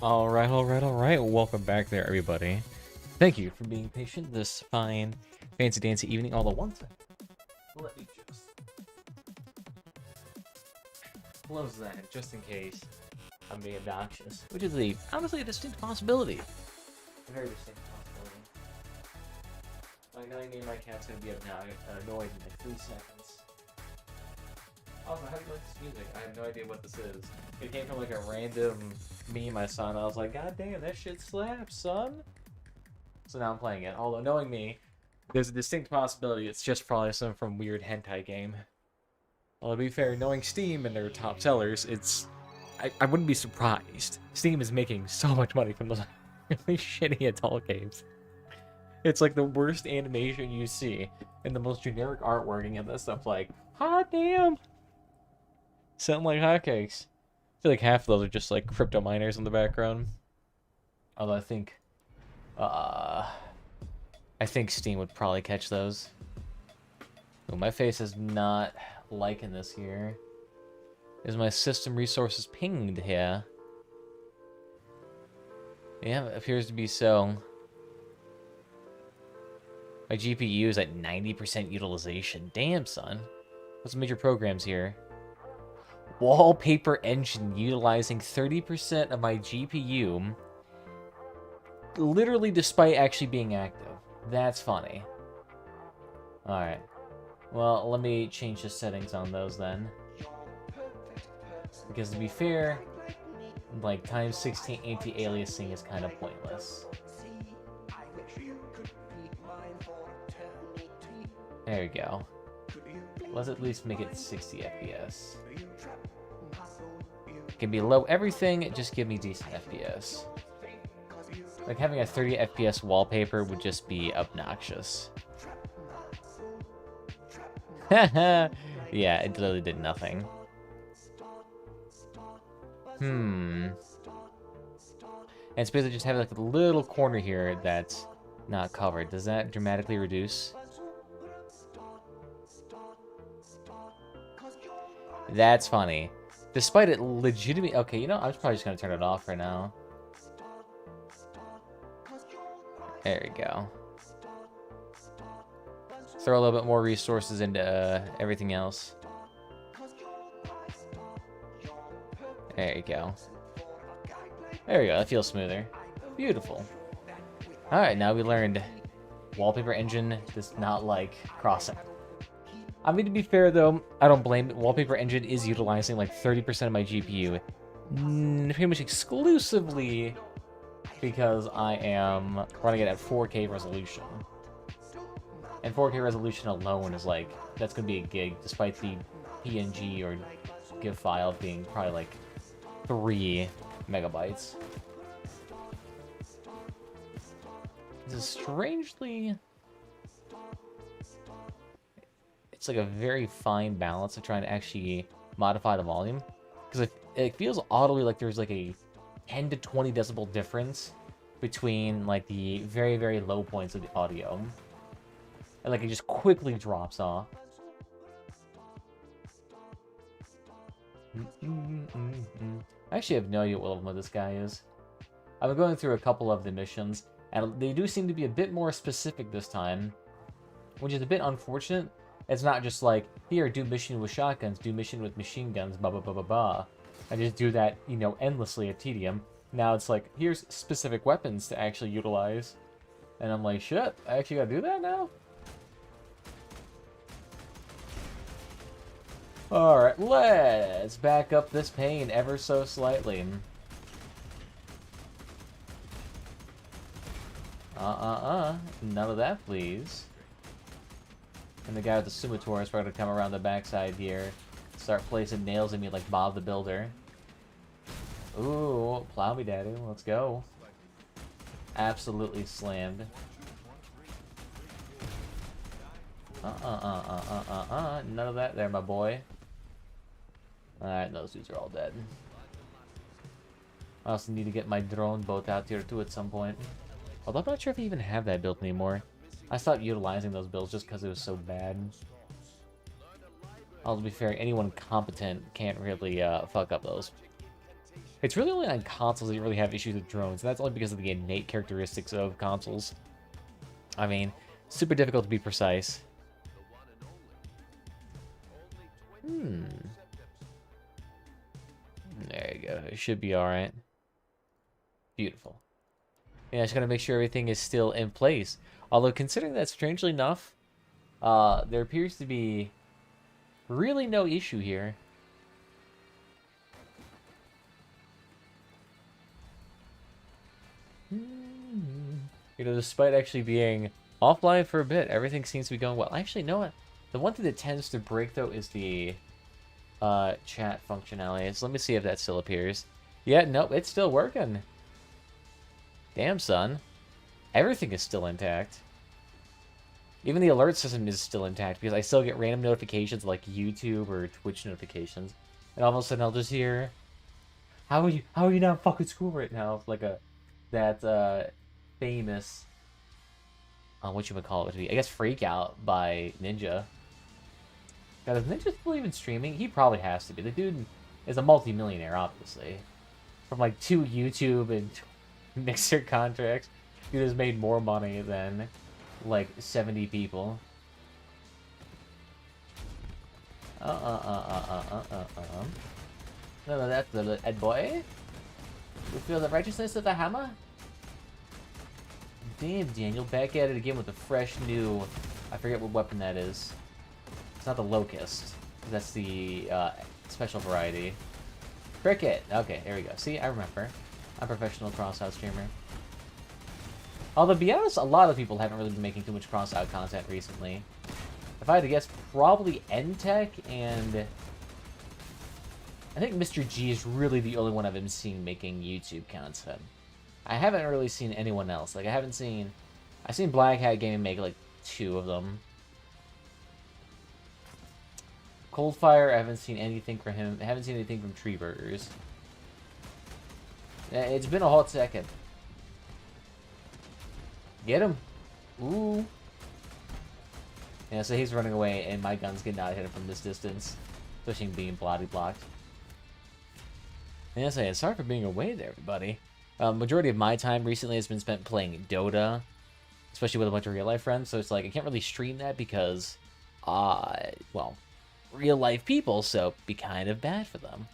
Alright. Welcome back there, everybody. Thank you for being patient this fine, fancy dancy evening. Although, one second. Let me just close that, just in case I'm being obnoxious. Which is honestly a distinct possibility. A very distinct possibility. I know my cat's gonna be annoyed in like 3 seconds. Also, how do you like this music? I have no idea what this is. It came from like a random meme I saw, and I was like, God damn, that shit slaps, son. So now I'm playing it. Although, knowing me, there's a distinct possibility it's just probably some from weird hentai game. Although, to be fair, knowing Steam and their top sellers, I wouldn't be surprised. Steam is making so much money from those really shitty adult games. It's like the worst animation you see, and the most generic artwork and that stuff like, hot damn! Sound like hotcakes. I feel like half of those are just like crypto miners in the background. Although I think Steam would probably catch those. Oh, my face is not liking this here. Is my system resources pinged here? Yeah, it appears to be so. My GPU is at 90% utilization. Damn, son. What's major programs here? Wallpaper engine utilizing 30% of my GPU. Literally despite actually being active. That's funny. Alright. Well, let me change the settings on those then. Because to be fair, like times 16 anti-aliasing is kind of pointless. There we go. Let's at least make it 60 FPS. It can be low everything, just give me decent FPS. Like having a 30 FPS wallpaper would just be obnoxious. Yeah, it literally did nothing. And it's basically just having like a little corner here that's not covered. Does that dramatically reduce? That's funny. Despite it legitimately... Okay, you know, I'm probably just going to turn it off right now. There we go. Throw a little bit more resources into everything else. There you go. There we go, that feels smoother. Beautiful. Alright, now we learned wallpaper engine does not like Crossout. I mean, to be fair, though, I don't blame it. Wallpaper engine is utilizing like 30% of my GPU. Pretty much exclusively because I am running it at 4K resolution. And 4K resolution alone is like, that's going to be a gig, despite the PNG or GIF file being probably like 3 megabytes. This is strangely... It's like a very fine balance of trying to actually modify the volume. Because it feels oddly like there's like a 10 to 20 decibel difference between like the very, very low points of the audio. And like it just quickly drops off. I actually have no idea what level this guy is. I've been going through a couple of the missions, and they do seem to be a bit more specific this time, which is a bit unfortunate. It's not just like, here, do mission with shotguns, do mission with machine guns, blah, blah, blah, blah, blah. And just do that, you know, endlessly at tedium. Now it's like, here's specific weapons to actually utilize. And I'm like, shit, I actually gotta do that now? Alright, let's back up this pain ever so slightly. None of that, please. And the guy with the Sumator is probably going to come around the backside here. Start placing nails in me like Bob the Builder. Ooh, plow me, daddy. Let's go. Absolutely slammed. None of that there, my boy. Alright, those dudes are all dead. I also need to get my drone boat out here too at some point. Although I'm not sure if I even have that built anymore. I stopped utilizing those builds just because it was so bad. I'll be fair, anyone competent can't really fuck up those. It's really only on consoles that you really have issues with drones, and that's only because of the innate characteristics of consoles. I mean, super difficult to be precise. There you go. It should be alright. Beautiful. Yeah, I just gotta make sure everything is still in place. Although, considering that, strangely enough, there appears to be really no issue here. You know, despite actually being offline for a bit, everything seems to be going well. Actually, you know what? The one thing that tends to break, though, is the chat functionality. So let me see if that still appears. Yeah, nope, it's still working. Damn, son. Everything is still intact. Even the alert system is still intact, because I still get random notifications like YouTube or Twitch notifications. And all of a sudden I'll just hear, how are you not in fucking school right now? Like that famous, what you would call it to be, I guess, Freak Out by Ninja. God, is Ninja still even streaming? He probably has to be. The dude is a multi-millionaire, obviously. From like 2 YouTube and Mixer contracts. Dude has made more money than like 70 people. No, that's the Ed boy. You feel the righteousness of the hammer? Damn, Daniel, back at it again with a fresh new, I forget what weapon that is. It's not the Locust. That's the special variety. Cricket! Okay, there we go. See, I remember. I'm a professional Crossout streamer. Although, to be honest, a lot of people haven't really been making too much Crossout content recently. If I had to guess, probably N-Tech and... I think Mr. G is really the only one I've been seeing making YouTube content. I haven't really seen anyone else. Like, I've seen Black Hat Gaming make, like, 2 of them. Coldfire, I haven't seen anything from him. I haven't seen anything from Tree Burgers. It's been a hot second. Get him. Ooh. Yeah, so he's running away, and my gun's getting out of him from this distance. Especially being body blocked. Yeah, so sorry for being away there, everybody. Majority of my time recently has been spent playing Dota. Especially with a bunch of real-life friends, so it's like, I can't really stream that because, well, real-life people, so it'd be kind of bad for them.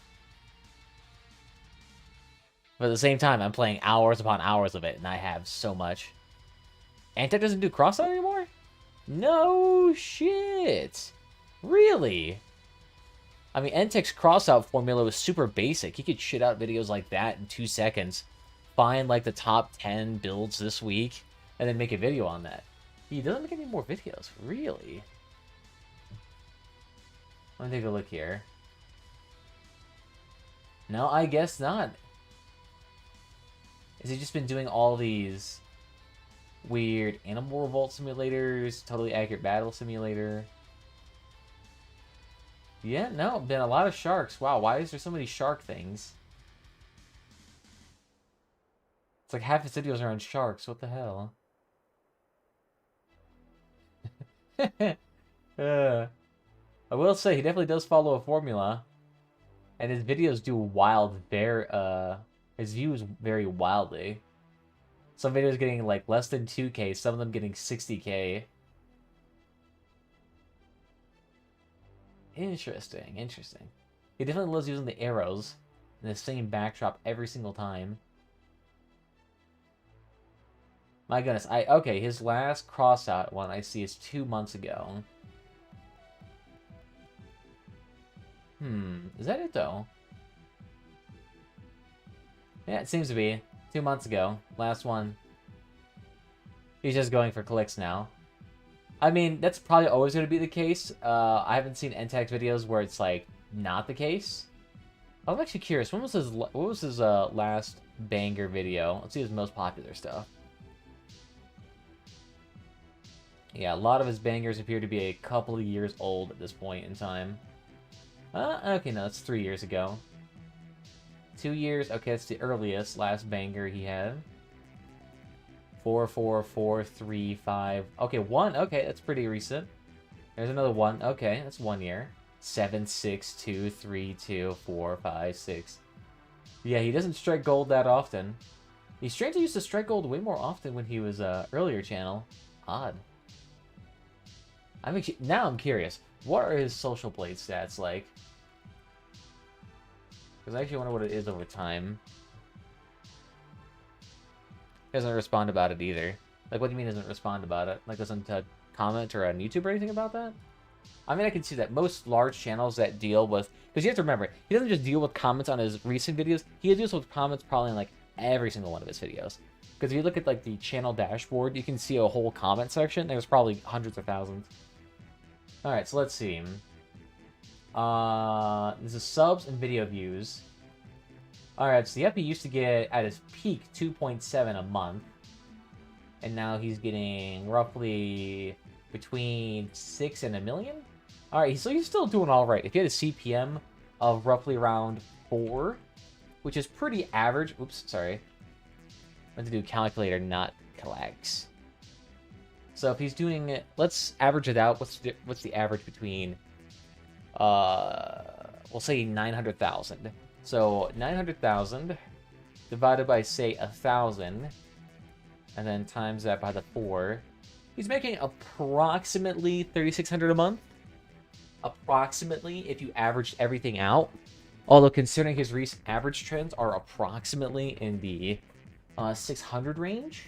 But at the same time, I'm playing hours upon hours of it, and I have so much. Antec doesn't do Crossout anymore? No shit! Really? I mean, Entech's Crossout formula was super basic. He could shit out videos like that in 2 seconds, find like the top 10 builds this week, and then make a video on that. He doesn't make any more videos, really? Let me take a look here. No, I guess not. Has he just been doing all these weird Animal Revolt simulators, Totally Accurate Battle Simulator? Yeah, no, been a lot of sharks. Wow, why is there so many shark things? It's like half his videos are on sharks. What the hell? I will say, he definitely does follow a formula. And his videos do his views vary wildly. Some videos getting like less than 2K, some of them getting 60K. Interesting, interesting. He definitely loves using the arrows in the same backdrop every single time. My goodness, okay, his last Crossout one I see is 2 months ago. Is that it though? Yeah, it seems to be. 2 months ago. Last one. He's just going for clicks now. I mean, that's probably always going to be the case. I haven't seen N-Tech videos where it's, like, not the case. I'm actually curious. What was his last banger video? Let's see his most popular stuff. Yeah, a lot of his bangers appear to be a couple of years old at this point in time. Okay, no, that's 3 years ago. 2 years. Okay, that's the earliest last banger he had. 4, 4, 4, 3, 5. Okay, 1. Okay, that's pretty recent. There's another 1. Okay, that's 1 year. 7, 6, 2, 3, 2, 4, 5, 6. Yeah, he doesn't strike gold that often. He strangely used to strike gold way more often when he was earlier channel. Odd. Now I'm curious. What are his social blade stats like? Because I actually wonder what it is over time. He doesn't respond about it either. Like, what do you mean doesn't respond about it? Like, doesn't comment or on YouTube or anything about that? I mean, I can see that most large channels that deal with... Because you have to remember, he doesn't just deal with comments on his recent videos. He deals with comments probably in, like, every single one of his videos. Because if you look at, like, the channel dashboard, you can see a whole comment section. There's probably hundreds of thousands. Alright, so let's see. This is subs and video views. Alright, so yep, he used to get, at his peak, 2.7 a month. And now he's getting roughly between 6 and a million? Alright, so he's still doing alright. If he had a CPM of roughly around 4, which is pretty average. Oops, sorry. I meant to do calculator, not calax. So if he's doing it, let's average it out. What's the average between, we'll say 900,000. So 900,000 divided by, say, 1,000, and then times that by the 4. He's making approximately 3,600 a month. Approximately, if you averaged everything out. Although considering his recent average trends are approximately in the 600 range.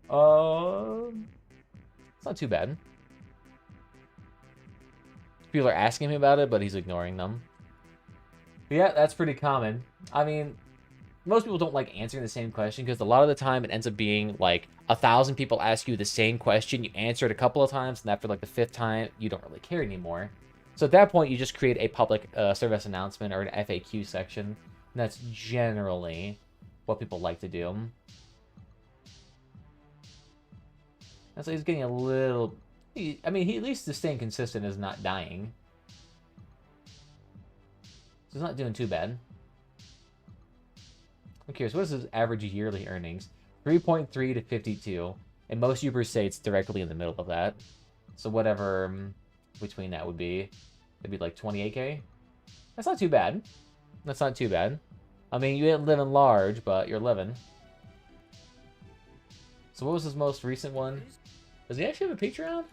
It's not too bad. People are asking him about it, but he's ignoring them. But yeah, that's pretty common. I mean, most people don't like answering the same question because a lot of the time it ends up being like 1,000 people ask you the same question. You answer it a couple of times, and after like the 5th time, you don't really care anymore. So at that point, you just create a public service announcement or an FAQ section. And that's generally what people like to do. And so he's getting a little... I mean, he at least is staying consistent, is not dying. So he's not doing too bad. I'm curious, what is his average yearly earnings? 3.3 to 52. And most YouTubers say it's directly in the middle of that. So whatever between that would be. It'd be like 28K. That's not too bad. That's not too bad. I mean, you ain't living large, but you're living. So what was his most recent one? Does he actually have a Patreon?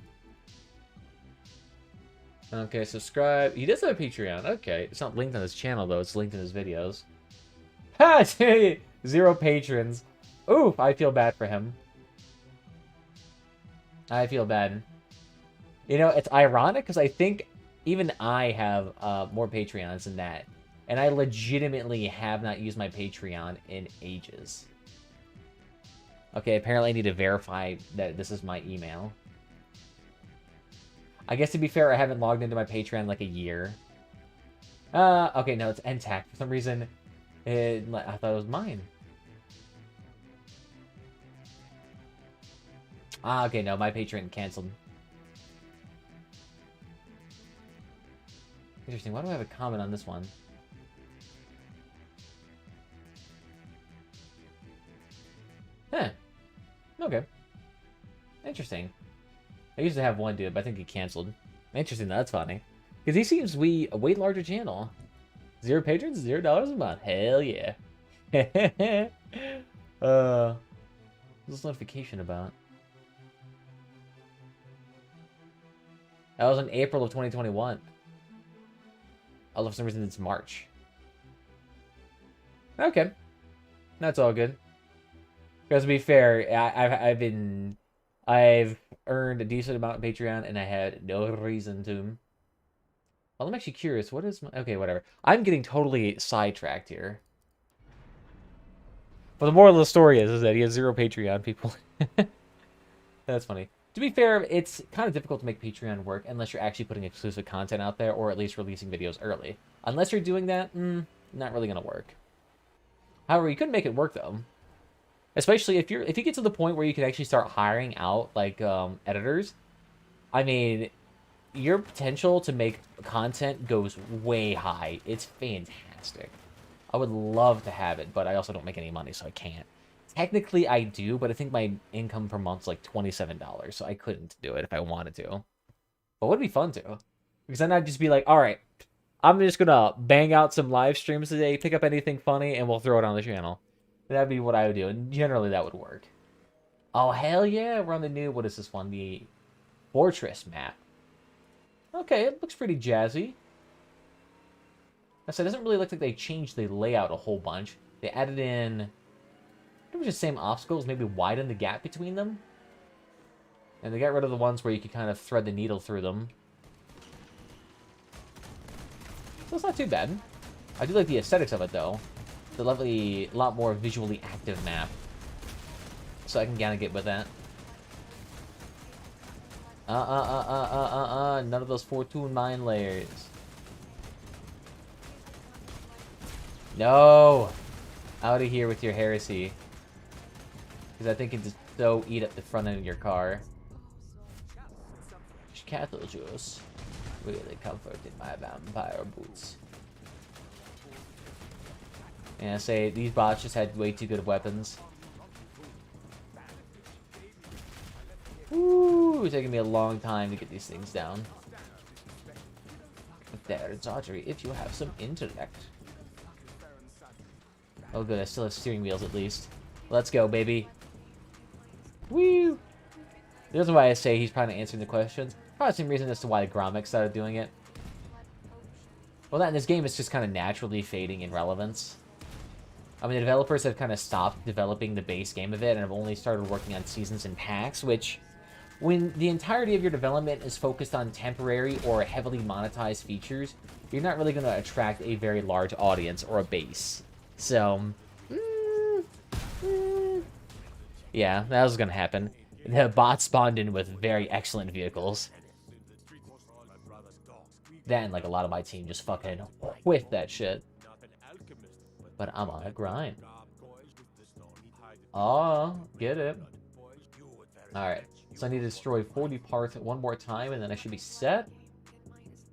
Okay, subscribe. He does have a Patreon. Okay. It's not linked on his channel, though. It's linked in his videos. Ha! 0 patrons. Oof, I feel bad for him. I feel bad. You know, it's ironic because I think even I have more Patreons than that. And I legitimately have not used my Patreon in ages. Okay, apparently I need to verify that this is my email. I guess to be fair, I haven't logged into my Patreon in like a year. Okay, no, it's NTAC. For some reason, I thought it was mine. Okay, no, my Patreon canceled. Interesting. Why do I have a comment on this one? Huh. Okay. Interesting. I used to have one dude, but I think he canceled. Interesting, that's funny. Because he seems a way larger channel. 0 patrons, $0 a month. Hell yeah. What's this notification about? That was in April of 2021. Although for some reason it's March. Okay. That's all good. Because to be fair, I've earned a decent amount of Patreon, and I had no reason to. Well, I'm actually curious. What is my... Okay, whatever. I'm getting totally sidetracked here. But the moral of the story is that he has 0 Patreon people. That's funny. To be fair, it's kind of difficult to make Patreon work unless you're actually putting exclusive content out there, or at least releasing videos early. Unless you're doing that, not really going to work. However, you could make it work, though. Especially if you get to the point where you can actually start hiring out, like, editors. I mean, your potential to make content goes way high. It's fantastic. I would love to have it, but I also don't make any money, so I can't. Technically, I do, but I think my income per month is like $27, so I couldn't do it if I wanted to. But it would be fun to. Because then I'd just be like, alright, I'm just gonna bang out some live streams today, pick up anything funny, and we'll throw it on the channel. That'd be what I would do, and generally that would work. Oh, hell yeah, we're on the new, what is this one? The Fortress map. Okay, it looks pretty jazzy. I said, it doesn't really look like they changed the layout a whole bunch. They added in pretty much the same obstacles, maybe widen the gap between them. And they got rid of the ones where you could kind of thread the needle through them. So it's not too bad. I do like the aesthetics of it, though. The lovely, lot more visually active map. So I can kind of get with that. None of those Fortune mine layers. No! Out of here with your heresy. Because I think it just so eat up the front end of your car. Cattle juice really comforted my vampire boots. And I say, these bots just had way too good weapons. Woo! It's taking me a long time to get these things down. There, it's Audrey, if you have some intellect. Oh good, I still have steering wheels at least. Let's go, baby. Woo! The reason why I say he's probably answering the questions. Probably the same reason as to why the Gromix started doing it. Well, that in this game is just kind of naturally fading in relevance. I mean, the developers have kind of stopped developing the base game of it and have only started working on seasons and packs, which, when the entirety of your development is focused on temporary or heavily monetized features, you're not really going to attract a very large audience or a base. So, yeah, that was going to happen. The bot spawned in with very excellent vehicles. That and, like, a lot of my team just fucking whiffed that shit. But I'm on a grind. Oh, get it. Alright, so I need to destroy 40 parts one more time, and then I should be set.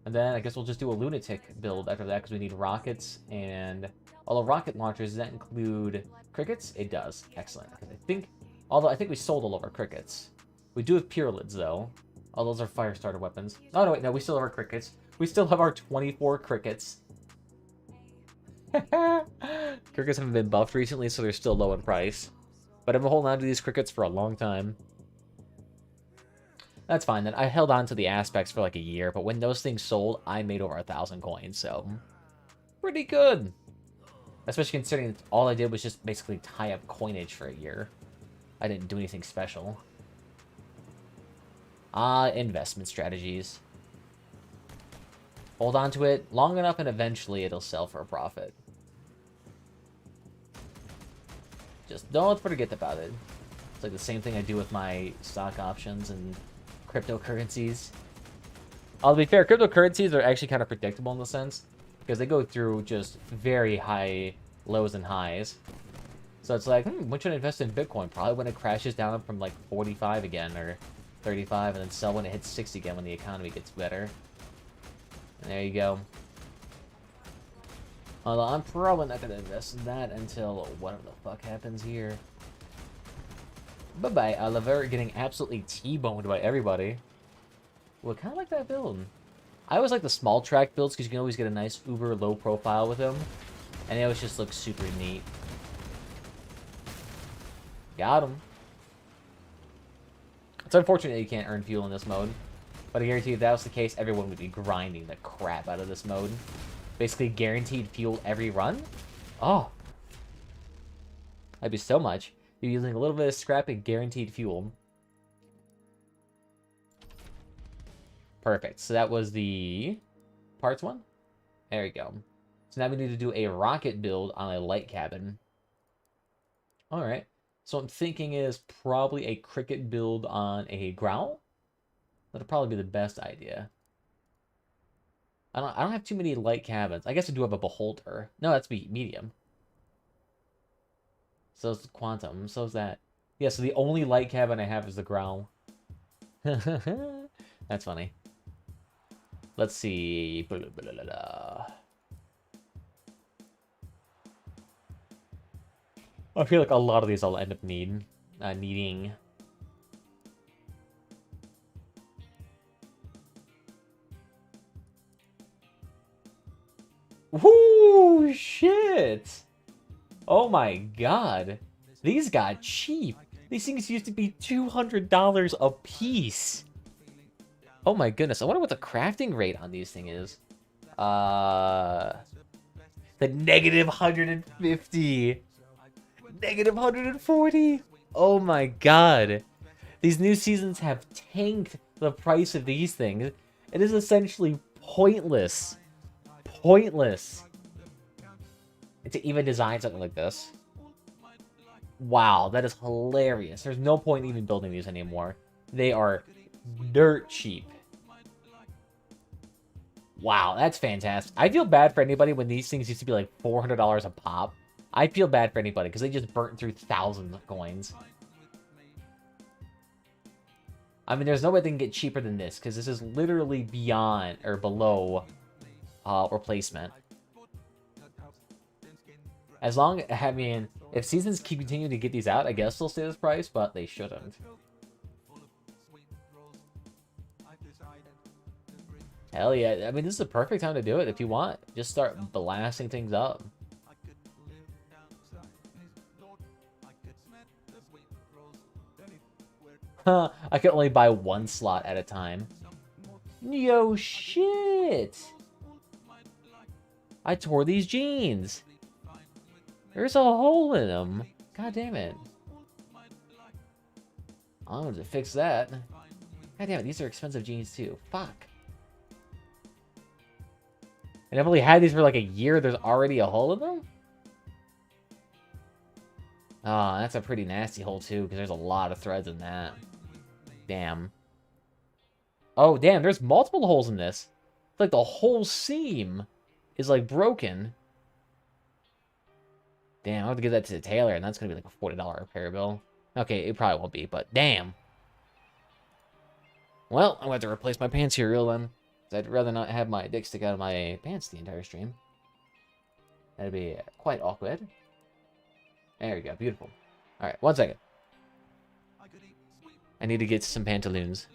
And then I guess we'll just do a lunatic build after that, because we need rockets and... Although rocket launchers, does that include crickets? It does. Excellent. I think... Although I think we sold all of our crickets. We do have pyralids, though. All those are fire starter weapons. Oh, no, wait, no, we still have our crickets. We still have our 24 crickets. Crickets haven't been buffed recently, so they're still low in price. But I've been holding on to these crickets for a long time. That's fine, then. I held on to the aspects for like a year, but when those things sold, I made over 1,000 coins, so... Pretty good! Especially considering all I did was just basically tie up coinage for a year. I didn't do anything special. Investment strategies. Hold on to it long enough and eventually it'll sell for a profit. Just don't forget about it. It's like the same thing I do with my stock options and cryptocurrencies. I'll be fair, cryptocurrencies are actually kind of predictable in the sense, because they go through just very high lows and highs. So it's like, when should I invest in Bitcoin? Probably when it crashes down from like 45 again, or 35, and then sell when it hits 60 again when the economy gets better. And there you go. Although I'm probably not going to invest in that until whatever the fuck happens here. Bye-bye, Oliver. Getting absolutely T-boned by everybody. Well, kind of like that build. I always like the small track builds because you can always get a nice uber low profile with them. And they always just look super neat. Got him. It's unfortunate you can't earn fuel in this mode. But I guarantee if that was the case, everyone would be grinding the crap out of this mode. Basically guaranteed fuel every run. Oh. That'd be so much. You're using a little bit of scrap and guaranteed fuel. Perfect. So that was the parts one. There we go. So now we need to do a rocket build on a light cabin. Alright. So I'm thinking is probably a cricket build on a growl. That'll probably be the best idea. I don't have too many light cabins. I guess I do have a beholder. No, that's medium. So it's quantum. So is that. Yeah, so the only light cabin I have is the growl. That's funny. Let's see. Blah, blah, blah, blah, blah. I feel like a lot of these I'll end up needing. shit. Oh my god. These got cheap. These things used to be $200 a piece. Oh my goodness. I wonder what the crafting rate on these things is. The negative 150. Negative 140. Oh my god. These new seasons have tanked the price of these things. It is essentially pointless. Pointless. To even design something like this. Wow, that is hilarious. There's no point in even building these anymore. They are dirt cheap. Wow, that's fantastic. I feel bad for anybody when these things used to be like $400 a pop. I feel bad for anybody because they just burnt through thousands of coins. I mean, there's no way they can get cheaper than this because this is literally beyond or below replacement. As long, I mean, if seasons keep continuing to get these out, I guess they'll stay this price, but they shouldn't. Hell yeah. I mean, this is the perfect time to do it if you want. Just start blasting things up. Huh, I can only buy one slot at a time. Yo, shit! I tore these jeans. There's a hole in them. God damn it. I'm going to fix that. God damn it, these are expensive jeans too. Fuck. And I've only had these for like a year, there's already a hole in them? Oh, that's a pretty nasty hole too, because there's a lot of threads in that. Damn. Oh, damn, there's multiple holes in this. It's like the whole seam is like broken. Damn, I'll have to give that to the tailor, and that's going to be like a $40 repair bill. Okay, it probably won't be, but damn. Well, I'm going to have to replace my pants here real then. I'd rather not have my dick stick out of my pants the entire stream. That'd be quite awkward. There we go, beautiful. Alright, 1 second. I need to get some pantaloons.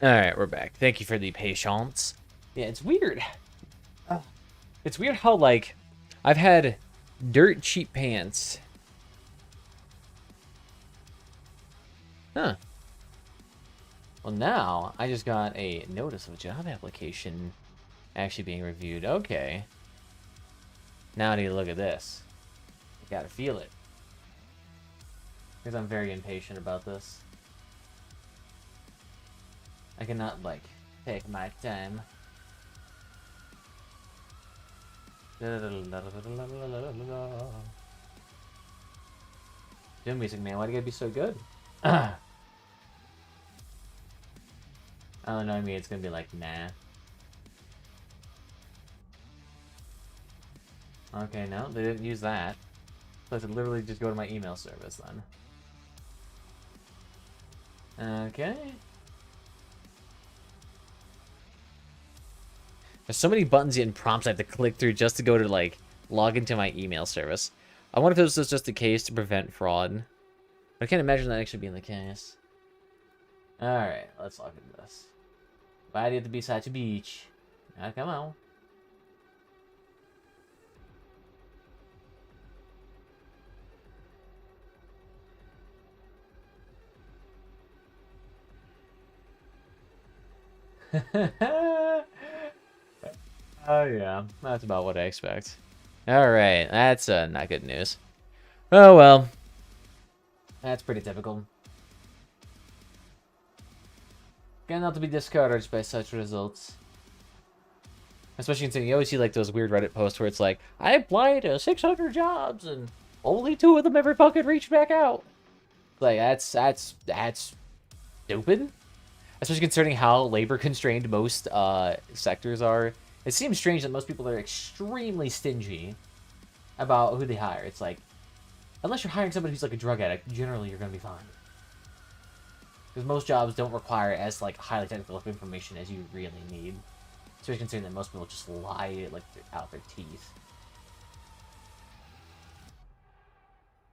Alright, we're back. Thank you for the patience. Yeah, it's weird. It's weird how, like, I've had dirt cheap pants. Huh. Well, now I just got a notice of a job application actually being reviewed. Okay. Now I need to look at this. I gotta feel it. Because I'm very impatient about this. I cannot, like, take my time. Doom music, man. Why do you gotta be so good? I don't know. I mean, it's gonna be like, nah. Okay, no, they didn't use that. So I should literally just go to my email service then. Okay. There's so many buttons and prompts I have to click through just to go to, like, log into my email service. I wonder if this was just the case to prevent fraud. I can't imagine that actually being the case. Alright, let's log into this. Why do you have to be such a beach? Ah, come on. Oh yeah, that's about what I expect. Alright, that's not good news. Oh well. That's pretty typical. Again, not to be discouraged by such results. Especially considering you always see like those weird Reddit posts where it's like, I applied to 600 jobs and only 2 of them ever fucking reached back out. Like, that's stupid. Especially considering how labor constrained most sectors are. It seems strange that most people are extremely stingy about who they hire. It's like, unless you're hiring somebody who's like a drug addict, generally you're going to be fine. Because most jobs don't require as like highly technical of information as you really need. Especially considering that most people just lie like out their teeth.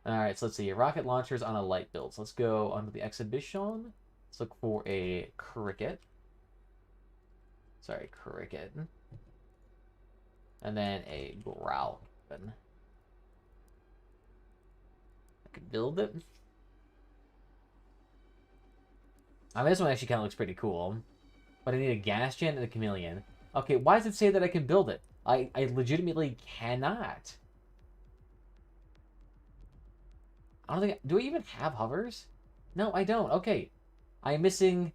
Alright, so let's see. Rocket launchers on a light build. So let's go onto the exhibition. Let's look for a cricket. Sorry, cricket. And then a growl weapon. I could build it. I mean, this one actually kind of looks pretty cool. But I need a gas gen and a chameleon. Okay, why does it say that I can build it? I legitimately cannot. I don't think... Do I even have hovers? No, I don't. Okay. I am missing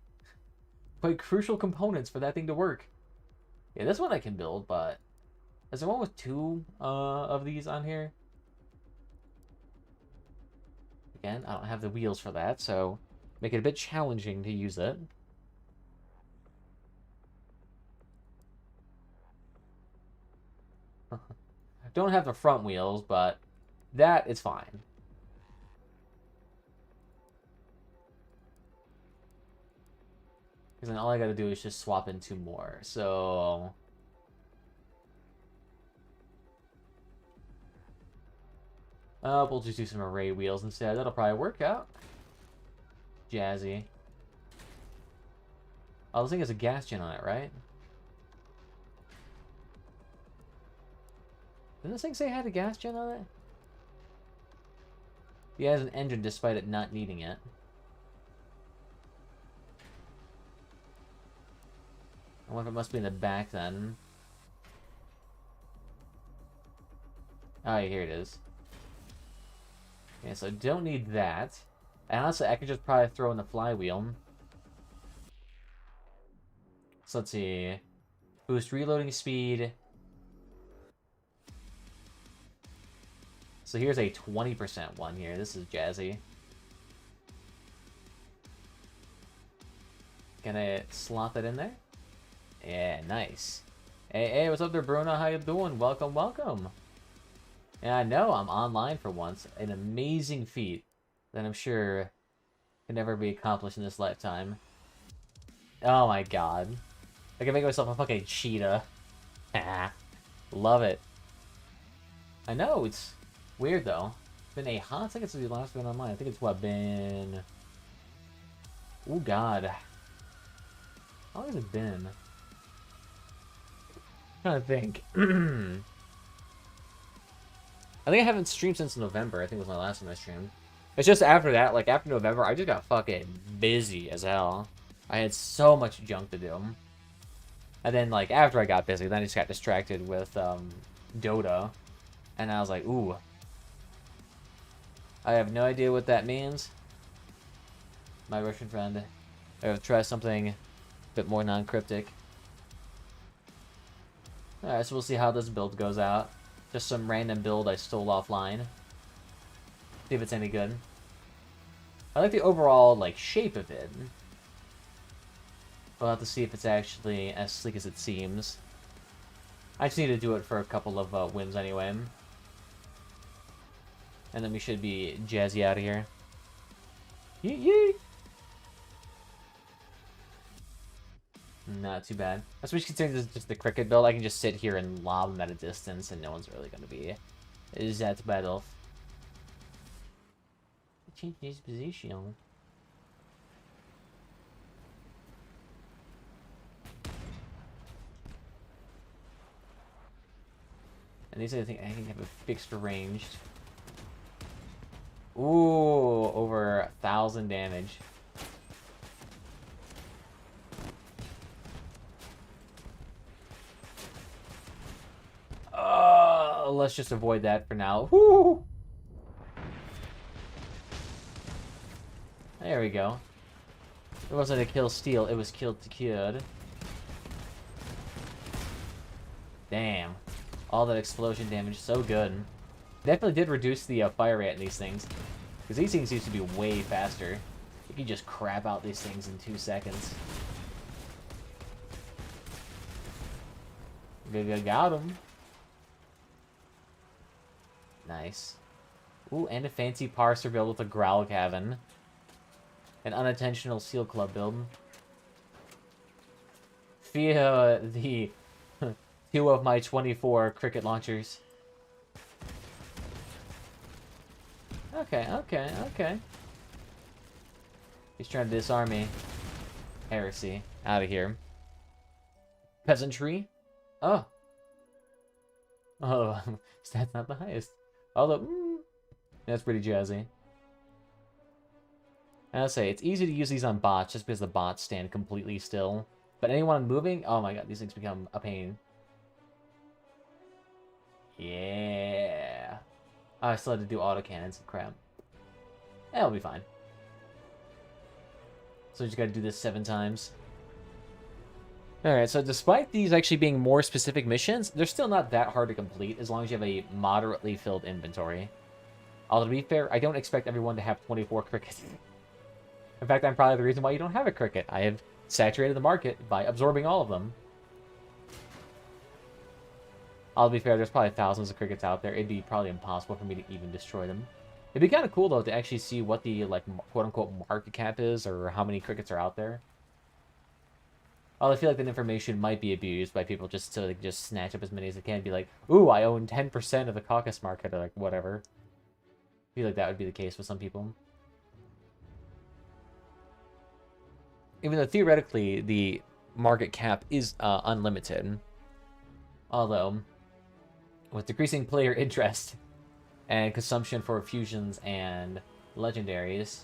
quite crucial components for that thing to work. Yeah, this one I can build, but... Is there one with 2 of these on here? Again, I don't have the wheels for that, so... Make it a bit challenging to use it. Don't have the front wheels, but that is fine. Because then all I gotta do is just swap in 2 more, so... we'll just do some array wheels instead. That'll probably work out. Jazzy. Oh, this thing has a gas gen on it, right? Didn't this thing say it had a gas gen on it? Yeah, it has an engine despite it not needing it. I wonder if it must be in the back then. Oh, yeah, here it is. Okay, so I don't need that. And honestly, I could just probably throw in the flywheel. So let's see. Boost reloading speed. So here's a 20% one here. This is jazzy. Can I slot that in there? Yeah, nice. Hey, what's up there, Bruno? How you doing? Welcome, welcome. Yeah, I know, I'm online for once. An amazing feat that I'm sure can never be accomplished in this lifetime. Oh my god. I can make myself a fucking cheetah. Ah, love it. I know, it's weird though. It's been a hot second since we last been online. I think it's what, been... Oh god. How long has it been? I'm trying to think. I think I haven't streamed since November. I think it was my last time I streamed. It's just after that, like after November, I just got fucking busy as hell. I had so much junk to do. And then, like, after I got busy, then I just got distracted with Dota. And I was like, ooh. I have no idea what that means. My Russian friend. I have to try something a bit more non-cryptic. Alright, so we'll see how this build goes out. Just some random build I stole offline. See if it's any good. I like the overall, like, shape of it. We'll have to see if it's actually as sleek as it seems. I just need to do it for a couple of wins anyway. And then we should be jazzy out of here. Yeet yeet! Not too bad. Especially considering this is just the cricket build, I can just sit here and lob them at a distance and no one's really going to be that bad off. Change his position. And these I think have a fixed ranged. Ooh, over 1,000 damage. Let's just avoid that for now. Woo! There we go. It wasn't a kill steal, it was kill secured. Damn. All that explosion damage, so good. Definitely did reduce the fire rate in these things. Because these things used to be way faster. You can just crap out these things in 2 seconds. Got him. Nice. Ooh, and a fancy parser build with a growl cabin. An unintentional seal club build. Via the 2 of my 24 cricket launchers. Okay. He's trying to disarm me. Heresy. Out of here. Peasantry. Oh. Oh, stats not the highest. Although, that's pretty jazzy. I'll say, it's easy to use these on bots just because the bots stand completely still. But anyone moving, oh my god, these things become a pain. Yeah. Oh, I still had to do autocannons and crap. That'll be fine. So we just gotta do this 7 times. Alright, so despite these actually being more specific missions, they're still not that hard to complete as long as you have a moderately filled inventory. Although to be fair, I don't expect everyone to have 24 crickets. In fact, I'm probably the reason why you don't have a cricket. I have saturated the market by absorbing all of them. I'll be fair, there's probably thousands of crickets out there. It'd be probably impossible for me to even destroy them. It'd be kind of cool, though, to actually see what the, like, quote-unquote market cap is, or how many crickets are out there. Although I feel like that information might be abused by people just to like, just snatch up as many as they can. Be like, ooh, I own 10% of the caucus market, or like, whatever. I feel like that would be the case with some people. Even though, theoretically, the market cap is unlimited. Although, with decreasing player interest and consumption for fusions and legendaries,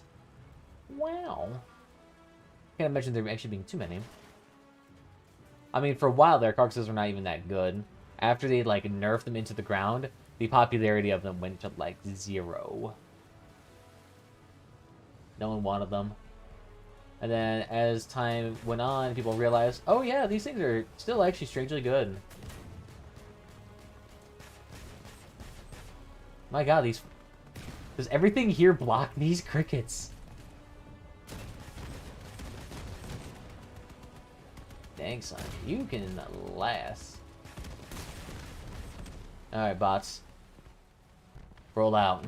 wow. Can't imagine there actually being too many. I mean, for a while there, carcasses were not even that good. After they, like, nerfed them into the ground, the popularity of them went to, like, 0. No one wanted them. And then, as time went on, people realized, oh yeah, these things are still actually strangely good. My god, these... Does everything here block these crickets? Dang, son. You can last. Alright, bots. Roll out.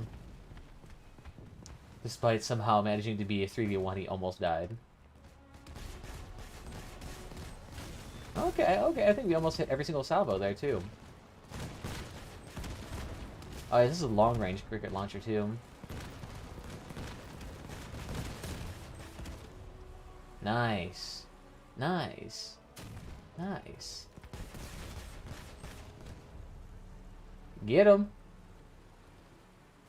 Despite somehow managing to be a 3v1, he almost died. Okay, I think we almost hit every single salvo there, too. Oh, this is a long-range cricket launcher, too. Nice. Nice. Nice. Get him.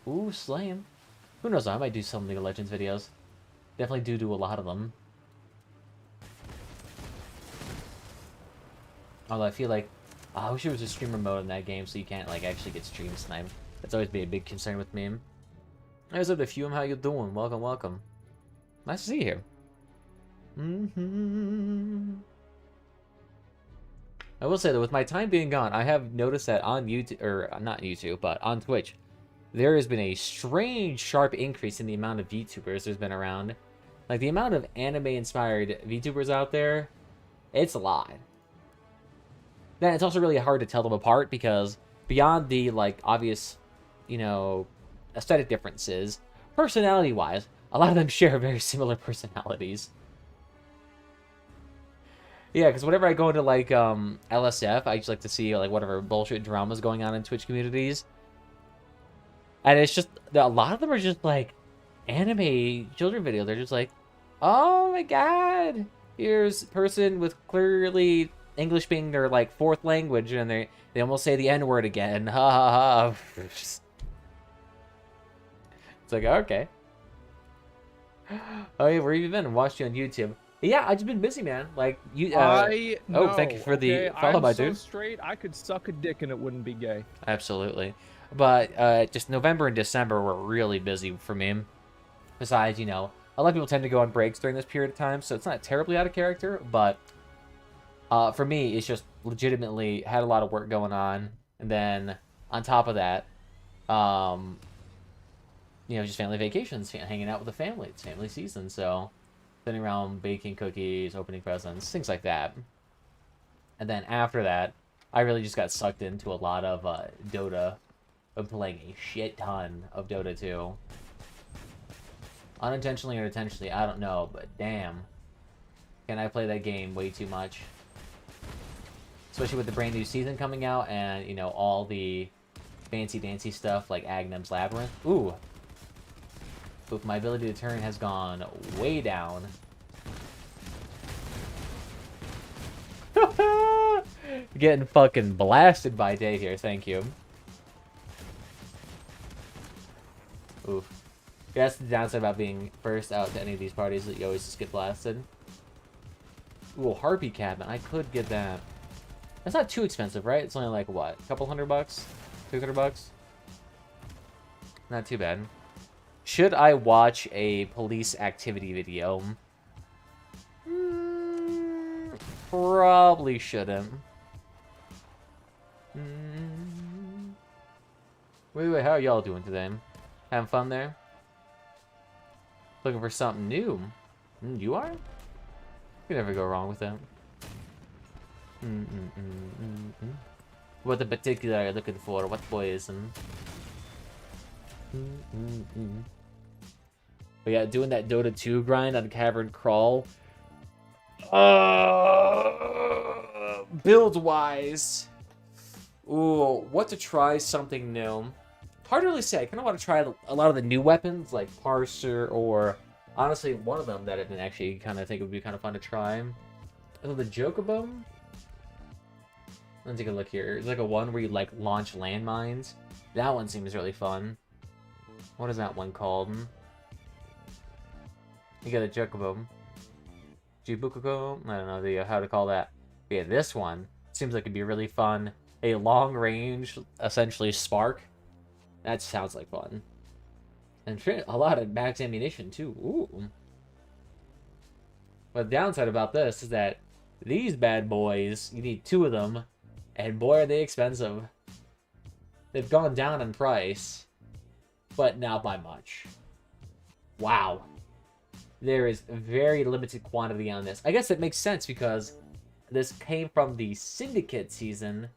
Ooh, slay him. Who knows, I might do some League of Legends videos. Definitely do a lot of them. Although I feel like, I wish there was a streamer mode in that game so you can't like actually get stream sniped. That's always been a big concern with me. There's up to Fume, how you doing? Welcome, welcome. Nice to see you here. I will say though, with my time being gone, I have noticed that on YouTube, or not YouTube, but on Twitch, there has been a strange, sharp increase in the amount of VTubers there's been around. Like, the amount of anime-inspired VTubers out there, it's a lot. Then it's also really hard to tell them apart because beyond the, like, obvious, you know, aesthetic differences, personality-wise, a lot of them share very similar personalities. Yeah, because whenever I go into, like, LSF, I just like to see, like, whatever bullshit dramas going on in Twitch communities. And it's just, a lot of them are just, like, anime children videos. They're just like, oh my god, here's a person with clearly English being their, like, fourth language, and they almost say the N-word again. Ha ha ha. It's like, okay. Oh yeah, where have you been? Watched you on YouTube. Yeah, I've just been busy, man. Like, you, I know, oh, thank you for the follow, my dude. I'm so straight, I could suck a dick and it wouldn't be gay. Absolutely. But, just November and December were really busy for me. Besides, you know, a lot of people tend to go on breaks during this period of time, so it's not terribly out of character, but for me, it's just legitimately had a lot of work going on, and then on top of that, you know, just family vacations, hanging out with the family. It's family season, so sitting around baking cookies, opening presents, things like that. And then after that, I really just got sucked into a lot of Dota. I'm playing a shit ton of Dota 2. Unintentionally or intentionally, I don't know, but damn. Can I play that game way too much? Especially with the brand new season coming out and, you know, all the fancy dancy stuff like Agnem's Labyrinth. Ooh. Oof, my ability to turn has gone way down. Getting fucking blasted by day here, thank you. Oof. Yeah, that's the downside about being first out to any of these parties, that you always just get blasted. Ooh, Harpy Cabin. I could get that. That's not too expensive, right? It's only like, what? A couple $100? $200? Not too bad. Should I watch a police activity video? Probably shouldn't. Wait, how are y'all doing today? Having fun there? Looking for something new? You are? You can never go wrong with that. What in particular are you looking for? What poison? But yeah, doing that Dota 2 grind on Cavern Crawl. Build-wise. Ooh, what to try something new. Hard to really say. I kind of want to try a lot of the new weapons, like Parser, or honestly, one of them that I didn't actually kind of think would be kind of fun to try. Oh, the Jokobo? Let's take a look here. There's like a one where you like launch landmines. That one seems really fun. What is that one called? You got a Jokobo. Jibukuko? I don't know how to call that. But yeah, this one seems like it'd be really fun. A long range, essentially spark. That sounds like fun. And a lot of max ammunition too. Ooh. But the downside about this is that these bad boys, you need 2 of them, and boy are they expensive. They've gone down in price, but not by much. Wow. There is very limited quantity on this. I guess it makes sense because this came from the Syndicate season,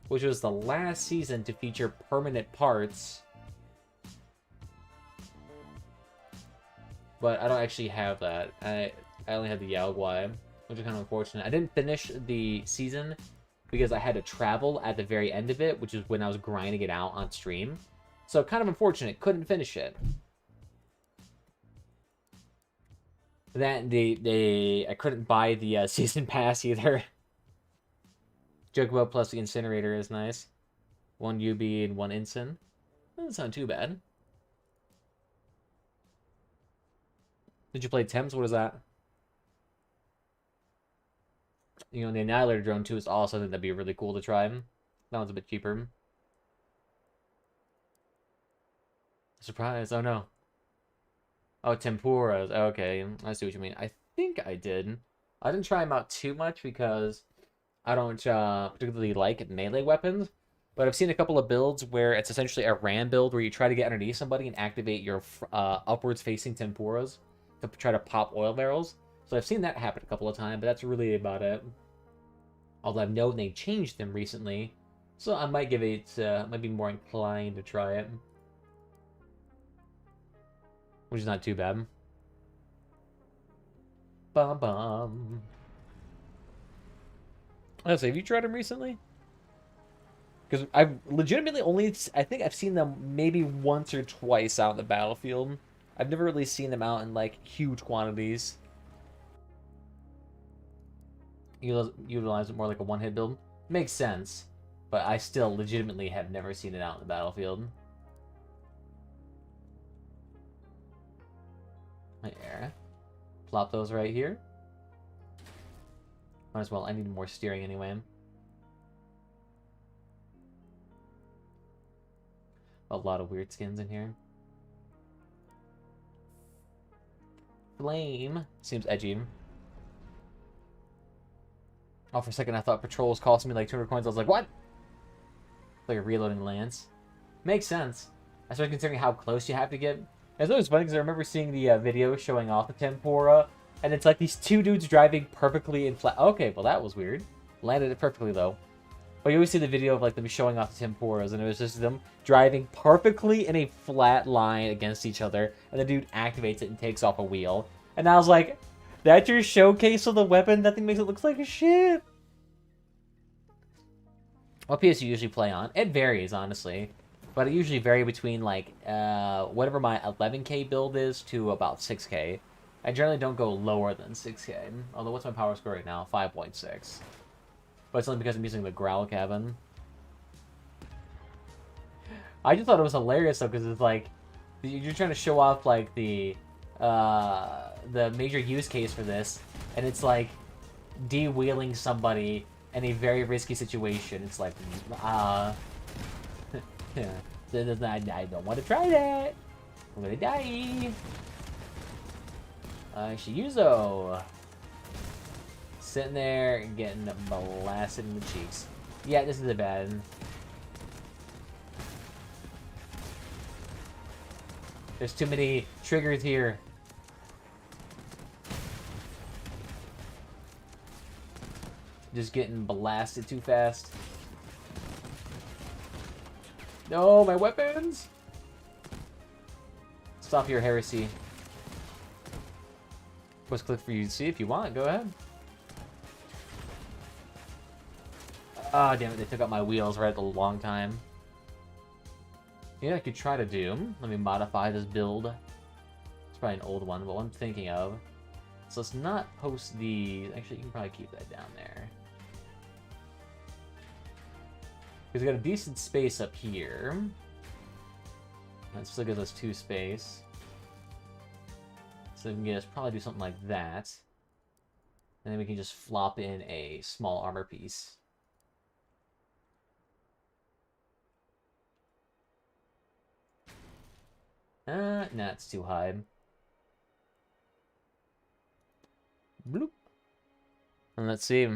which was the last season to feature permanent parts. But I don't actually have that. I only have the Yaoguai, which is kind of unfortunate. I didn't finish the season because I had to travel at the very end of it, which is when I was grinding it out on stream. So kind of unfortunate. Couldn't finish it. That I couldn't buy the season pass either. Jokobo plus the Incinerator is nice. 1 UB and 1 Incin. Doesn't sound too bad. Did you play Thames? What is that? You know, the Annihilator drone too is also something that'd be really cool to try. That one's a bit cheaper. Surprise! Oh no. Oh, tempuras. Okay, I see what you mean. I think I did. I didn't try them out too much because I don't particularly like melee weapons. But I've seen a couple of builds where it's essentially a ram build where you try to get underneath somebody and activate your upwards facing tempuras to try to pop oil barrels. So I've seen that happen a couple of times, but that's really about it. Although I've known they changed them recently, so I might give it, might be more inclined to try it. Which is not too bad. Bum bum. Let's say, have you tried them recently? Because I've legitimately only, I think I've seen them maybe once or twice out in the battlefield. I've never really seen them out in, like, huge quantities. Utilize it more like a one-hit build. Makes sense. But I still legitimately have never seen it out in the battlefield. There. Plop those right here. Might as well. I need more steering anyway. A lot of weird skins in here. Flame. Seems edgy. Oh, for a second I thought patrols costing me like 200 coins. I was like, what? Like a reloading lance. Makes sense. I started considering how close you have to get. It's always funny because I remember seeing the video showing off the tempura, and it's like these two dudes driving perfectly in flat. Okay, well that was weird. Landed it perfectly though. But you always see the video of like them showing off the tempuras, and it was just them driving perfectly in a flat line against each other, and the dude activates it and takes off a wheel. And I was like, that's your showcase of the weapon? That thing makes it look like a ship. What PS you usually play on? It varies, honestly. But it usually vary between, like, whatever my 11k build is to about 6k. I generally don't go lower than 6k. Although, what's my power score right now? 5.6. But it's only because I'm using the Growl Cabin. I just thought it was hilarious, though, because it's like, you're trying to show off, like, the major use case for this, and it's like, de-wheeling somebody in a very risky situation. It's like, yeah, I don't want to try that. I'm gonna die. Shiyuzo. Sitting there and getting blasted in the cheeks. Yeah, this is a bad. There's too many triggers here. Just getting blasted too fast. No, my weapons! Stop your heresy. Push click for you to see if you want. Go ahead. Ah, oh, damn it. They took out my wheels right at the long time. Yeah, I could try to do. Let me modify this build. It's probably an old one, but what I'm thinking of. So let's not post the... Actually, you can probably keep that down there. Because we got a decent space up here. That still gives us 2 space. So we can just probably do something like that. And then we can just flop in a small armor piece. Nah, it's too high. Bloop. And let's see.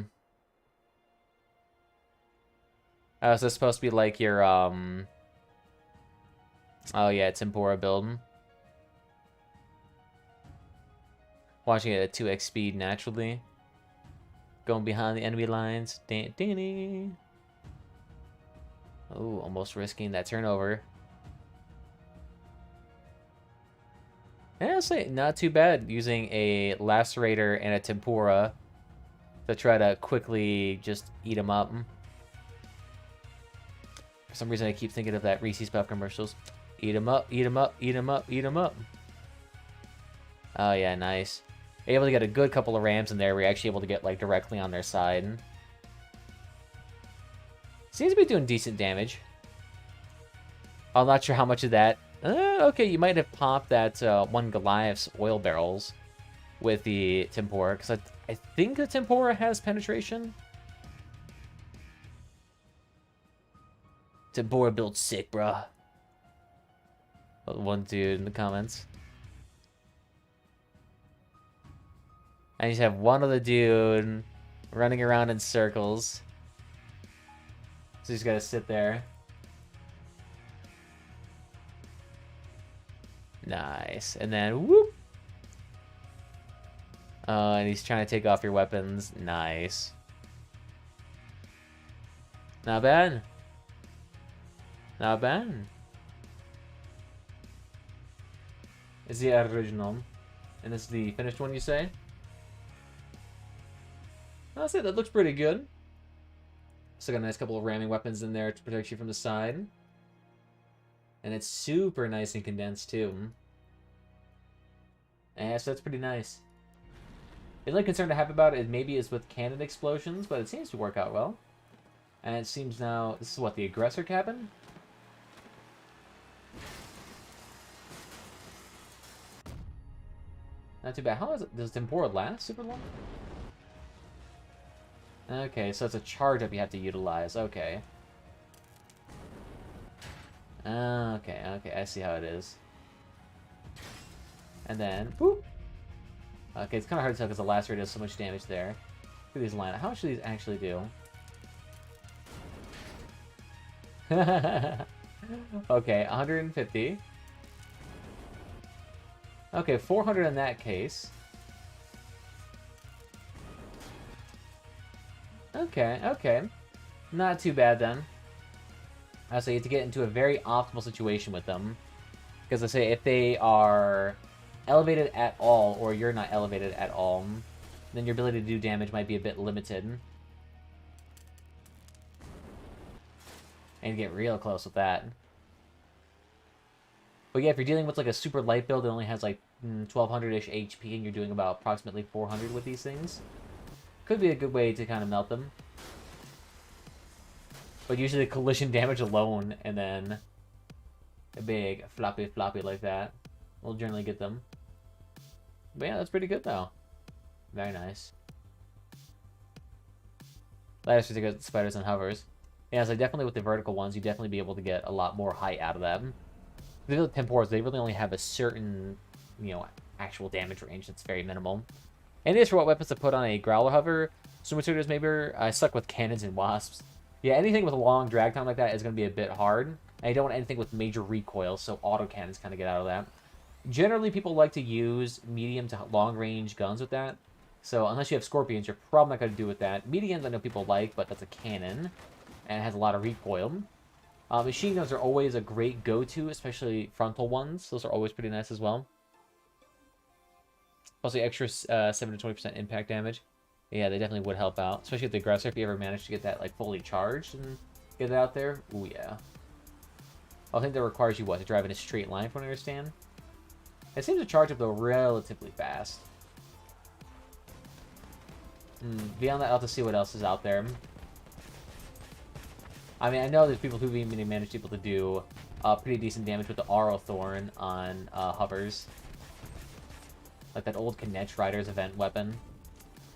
Oh, is this supposed to be like your, Oh yeah, Tempura build. Watching it at 2x speed naturally. Going behind the enemy lines. Oh, almost risking that turnover. Yeah, I'll say not too bad using a Lacerator and a Tempura to try to quickly just eat them up. For some reason, I keep thinking of that Reese's Puff commercials. Eat them up, eat them up, eat them up, eat them up. Oh, yeah, nice. Able to get a good couple of rams in there. We're actually able to get, like, directly on their side. Seems to be doing decent damage. I'm not sure how much of that. Okay, you might have popped that one Goliath's oil barrels with the Tempura. Because I think the Tempora has penetration. Tempora built sick, bruh. One dude in the comments. I just have one other dude running around in circles. So he's gotta sit there. Nice. And then whoop. And he's trying to take off your weapons. Nice. Not bad. Not bad. Is the original. And this is the finished one, you say? I'll say that looks pretty good. Still got a nice couple of ramming weapons in there to protect you from the side. And it's super nice and condensed, too. Yeah, so that's pretty nice. The only concern I have about it maybe is with cannon explosions, but it seems to work out well. And it seems now... This is what, the aggressor cabin? Not too bad. How is it? Does Tempora last super long? Okay, so it's a charge up you have to utilize. Okay. Okay, I see how it is. And then, boop. Okay, it's kind of hard to tell because the last rate does so much damage there. Look at these line. How much do these actually do? Okay, 150. Okay, 400 in that case. Okay. Not too bad then. So you have to get into a very optimal situation with them. Because I say if they are elevated at all, or you're not elevated at all, then your ability to do damage might be a bit limited. And get real close with that. But yeah, if you're dealing with like a super light build that only has like 1200-ish HP and you're doing about approximately 400 with these things, could be a good way to kind of melt them. But usually the collision damage alone and then a big floppy like that will generally get them. But yeah, that's pretty good though. Very nice. Last to get spiders and hovers. Yeah, so definitely with the vertical ones, you definitely be able to get a lot more height out of them. The Temporas, they really only have a certain, actual damage range that's very minimal. And it is for what weapons to put on a Growler Hover. Summaturas maybe I stuck with cannons and wasps. Yeah, anything with a long drag time like that is going to be a bit hard. And you don't want anything with major recoil, so autocannons kind of get out of that. Generally, people like to use medium to long range guns with that. So unless you have Scorpions, you're probably not going to do with that. Mediums I know people like, but that's a cannon. And it has a lot of recoil. Machine guns are always a great go-to, especially frontal ones. Those are always pretty nice as well. Also, extra 7 to 20% impact damage. Yeah, they definitely would help out. Especially with the aggressor, if you ever manage to get that like fully charged and get it out there. Ooh, yeah. I think that requires you, what, to drive in a straight line, from what I understand? It seems to charge up, though, relatively fast. Beyond that, I'll have to see what else is out there. I mean, I know there's people who've even managed to do pretty decent damage with the Aerothorn on hovers. Like that old Kinect Riders event weapon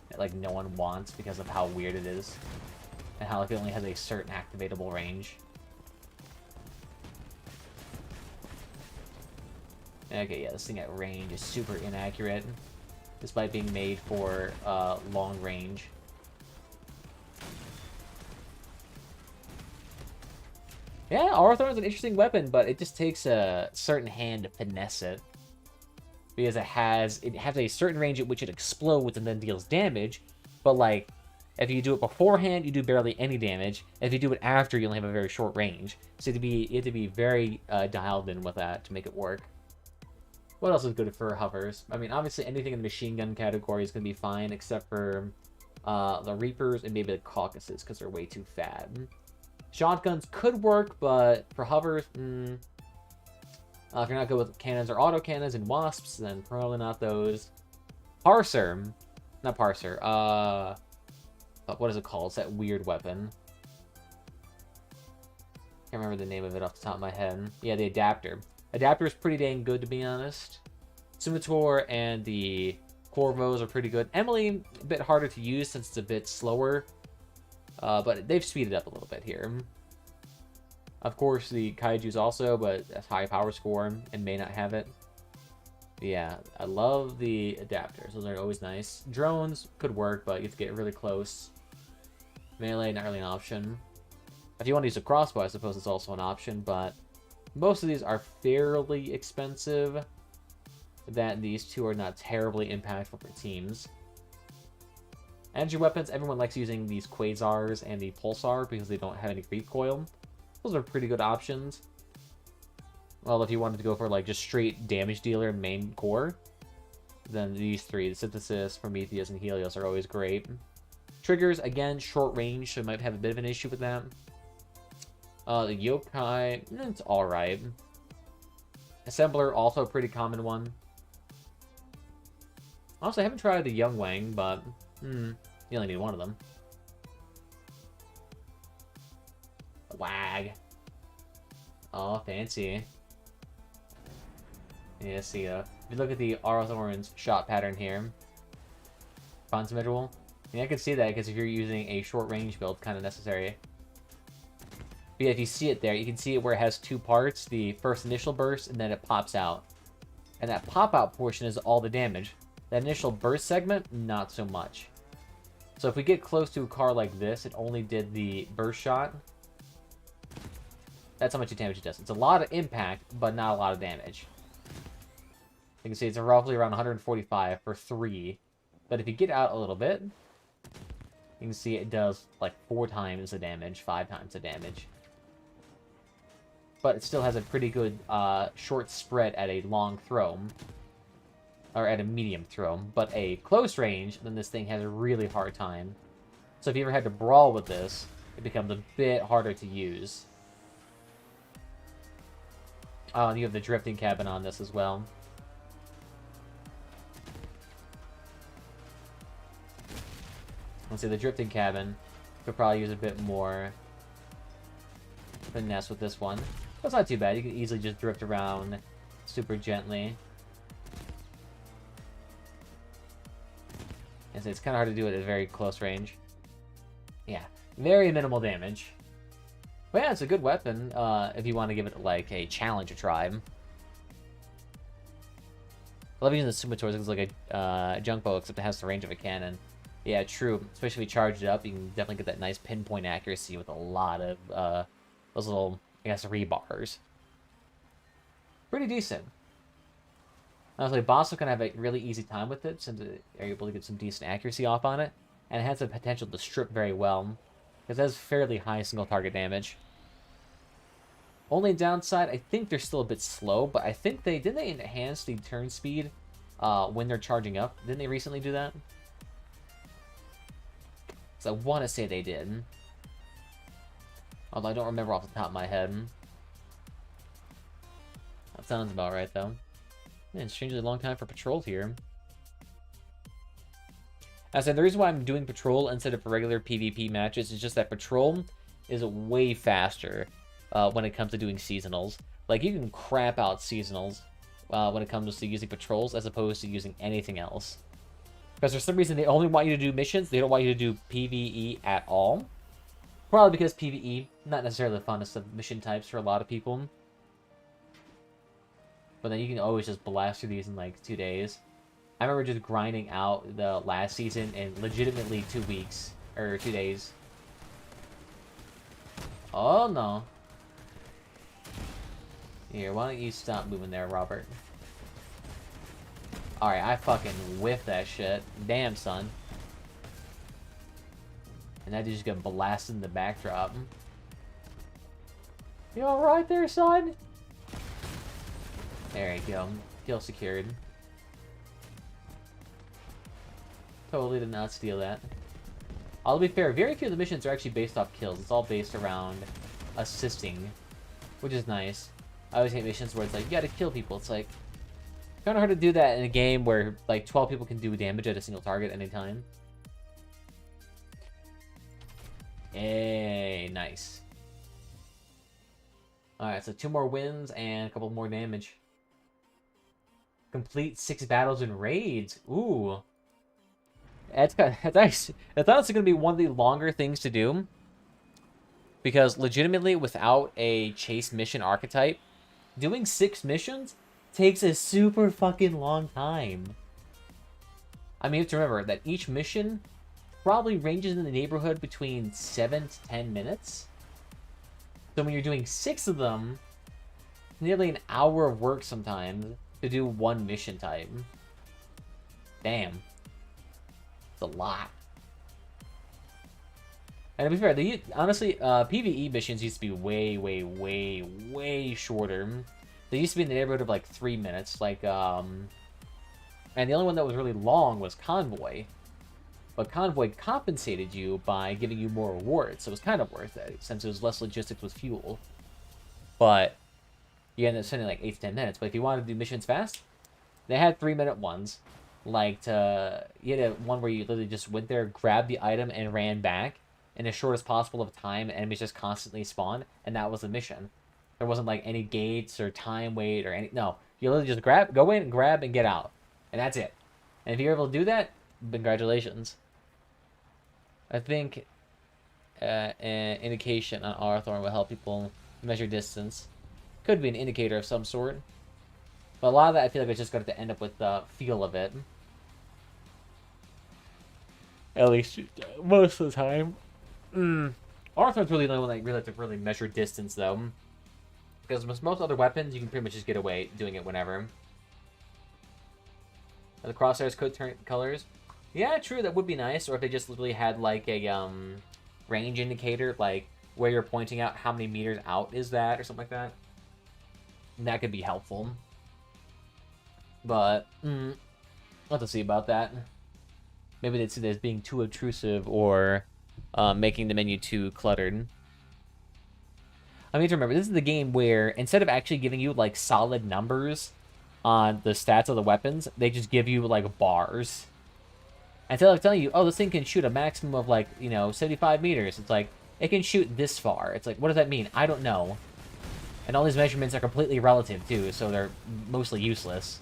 that like no one wants because of how weird it is. And how like it only has a certain activatable range. Okay, yeah, this thing at range is super inaccurate. Despite being made for long range. Yeah, Aerothorn is an interesting weapon, but it just takes a certain hand to finesse it. Because it has a certain range at which it explodes and then deals damage. But like, if you do it beforehand, you do barely any damage. If you do it after, you only have a very short range. So you have to be very dialed in with that to make it work. What else is good for hovers? I mean, obviously anything in the machine gun category is going to be fine, except for the Reapers and maybe the Caucasus, because they're way too fat. Shotguns could work, but for hovers, if you're not good with cannons or autocannons and wasps, then probably not those. Parser. Not Parser. What is it called? It's that weird weapon. Can't remember the name of it off the top of my head. Yeah, the Adapter. Adapter is pretty dang good, to be honest. Scimitar and the Corvos are pretty good. Emily, a bit harder to use since it's a bit slower. But they've speeded up a little bit here. Of course, the Kaiju's also, but that's high power score and may not have it. But yeah, I love the adapters. Those are always nice. Drones could work, but you have to get really close. Melee, not really an option. If you want to use a crossbow, I suppose it's also an option, but most of these are fairly expensive. That these two are not terribly impactful for teams. Energy weapons, everyone likes using these Quasars and the Pulsar because they don't have any recoil. Those are pretty good options. Well, if you wanted to go for like just straight damage dealer main core, then these three, the Synthesis, Prometheus, and Helios are always great. Triggers, again, short range, so you might have a bit of an issue with that. The Yokai, it's alright. Assembler, also a pretty common one. Also, I haven't tried the Young Wang, but you only need one of them. Wag. Oh, fancy. Yeah, see, if you look at the Arthorn's shot pattern here, font symmetrical. I mean, I can see that because if you're using a short range build, kind of necessary. But yeah, if you see it there, you can see it where it has two parts, the first initial burst, and then it pops out. And that pop-out portion is all the damage. That initial burst segment, not so much. So if we get close to a car like this, it only did the burst shot. That's how much damage it does. It's a lot of impact, but not a lot of damage. You can see it's roughly around 145 for 3. But if you get out a little bit, you can see it does like 4 times the damage, 5 times the damage. But it still has a pretty good short spread at a long throw. Or at a medium throw. But a close range, then this thing has a really hard time. So if you ever had to brawl with this, it becomes a bit harder to use. Oh, and you have the drifting cabin on this as well. Let's see, the drifting cabin could probably use a bit more finesse with this one. But it's not too bad. You can easily just drift around super gently. And so it's kind of hard to do it at a very close range. Yeah, very minimal damage. But yeah, it's a good weapon if you want to give it like a challenge a try. I love using the Sumitoris. It's like a junk bow, except it has the range of a cannon. Yeah, true. Especially if you charge it up, you can definitely get that nice pinpoint accuracy with a lot of those little, I guess, rebars. Pretty decent. Honestly, boss can have a really easy time with it since they're able to get some decent accuracy off on it. And it has the potential to strip very well. Because it has fairly high single target damage. Only downside, I think they're still a bit slow, but I think didn't they enhance the turn speed when they're charging up? Didn't they recently do that? So I want to say they did. Although I don't remember off the top of my head. That sounds about right, though. Man, strangely long time for patrol here. I said the reason why I'm doing patrol instead of regular PvP matches is just that patrol is way faster when it comes to doing seasonals. Like, you can crap out seasonals when it comes to using patrols as opposed to using anything else. Because for some reason they only want you to do missions, they don't want you to do PvE at all. Probably because PvE, not necessarily the funnest of mission types for a lot of people. But then you can always just blast through these in like 2 days. I remember just grinding out the last season in legitimately 2 weeks. Or 2 days. Oh no. Here, why don't you stop moving there, Robert? Alright, I fucking whiffed that shit. Damn, son. And that just got blasted in the backdrop. You alright there, son? There you go. Kill secured. Totally did not steal that. I'll be fair, very few of the missions are actually based off kills. It's all based around assisting, which is nice. I always hate missions where it's like, you gotta kill people. It's like, kind of hard to do that in a game where like 12 people can do damage at a single target at any time. Hey, nice. Alright, so 2 more wins and a couple more damage. Complete 6 battles and raids. Ooh. That's honestly going to be one of the longer things to do. Because legitimately, without a chase mission archetype, doing 6 missions takes a super fucking long time. I mean, you have to remember that each mission probably ranges in the neighborhood between 7 to 10 minutes. So when you're doing 6 of them, nearly an hour of work sometimes to do one mission type. Damn. It's a lot. And to be fair, honestly, PvE missions used to be way, way, way, way shorter. They used to be in the neighborhood of like 3 minutes. Like, and the only one that was really long was Convoy. But Convoy compensated you by giving you more rewards, so it was kind of worth it, since it was less logistics with fuel. But you ended up spending like 8 to 10 minutes. But if you wanted to do missions fast, they had 3-minute ones. Like, you had one where you literally just went there, grabbed the item, and ran back in as short as possible of time. Enemies just constantly spawned, and that was the mission. There wasn't like any gates or time wait or any. No, you literally just go in, grab, and get out, and that's it. And if you're able to do that, congratulations. I think an indication on Arthorn will help people measure distance. Could be an indicator of some sort. But a lot of that, I feel like I just got to end up with the feel of it. At least most of the time. Arthur's really the only one that really have to really measure distance, though. Because most other weapons, you can pretty much just get away doing it whenever. And the crosshairs could turn colors. Yeah, true, that would be nice. Or if they just literally had, like, a range indicator, like, where you're pointing out how many meters out is that, or something like that. That could be helpful. But, we'll have to see about that. Maybe they'd see that as being too obtrusive, or making the menu too cluttered. I mean, to remember, this is the game where, instead of actually giving you, like, solid numbers on the stats of the weapons, they just give you, like, bars. Instead of telling you, oh, this thing can shoot a maximum of, like, 75 meters. It's like, it can shoot this far. It's like, what does that mean? I don't know. And all these measurements are completely relative, too, so they're mostly useless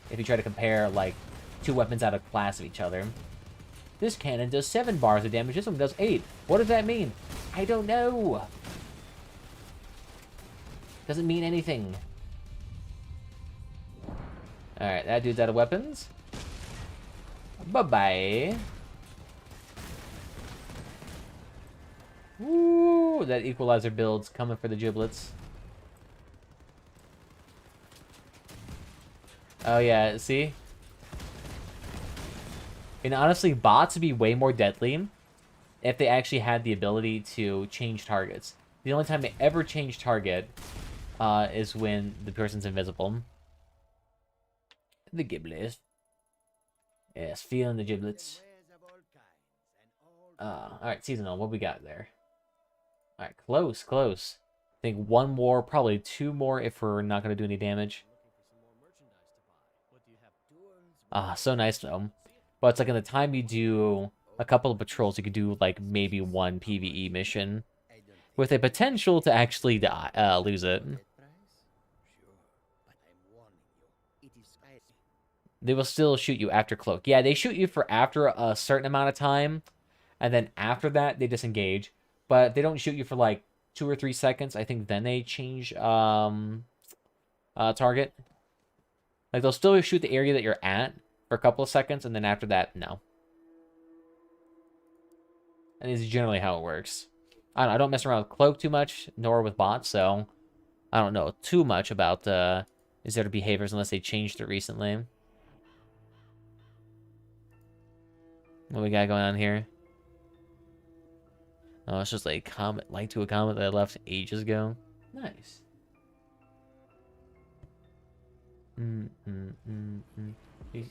if you try to compare, like, 2 weapons out of class of each other. This cannon does 7 bars of damage, this one does 8. What does that mean? I don't know. Doesn't mean anything. Alright, that dude's out of weapons. Bye-bye. Woo! That equalizer build's coming for the giblets. Oh yeah, see? And honestly, bots would be way more deadly if they actually had the ability to change targets. The only time they ever change target is when the person's invisible. The giblets. Yes, feeling the giblets. Alright, seasonal, what we got there? Alright, close, close. I think 1 more, probably 2 more if we're not going to do any damage. So nice though. But it's like in the time you do a couple of patrols, you could do like maybe 1 PvE mission. With a potential to actually lose it. They will still shoot you after cloak. Yeah, they shoot you for after a certain amount of time. And then after that, they disengage. But they don't shoot you for like 2 or 3 seconds. I think then they change target. Like, they'll still shoot the area that you're at for a couple of seconds. And then after that, no. And this is generally how it works. I don't mess around with cloak too much, nor with bots. So I don't know too much about their behaviors unless they changed it recently. What we got going on here? Oh, it's just like a comment, like to a comment that I left ages ago. Nice.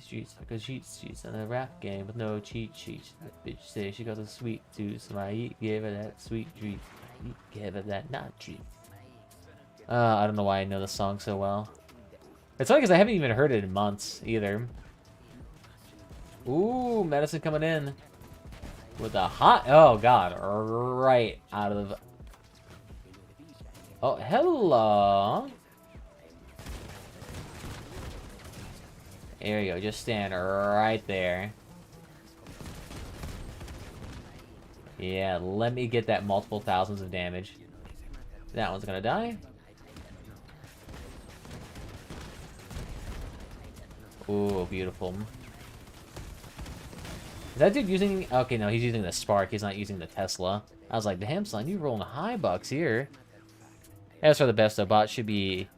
Streets like a cheat sheets in a rap game with no cheat sheets. That bitch say she got a sweet tooth, so I gave her that sweet treat. Gave her that not treat. I don't know why I know the song so well. It's funny because I haven't even heard it in months either. Ooh, medicine coming in. With a hot... Oh, God. Right out of... Oh, hello. There you go. Just stand right there. Yeah, let me get that multiple thousands of damage. That one's gonna die. Ooh, beautiful. Is that dude using... Okay, no, he's using the Spark. He's not using the Tesla. I was like, damn, son, you rolling high bucks here. As for the best, though, bot should be...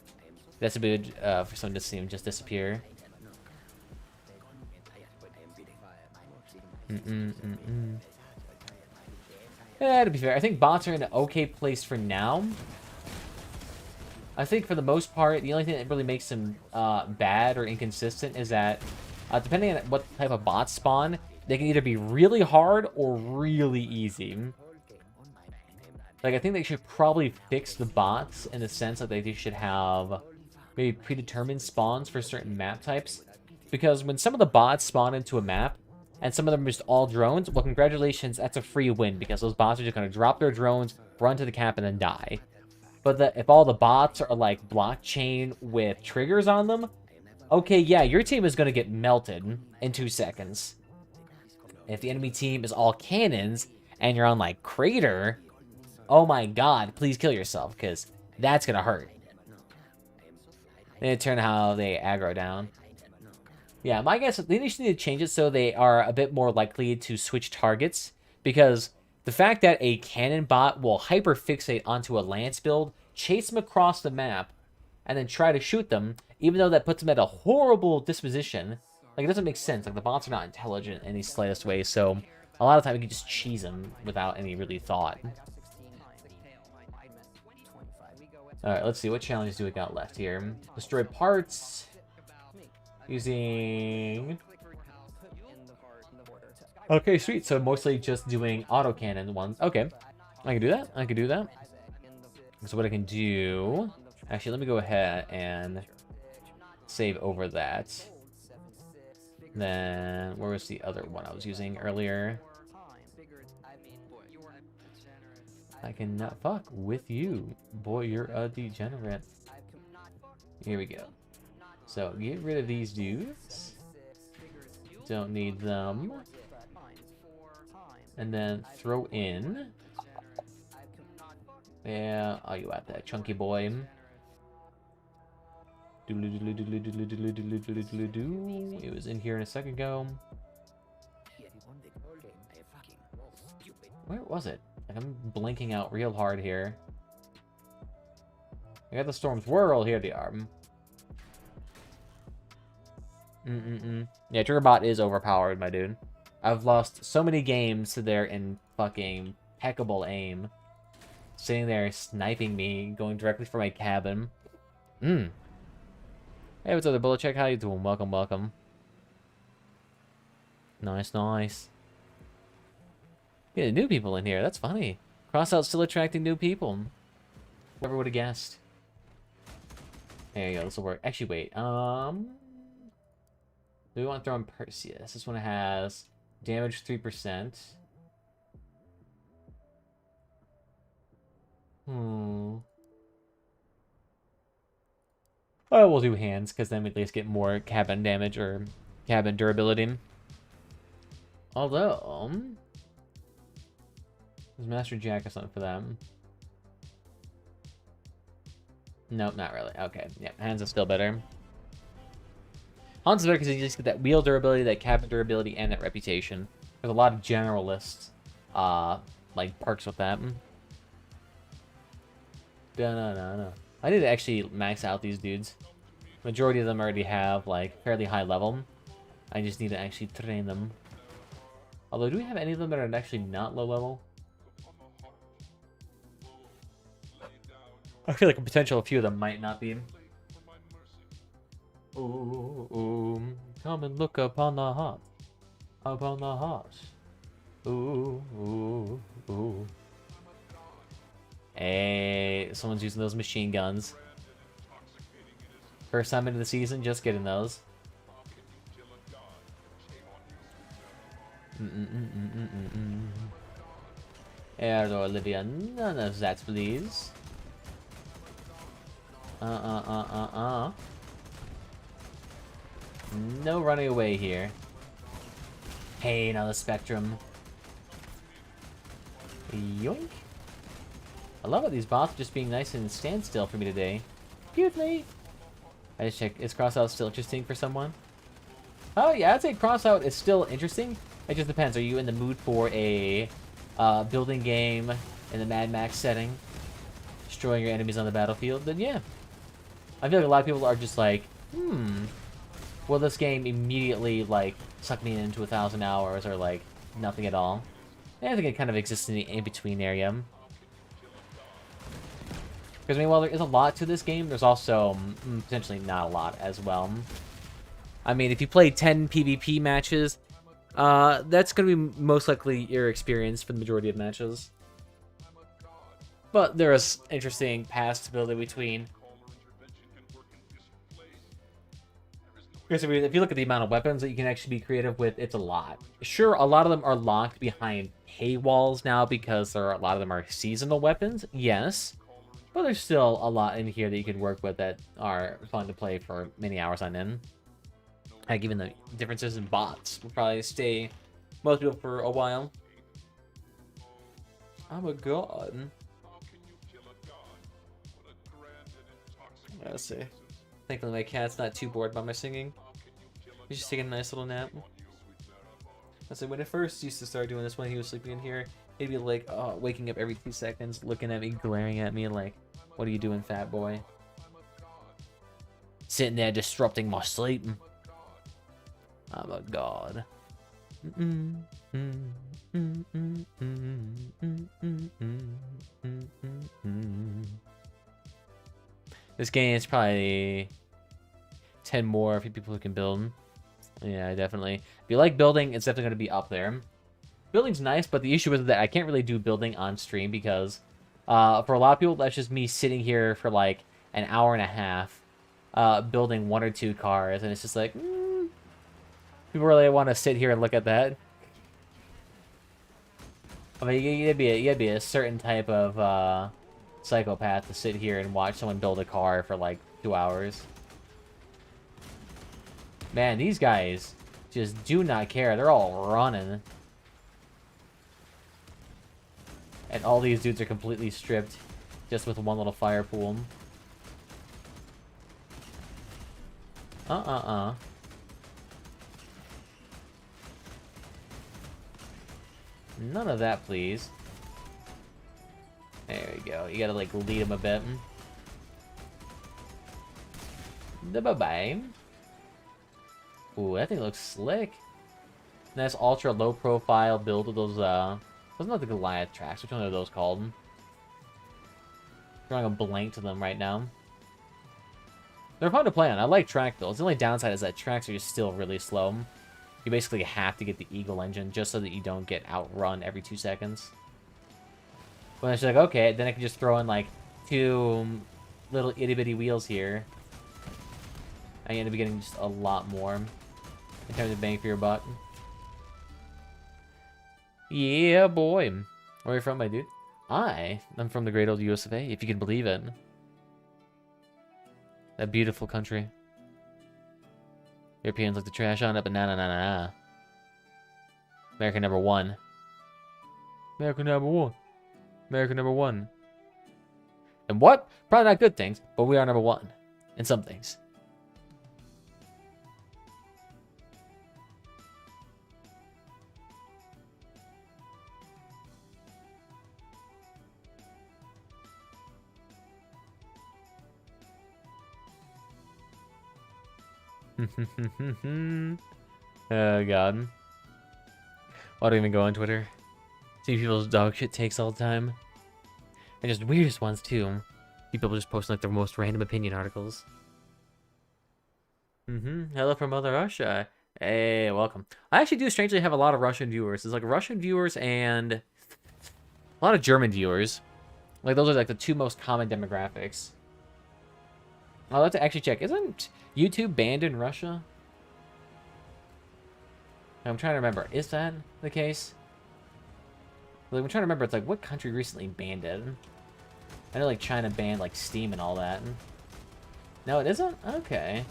That's a good for someone to see him just disappear. Yeah, to be fair, I think bots are in an okay place for now. I think for the most part, the only thing that really makes them bad or inconsistent is that, depending on what type of bots spawn, they can either be really hard or really easy. Like, I think they should probably fix the bots in the sense that they should have maybe predetermined spawns for certain map types. Because when some of the bots spawn into a map, and some of them are just all drones, well, congratulations, that's a free win, because those bots are just going to drop their drones, run to the cap, and then die. But if all the bots are like blockchain with triggers on them, okay, yeah, your team is going to get melted in 2 seconds. If the enemy team is all cannons, and you're on like Crater, oh my god, please kill yourself, because that's going to hurt. They need to turn how they aggro down. Yeah, my guess is they just need to change it so they are a bit more likely to switch targets, because the fact that a cannon bot will hyper-fixate onto a lance build, chase them across the map, and then try to shoot them, even though that puts them at a horrible disposition, like, it doesn't make sense. Like, the bots are not intelligent in any slightest way, so a lot of time you can just cheese them without any really thought. Alright, let's see. What challenges do we got left here? Destroy parts. Using... Okay, sweet. So mostly just doing autocannon ones. Okay. I can do that. I can do that. So what I can do... Actually, let me go ahead and save over that. Then, where was the other one I was using earlier? I cannot fuck with you. Boy, you're a degenerate. Here we go. So, get rid of these dudes. Don't need them. And then throw in... Yeah, oh, you at that chunky boy. It was in here a second ago. Where was it? Like, I'm blinking out real hard here. I got the Storm's Whirl. Here they are. Yeah, Triggerbot is overpowered, my dude. I've lost so many games to their fucking impeccable aim. Sitting there sniping me, going directly for my cabin. Hey, what's up there, Bullet Check? How you doing? Welcome, welcome. Nice, nice. Yeah, new people in here. That's funny. Crossout still attracting new people. Whoever would have guessed. There you go. This will work. Actually, wait. Do we want to throw in Perseus? This one has damage 3%. Oh, we'll do hands, because then we at least get more cabin damage or cabin durability. Although, there's Master Jack or something for them. Nope, not really. Okay, yeah, hands are still better. Hans is better because you just get that wheel durability, that cabin durability, and that reputation. There's a lot of generalist, like, perks with that. No. I need to actually max out these dudes. Majority of them already have, like, fairly high level. I just need to actually train them. Although, do we have any of them that are actually not low level? I feel like a potential a few of them might not be. Ooh, come and look upon the heart. Upon the heart. Ooh. Hey, someone's using those machine guns. First time into the season, just getting those. There, Olivia, none of that, please. No running away here. Pain on the spectrum. Yoink. I love it, these bots just being nice and standstill for me today. Excuse me. I just checked. Is Crossout still interesting for someone? Oh yeah, I'd say Crossout is still interesting. It just depends. Are you in the mood for a building game in the Mad Max setting? Destroying your enemies on the battlefield? Then yeah. I feel like a lot of people are just like, will this game immediately, like, suck me into 1,000 hours or, like, nothing at all? And I think it kind of exists in the in-between area. Because, I mean, while there is a lot to this game, there's also potentially not a lot as well. I mean, if you play 10 PvP matches, that's going to be most likely your experience for the majority of matches. But there is interesting path stability between. Because if you look at the amount of weapons that you can actually be creative with, it's a lot. Sure, a lot of them are locked behind paywalls now because a lot of them are seasonal weapons, yes. But there's still a lot in here that you can work with that are fun to play for many hours on end. Like even the differences in bots will probably stay most people for a while. I'm a god. Let's see. Thankfully my cat's not too bored by my singing. He's just taking a nice little nap. I said when I first used to start doing this when he was sleeping in here, he'd be like, waking up every 2 seconds, looking at me, glaring at me like, what are you doing, fat boy? Sitting there disrupting my sleep. I'm a god. This game is probably 10 more for people who can build. Yeah, definitely. If you like building, it's definitely going to be up there. Building's nice, but the issue is that I can't really do building on stream because for a lot of people, that's just me sitting here for like an hour and a half building 1 or 2 cars, and it's just like, people really want to sit here and look at that. I mean, you gotta be a certain type of psychopath to sit here and watch someone build a car for like 2 hours. Man, these guys just do not care. They're all running. And all these dudes are completely stripped just with one little fire pool. None of that, please. There we go. You gotta, like, lead him a bit. Bye-bye. Ooh, that thing looks slick. Nice ultra low profile build of those, wasn't that the Goliath tracks? Which one are those called? Drawing a blank to them right now. They're fun to play on. I like track builds. The only downside is that tracks are just still really slow. You basically have to get the Eagle engine just so that you don't get outrun every 2 seconds. When it's like, okay, then I can just throw in like 2 little itty-bitty wheels here. I end up getting just a lot more in terms of bang for your buck. Yeah, boy. Where are you from, my dude? I'm from the great old US of A, if you can believe it. That beautiful country. Europeans like to trash on it, but nah. America number 1. America number 1. America number 1. And what? Probably not good things, but we are number 1. In some things. Oh god. Why don't even go on Twitter? See people's dog shit takes all the time. And just the weirdest ones too. People just posting like the most random opinion articles. Hello from Mother Russia. Hey, welcome. I actually do strangely have a lot of Russian viewers. There's like Russian viewers and a lot of German viewers. Like those are like the 2 most common demographics. I'll have to actually check. Isn't YouTube banned in Russia? I'm trying to remember. Is that the case? Like, I'm trying to remember. It's like, what country recently banned it? I know like China banned like Steam and all that. No, it isn't? Okay.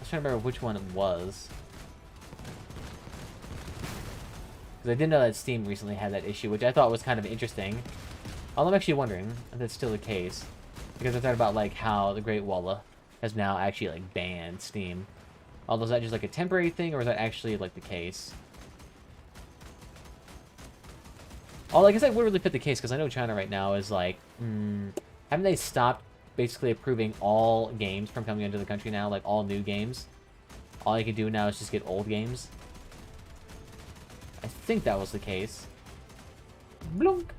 was trying to remember which one it was. Because I didn't know that Steam recently had that issue, which I thought was kind of interesting. Although I'm actually wondering if that's still the case. Because they're talking about, like, how the Great Wall has now actually, like, banned Steam. Although, is that just, like, a temporary thing, or is that actually, like, the case? Although, I guess that would really fit the case, because I know China right now is, like, haven't they stopped basically approving all games from coming into the country now? Like, all new games? All you can do now is just get old games? I think that was the case. Blunk!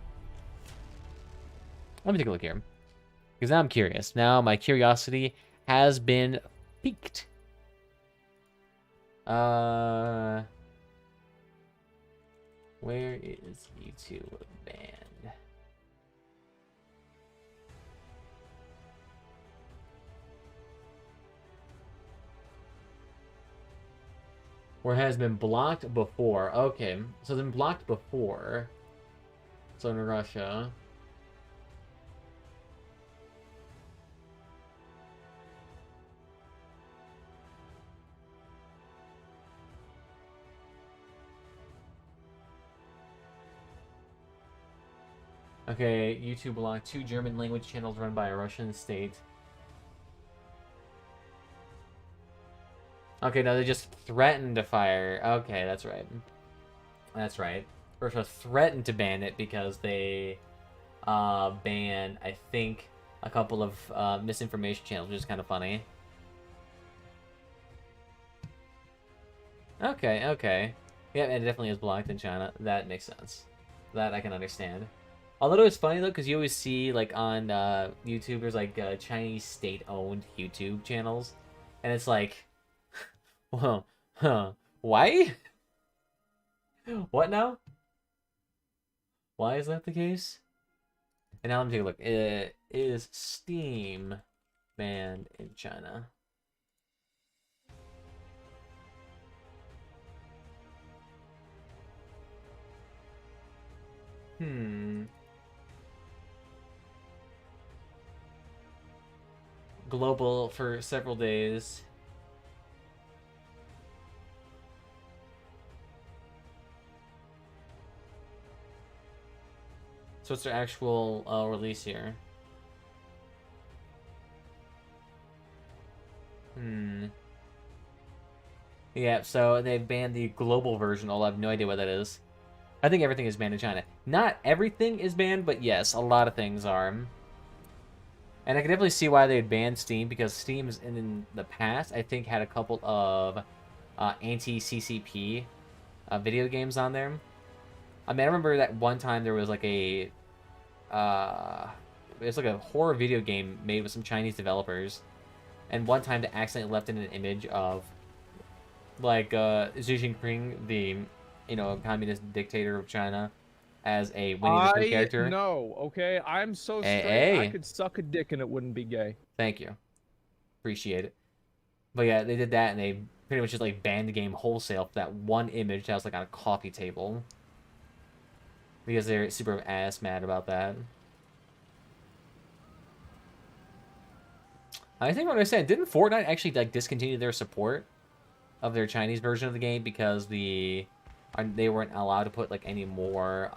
Let me take a look here. Because now I'm curious. Now my curiosity has been piqued. Where is YouTube banned? Or has been blocked before. Okay, so it's been blocked before. So in Russia. Okay, YouTube blocked 2 German language channels run by a Russian state. Okay, no, they just threatened to fire. Okay, that's right. That's right. Russia threatened to ban it because they banned, I think, a couple of misinformation channels, which is kind of funny. Okay, okay. Yeah, and it definitely is blocked in China. That makes sense. That I can understand. Although it's funny, though, because you always see, like, on YouTube, there's, like, Chinese state-owned YouTube channels. And it's like, well, why? What now? Why is that the case? And now let me take a look. Is Steam banned in China? Global for several days. So what's their actual release here? Yeah, so they've banned the global version, although I have no idea what that is. I think everything is banned in China. Not everything is banned, but yes, a lot of things are. And I can definitely see why they'd ban Steam, because Steam's in the past, I think, had a couple of anti-CCP video games on there. I mean, I remember that one time there was like a it's like a horror video game made with some Chinese developers, and one time they accidentally left in an image of like Xi Jinping, the communist dictator of China, as a Winnie the Pooh character. No, okay? I'm so straight, Hey. I could suck a dick and it wouldn't be gay. Thank you. Appreciate it. But yeah, they did that, and they pretty much just like banned the game wholesale for that one image that was like on a coffee table. Because they're super ass mad about that. I think what I said, didn't Fortnite actually like discontinue their support of their Chinese version of the game because they weren't allowed to put like any more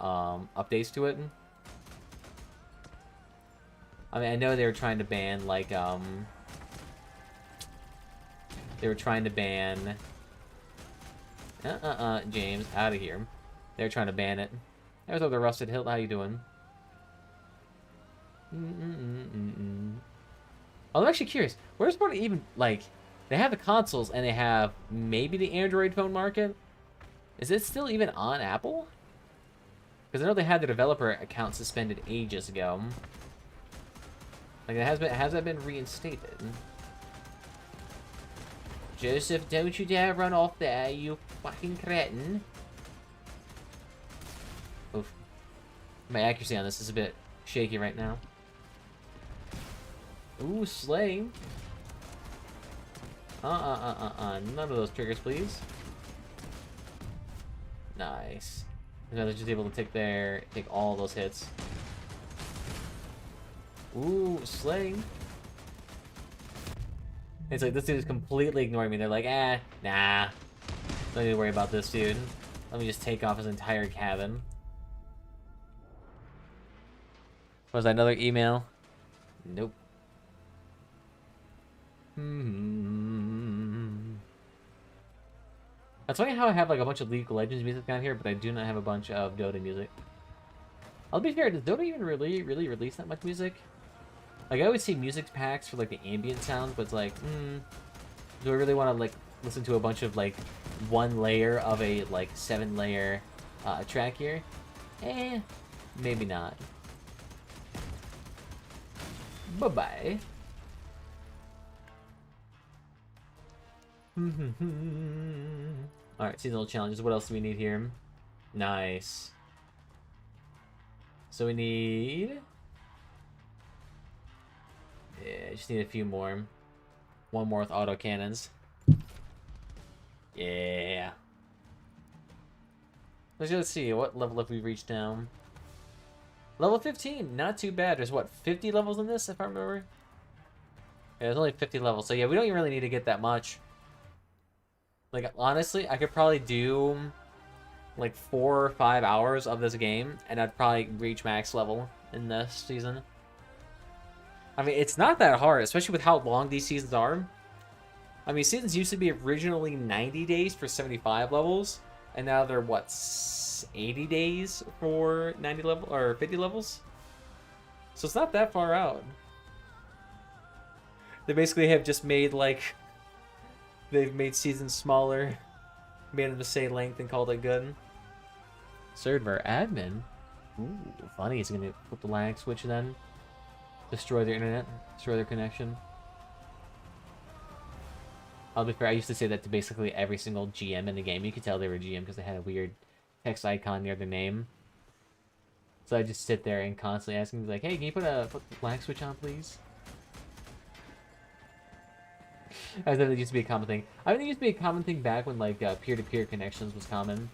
updates to it? I mean, I know they were trying to ban like they were trying to ban James, out of here. They were trying to ban it. There's the Rusted Hill. How you doing? I'm actually curious. Where's Fortnite even, like, they have the consoles and they have maybe the Android phone market? Is it still even on Apple? Because I know they had the developer account suspended ages ago. Like, has that been reinstated? Joseph, don't you dare run off there, you fucking cretin. Oof. My accuracy on this is a bit shaky right now. Ooh, slaying. None of those triggers, please. Nice. Now they're just able to take all those hits. Ooh, slaying. It's like, this dude is completely ignoring me. They're like, nah. Don't need to worry about this dude. Let me just take off his entire cabin. Was that another email? Nope. That's funny how I have like a bunch of League of Legends music down here, but I do not have a bunch of Dota music. I'll be fair, does Dota even really release that much music? Like, I always see music packs for like the ambient sounds, but it's like, do I really want to like listen to a bunch of like one layer of a like 7-layer track here? Maybe not. Bye-bye. Alright, seasonal challenges. What else do we need here? Nice. So we need... Yeah, just need a few more. One more with auto cannons. Yeah. Let's see, what level have we reached now? Level 15, not too bad. There's what, 50 levels in this, if I remember? Yeah, there's only 50 levels, so yeah, we don't even really need to get that much. Like, honestly, I could probably do like 4 or 5 hours of this game, and I'd probably reach max level in this season. I mean, it's not that hard, especially with how long these seasons are. I mean, seasons used to be originally 90 days for 75 levels, and now they're, what, 80 days for 90 level or 50 levels? So it's not that far out. They basically have just made, like, they've made seasons smaller, made them the same length, and called it good. Server admin? Ooh, funny. Is he gonna put the lag switch then? Destroy their internet? Destroy their connection? I'll be fair, I used to say that to basically every single GM in the game. You could tell they were GM because they had a weird text icon near their name. So I just sit there and constantly ask them, like, hey, can you put the lag switch on, please? As if it used to be a common thing. I think it used to be a common thing back when, like, peer-to-peer connections was common.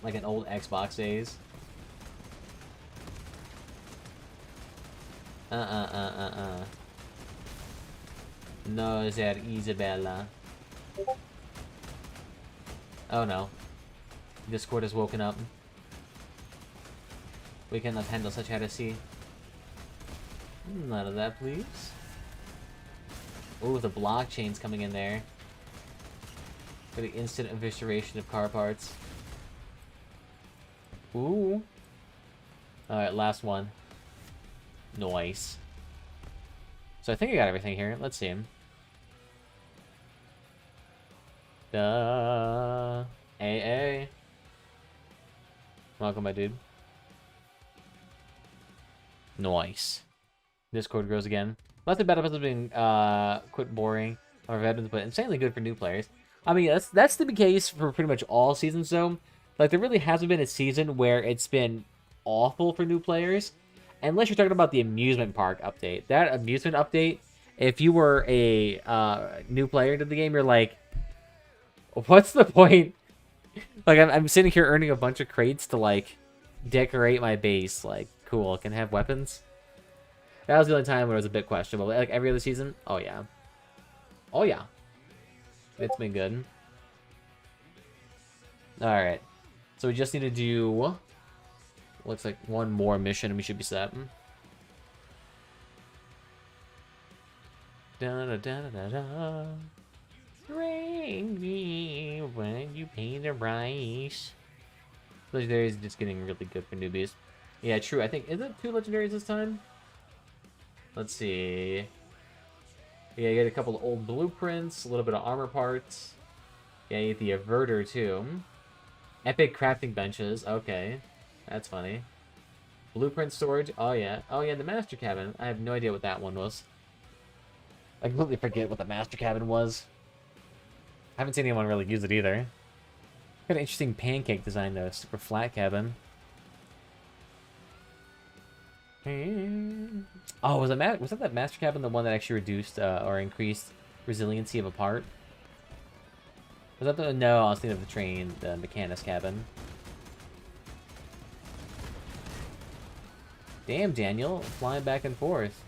Like in old Xbox days. No, Sir Isabella. Oh no. Discord has woken up. We cannot handle such heresy. None of that, please. Ooh, the blockchain's coming in there. For the instant evisceration of car parts. Ooh. Alright, last one. Nice. So I think I got everything here. Let's see him. AA. Welcome, my dude. Nice. Discord grows again. Not the bad episodes being quite boring or veterans, but insanely good for new players. I mean, that's the case for pretty much all seasons, though. Like, there really hasn't been a season where it's been awful for new players. Unless you're talking about the amusement park update. That amusement update, if you were a new player to the game, you're like, what's the point? Like, I'm sitting here earning a bunch of crates to, like, decorate my base. Like, cool, can I have weapons? That was the only time where it was a bit questionable. Like, every other season, oh yeah. Oh yeah. It's been good. Alright. So we just need to do... looks like one more mission and we should be set. Da-da-da-da-da. Ring me when you pay the price. Legendaries is just getting really good for newbies. Yeah, true. I think, is it 2 legendaries this time? Let's see. Yeah, you get a couple of old blueprints, a little bit of armor parts. Yeah, you get the averter too. Epic crafting benches. Okay. That's funny. Blueprint storage. Oh, yeah. Oh, yeah, the master cabin. I have no idea what that one was. I completely forget what the master cabin was. I haven't seen anyone really use it either. Got an interesting pancake design, though. Super flat cabin. Oh, was that master cabin the one that actually reduced or increased resiliency of a part? Was that the... No, I was thinking of the train, the mechanist cabin. Damn, Daniel, flying back and forth.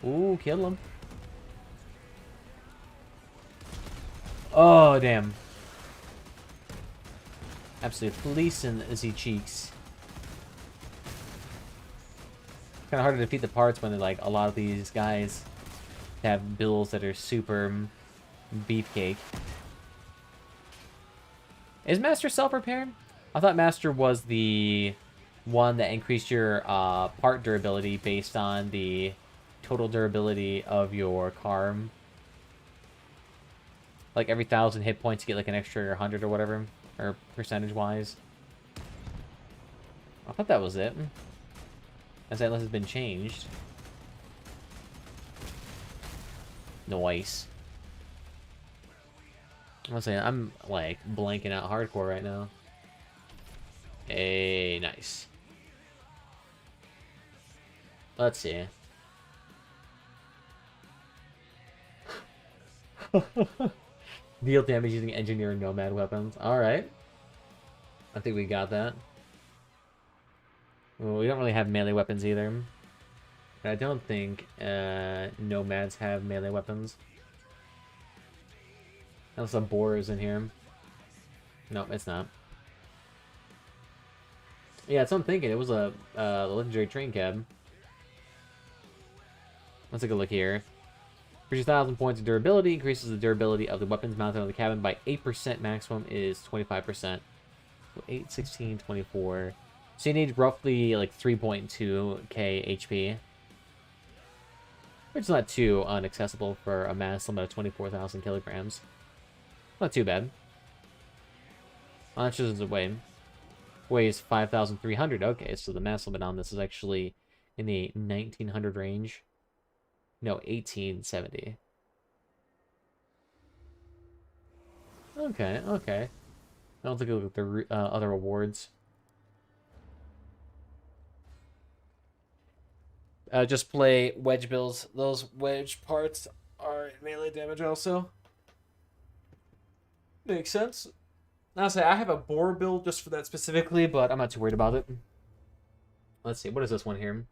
Ooh, kill him. Oh, damn. Absolutely fleecing Izzy cheeks. Kind of hard to defeat the parts when they're like a lot of these guys have builds that are super beefcake. Is Master self-repaired? I thought Master was the one that increased your part durability based on the total durability of your car. Like every 1,000 hit points, you get like an extra 100 or whatever, or percentage-wise. I thought that was it. Unless it's been changed. Nice. I'm saying I'm like blanking out hardcore right now. Hey, nice. Let's see. Deal damage using engineer and nomad weapons. Alright. I think we got that. Well, we don't really have melee weapons either. But I don't think nomads have melee weapons. Unless a boar is in here. No, it's not. Yeah, that's what I'm thinking. It was a legendary train cab. Let's take a look here. Reaches 1,000 points of durability. Increases the durability of the weapons mounted on the cabin by 8%. Maximum is 25%. So 8, 16, 24. So you need roughly like 3.2k HP. Which is not too inaccessible for a mass limit of 24,000 kilograms. Not too bad. How much does it weigh? Weighs 5,300. Okay, so the mass limit on this is actually in the 1,900 range. No, 1,870. Okay, okay. I don't think I'll look at the other rewards. Just play wedge builds. Those wedge parts are melee damage also. Makes sense. Honestly, I have a boar build just for that specifically, but I'm not too worried about it. Let's see, what is this one here?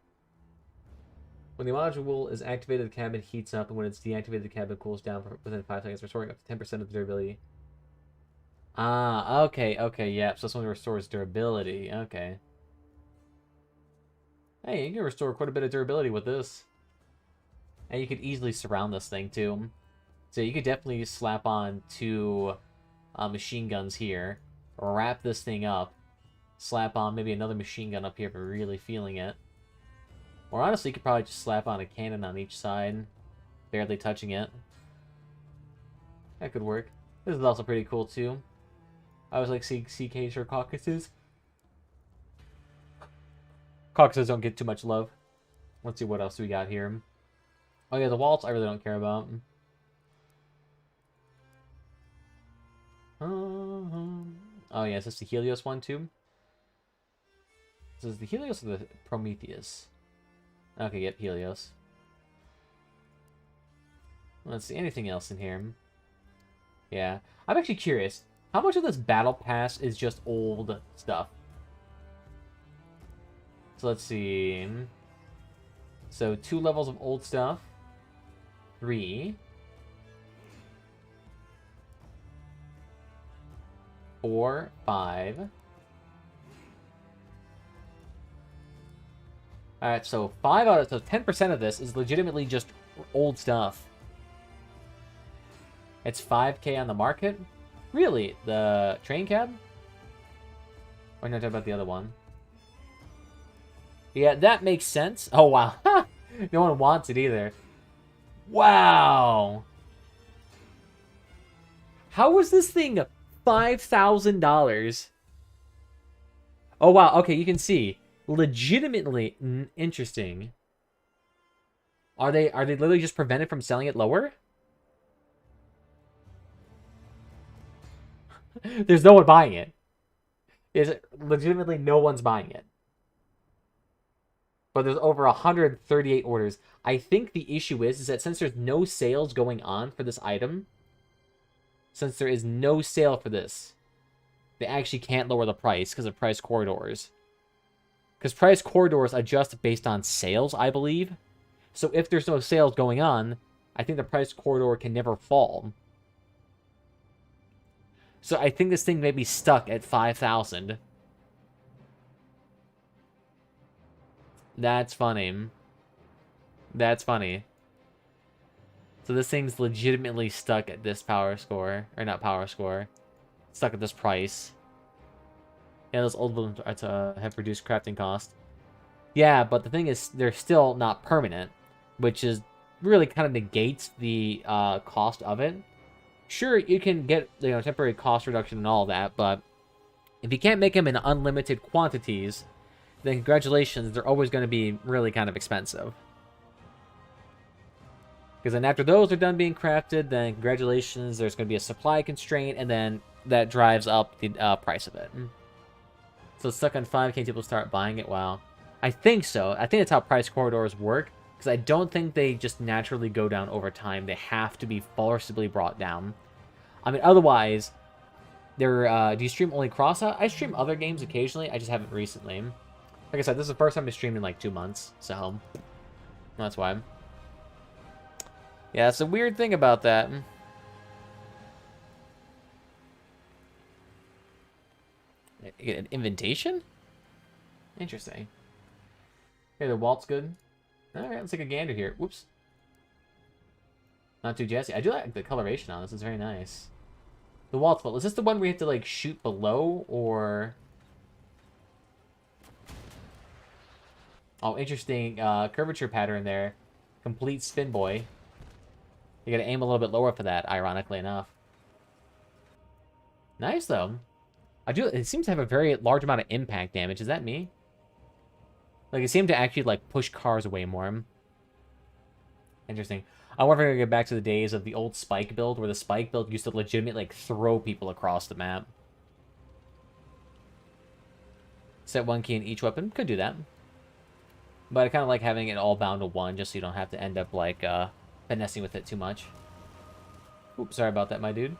When the module is activated, the cabin heats up, and when it's deactivated, the cabin cools down for within 5 seconds, restoring up to 10% of the durability. Ah, okay, okay, yeah, so this one restores durability, okay. Hey, you can restore quite a bit of durability with this. And you could easily surround this thing, too. So you could definitely slap on 2 machine guns here, wrap this thing up, slap on maybe another machine gun up here if you're really feeling it. Or honestly, you could probably just slap on a cannon on each side, barely touching it. That could work. This is also pretty cool, too. I always like seeing CKs or caucuses. Caucuses don't get too much love. Let's see what else we got here. Oh yeah, the waltz I really don't care about. Oh yeah, is this the Helios one too? This is the Helios or the Prometheus? Okay, yep, Helios. Let's see, anything else in here? Yeah. I'm actually curious. How much of this battle pass is just old stuff? So let's see. So 2 levels of old stuff. 3. 4, 5. Alright, so 5 out of... So 10% of this is legitimately just old stuff. It's 5k on the market? Really? The train cab? Or not talking about the other one? Yeah, that makes sense. Oh, wow. No one wants it either. Wow. How was this thing $5,000? Oh, wow. Okay, you can see. Legitimately interesting. Are they literally just prevented from selling it lower? There's no one buying it. Is it legitimately no one's buying it? But there's over 138 orders. I think the issue is that since there's no sales going on for this item, since there is no sale for this, they actually can't lower the price because of price corridors. Because price corridors adjust based on sales, I believe. So if there's no sales going on, I think the price corridor can never fall. So I think this thing may be stuck at 5,000. That's funny. That's funny. So this thing's legitimately stuck at this power score. Or not power score. Stuck at this price. Yeah, those old balloons have reduced crafting cost. Yeah, but the thing is, they're still not permanent. Which is really kind of negates the cost of it. Sure, you can get, you know, temporary cost reduction and all that, but if you can't make them in unlimited quantities, then congratulations, they're always going to be really kind of expensive. Because then after those are done being crafted, then congratulations, there's going to be a supply constraint, and then that drives up the price of it. So it's stuck on 5K, people start buying it. Wow. I think so. I think that's how price corridors work, because I don't think they just naturally go down over time. They have to be forcibly brought down. I mean, otherwise, they're, do you stream only Crossout? I stream other games occasionally, I just haven't recently. Like I said, this is the first time I streamed in like 2 months, so that's why. Yeah, it's a weird thing about that. An invitation? Interesting. Okay, the walt's good. Alright, let's take a gander here. Whoops. Not too jazzy. I do like the coloration on this. It's very nice. The walt's full. Is this the one where you have to, like, shoot below, or... Oh, interesting curvature pattern there. Complete spin boy. You gotta aim a little bit lower for that, ironically enough. Nice, though. It seems to have a very large amount of impact damage. Is that me? Like, it seemed to actually, like, push cars away more. Interesting. I wonder if we're gonna get back to the days of the old spike build, where the spike build used to legitimately, like, throw people across the map. Set 1 key in each weapon. Could do that. But I kind of like having it all bound to 1, just so you don't have to end up, like, finessing with it too much. Oops, sorry about that, my dude.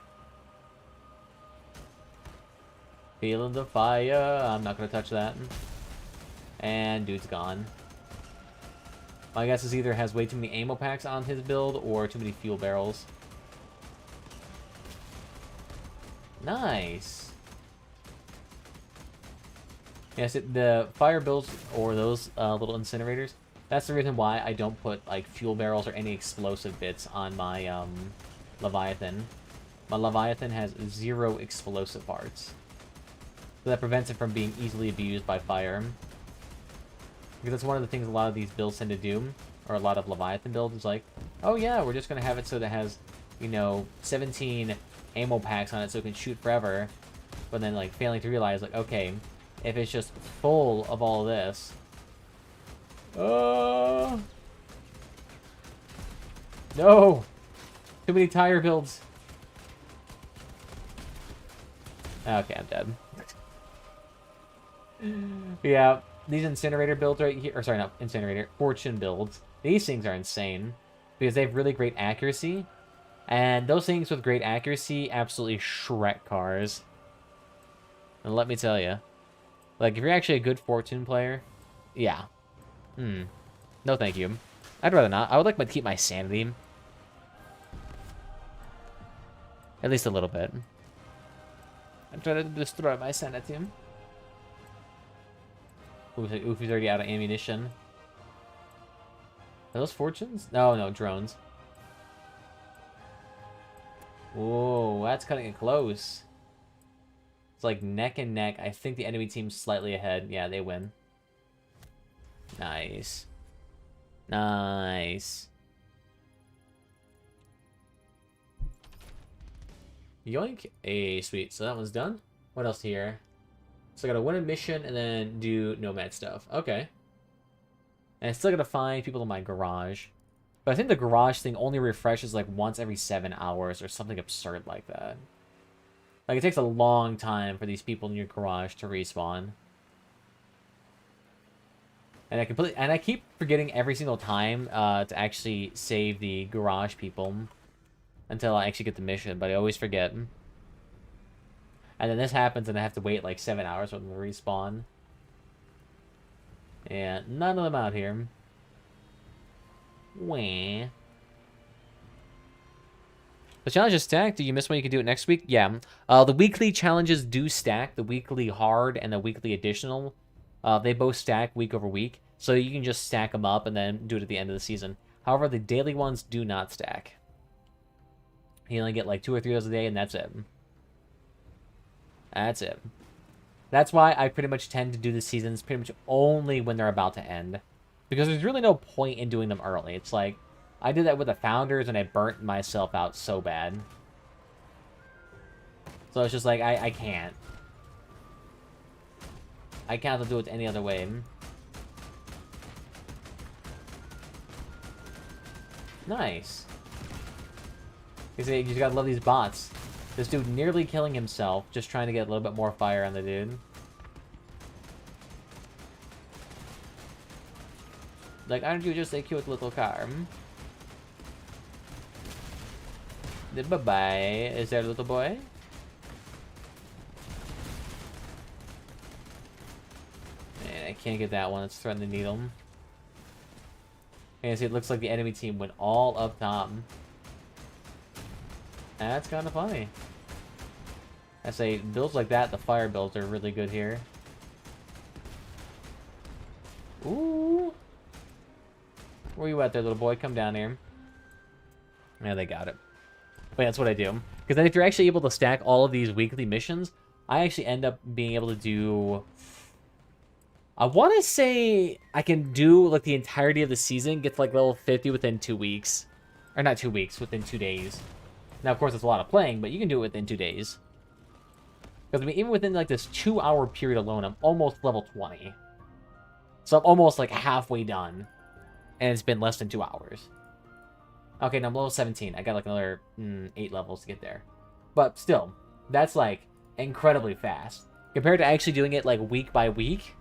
Feeling the fire. I'm not gonna touch that. And dude's gone. My guess is either has way too many ammo packs on his build, or too many fuel barrels. Nice. Yes, the fire builds, or those little incinerators, that's the reason why I don't put, like, fuel barrels or any explosive bits on my Leviathan. My Leviathan has 0 explosive parts. So that prevents it from being easily abused by fire. Because that's one of the things a lot of these builds tend to do, or a lot of Leviathan builds, is like, oh yeah, we're just going to have it so that it has, you know, 17 ammo packs on it so it can shoot forever. But then, like, failing to realize, like, okay, if it's just full of all this... Oh! No! Too many tire builds. Okay, I'm dead. Yeah, these incinerator builds right here, or sorry, not incinerator, fortune builds. These things are insane because they have really great accuracy, and those things with great accuracy absolutely shred cars. And let me tell you, like, if you're actually a good fortune player, yeah, no thank you. I'd rather not. I would like to keep my sanity, at least a little bit. I'm trying to destroy my sanity. Oof, he's already out of ammunition. Are those fortunes? No, drones. Whoa, that's cutting it close. It's like neck and neck. I think the enemy team's slightly ahead. Yeah, they win. Nice. Nice. Yoink. Hey, sweet. So that one's done. What else here? So I gotta win a mission and then do nomad stuff. Okay. And I still gotta find people in my garage. But I think the garage thing only refreshes like once every 7 hours or something absurd like that. Like, it takes a long time for these people in your garage to respawn. And I keep forgetting every single time to actually save the garage people until I actually get the mission, but I always forget. And then this happens, and I have to wait like 7 hours for them to respawn. And none of them out here. Wah. The challenge is stacked. Do you miss one? You can do it next week? Yeah. The weekly challenges do stack. The weekly hard and the weekly additional. They both stack week over week. So you can just stack them up and then do it at the end of the season. However, the daily ones do not stack. You only get like 2 or 3 of those a day, and that's it. That's it. That's why I pretty much tend to do the seasons pretty much only when they're about to end. Because there's really no point in doing them early. It's like, I did that with the Founders, and I burnt myself out so bad. So it's just like, I can't. I can't do it any other way. Nice. You see, you just gotta love these bots. This dude nearly killing himself, just trying to get a little bit more fire on the dude. Like, aren't you just a cute little car? Bye-bye. Is there a little boy? Man, I can't get that one. It's threatening the needle. And see, it looks like the enemy team went all up top. That's kind of funny. I say, builds like that, the fire builds are really good here. Ooh. Where you at there, little boy? Come down here. Yeah, they got it. But that's what I do. Because then if you're actually able to stack all of these weekly missions, I actually end up being able to do... I want to say I can do, like, the entirety of the season, get to, like, level 50 within 2 weeks. Or not 2 weeks, within 2 days. Now, of course, it's a lot of playing, but you can do it within 2 days. Because, I mean, even within, like, this 2-hour period alone, I'm almost level 20. So I'm almost, like, halfway done. And it's been less than 2 hours. Okay, now I'm level 17. I got, like, another 8 levels to get there. But still, that's, like, incredibly fast. Compared to actually doing it, like, week by week.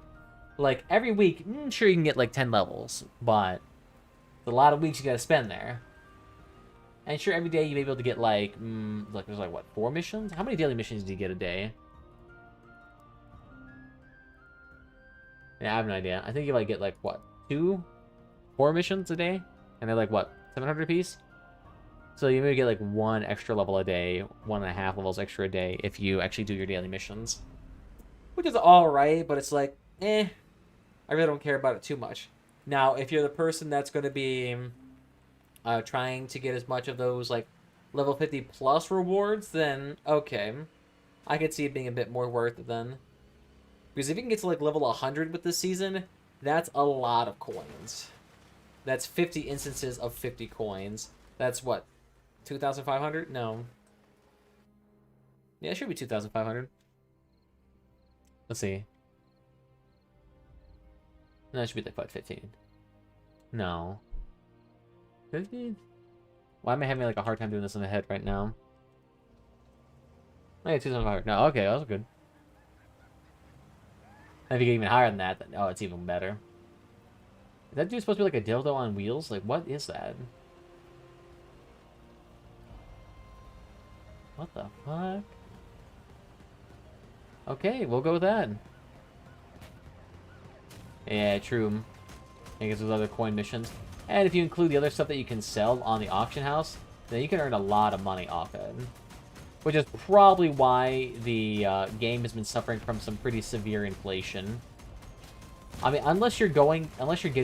Like, every week, sure, you can get, like, 10 levels. But it's a lot of weeks you gotta spend there. And sure, every day you may be able to get, like, there's, like, what, 4 missions? How many daily missions do you get a day? Yeah, I have no idea. I think you, like, get, like, what, 4 missions a day? And they're, like, what, 700 apiece? So you maybe get, like, 1 extra level a day, 1.5 levels extra a day if you actually do your daily missions. Which is alright, but it's like, I really don't care about it too much. Now, if you're the person that's going to be trying to get as much of those, like, level 50 plus rewards, then, okay. I could see it being a bit more worth it then. Because if you can get to, like, level 100 with this season, that's a lot of coins. That's 50 instances of 50 coins. That's what? 2,500? No. Yeah, it should be 2,500. Let's see. No, it should be like, what, 15? No. 15? Why am I having, like, a hard time doing this in the head right now? Oh, yeah, 2,500. No, okay, that was good. If you get even higher than that, then, oh, it's even better. Is that dude supposed to be like a dildo on wheels? Like, what is that? What the fuck? Okay, we'll go with that. Yeah, true. I guess there's other coin missions. And if you include the other stuff that you can sell on the auction house, then you can earn a lot of money off it. Which is probably why the game has been suffering from some pretty severe inflation. I mean, unless you're getting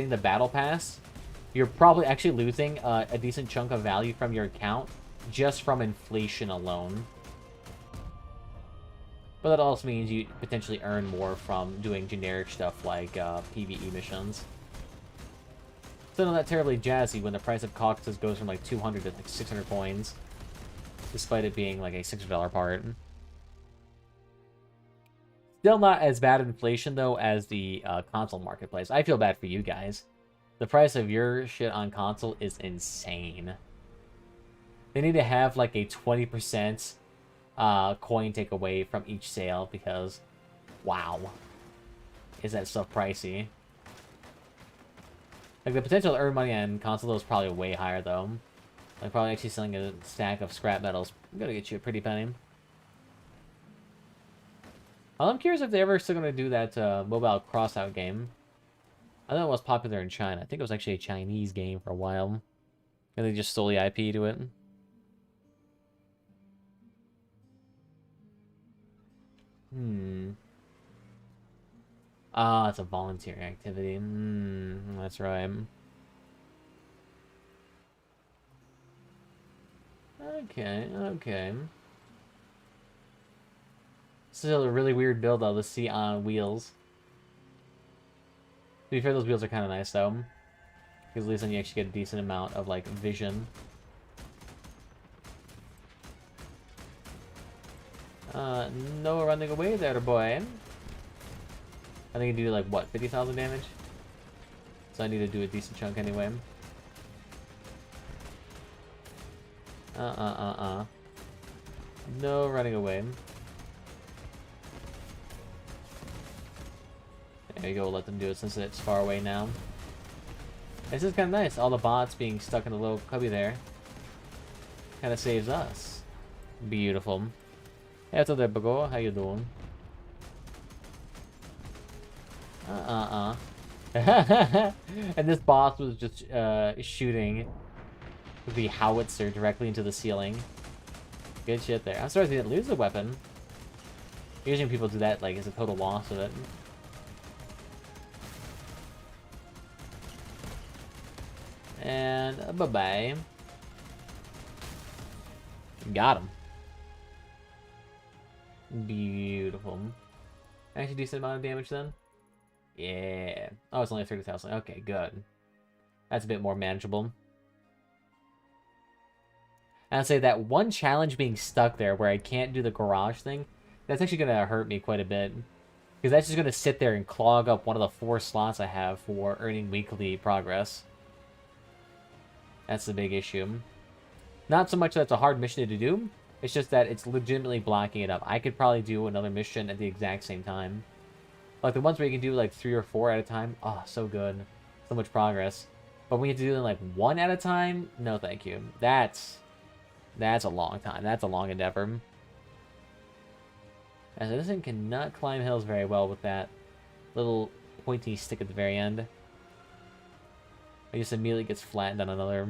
the battle pass, you're probably actually losing a decent chunk of value from your account just from inflation alone. But that also means you potentially earn more from doing generic stuff like PvE missions. Still not that terribly jazzy when the price of caucuses goes from like 200 to like 600 coins, despite it being like a $600 part. Still not as bad inflation, though, as the console marketplace. I feel bad for you guys. The price of your shit on console is insane. They need to have, like, a 20% coin takeaway from each sale, because, wow, is that stuff pricey. Like, the potential to earn money on console is probably way higher, though. Like, probably actually selling a stack of scrap metals. I'm gonna get you a pretty penny. Well, I'm curious if they're ever still going to do that mobile Crossout game. I know it was popular in China. I think it was actually a Chinese game for a while. And they just stole the IP to it. Ah, it's a volunteer activity. That's right. Okay, okay. Still a really weird build though, the sea on wheels. To be fair, those wheels are kind of nice though. Because at least then you actually get a decent amount of, like, vision. No running away there, boy. I think you do, like, what, 50,000 damage? So I need to do a decent chunk anyway. No running away. There you go, let them do it since it's far away now. This is kind of nice, all the bots being stuck in the little cubby there. Kind of saves us. Beautiful. Hey, what's up there, Bago? How you doing? And this boss was just shooting the howitzer directly into the ceiling. Good shit there. I'm sorry they didn't lose the weapon. Usually when people do that, like, it's a total loss of it. And bye-bye. Got him. Beautiful. Actually decent amount of damage then. Yeah. Oh, it's only 30,000. Okay, good. That's a bit more manageable. And I'd say that one challenge being stuck there where I can't do the garage thing, that's actually going to hurt me quite a bit. Because that's just going to sit there and clog up one of the 4 slots I have for earning weekly progress. That's the big issue. Not so much that it's a hard mission to do, it's just that it's legitimately blocking it up. I could probably do another mission at the exact same time. Like the ones where you can do like 3 or 4 at a time, oh, so good. So much progress. But when you have to do them like 1 at a time, no thank you. That's a long time. That's a long endeavor. As this thing cannot climb hills very well with that little pointy stick at the very end. It just immediately gets flattened on another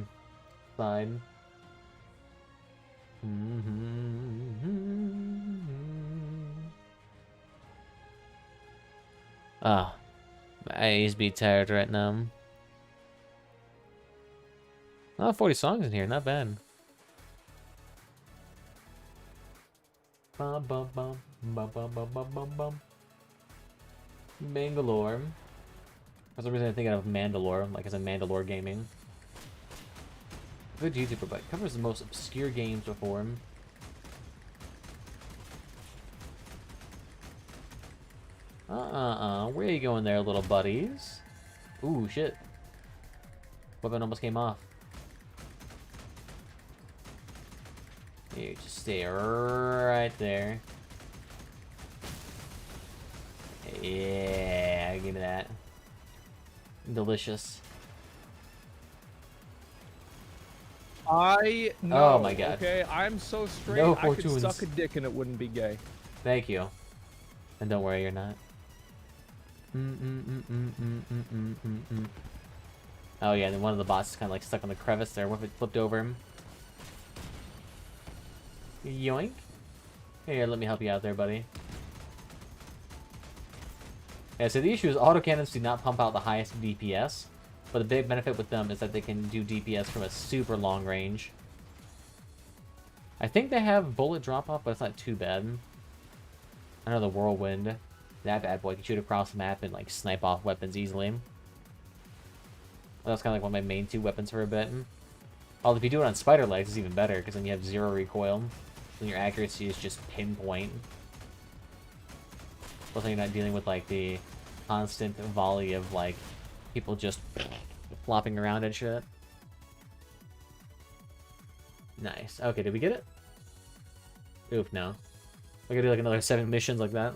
side. Ah, my eyes be tired right now. Oh, 40 songs in here, not bad. Bum bum bum bum bum bum bum bum bum. Bangalore. For some reason I'm thinking of Mandalore, like as in Mandalore Gaming. Good YouTuber, but covers the most obscure games before him. Where are you going there, little buddies? Ooh, shit. Weapon almost came off. You just stay right there. Yeah, give me that. Delicious. I know. Oh my god. Okay, I'm so straight. No I could fortunes. suck a dick and it wouldn't be gay. Thank you. And don't worry, you're not. Oh yeah, and then one of the bots is kind of like stuck on the crevice there. What if it flipped over him? Yoink. Here, let me help you out there, buddy. Yeah, so the issue is autocannons do not pump out the highest DPS, but the big benefit with them is that they can do DPS from a super long range. I think they have bullet drop-off, but it's not too bad. I know the whirlwind. That bad boy can shoot across the map and like snipe off weapons easily. Well, that's kind of like one of my main 2 weapons for a bit. Although if you do it on spider legs, it's even better, because then you have 0 recoil. And your accuracy is just pinpoint. Plus you're not dealing with like the constant volley of like people just flopping around and shit. Nice. Okay, did we get it? Oof, no. We're gonna do like another 7 missions like that.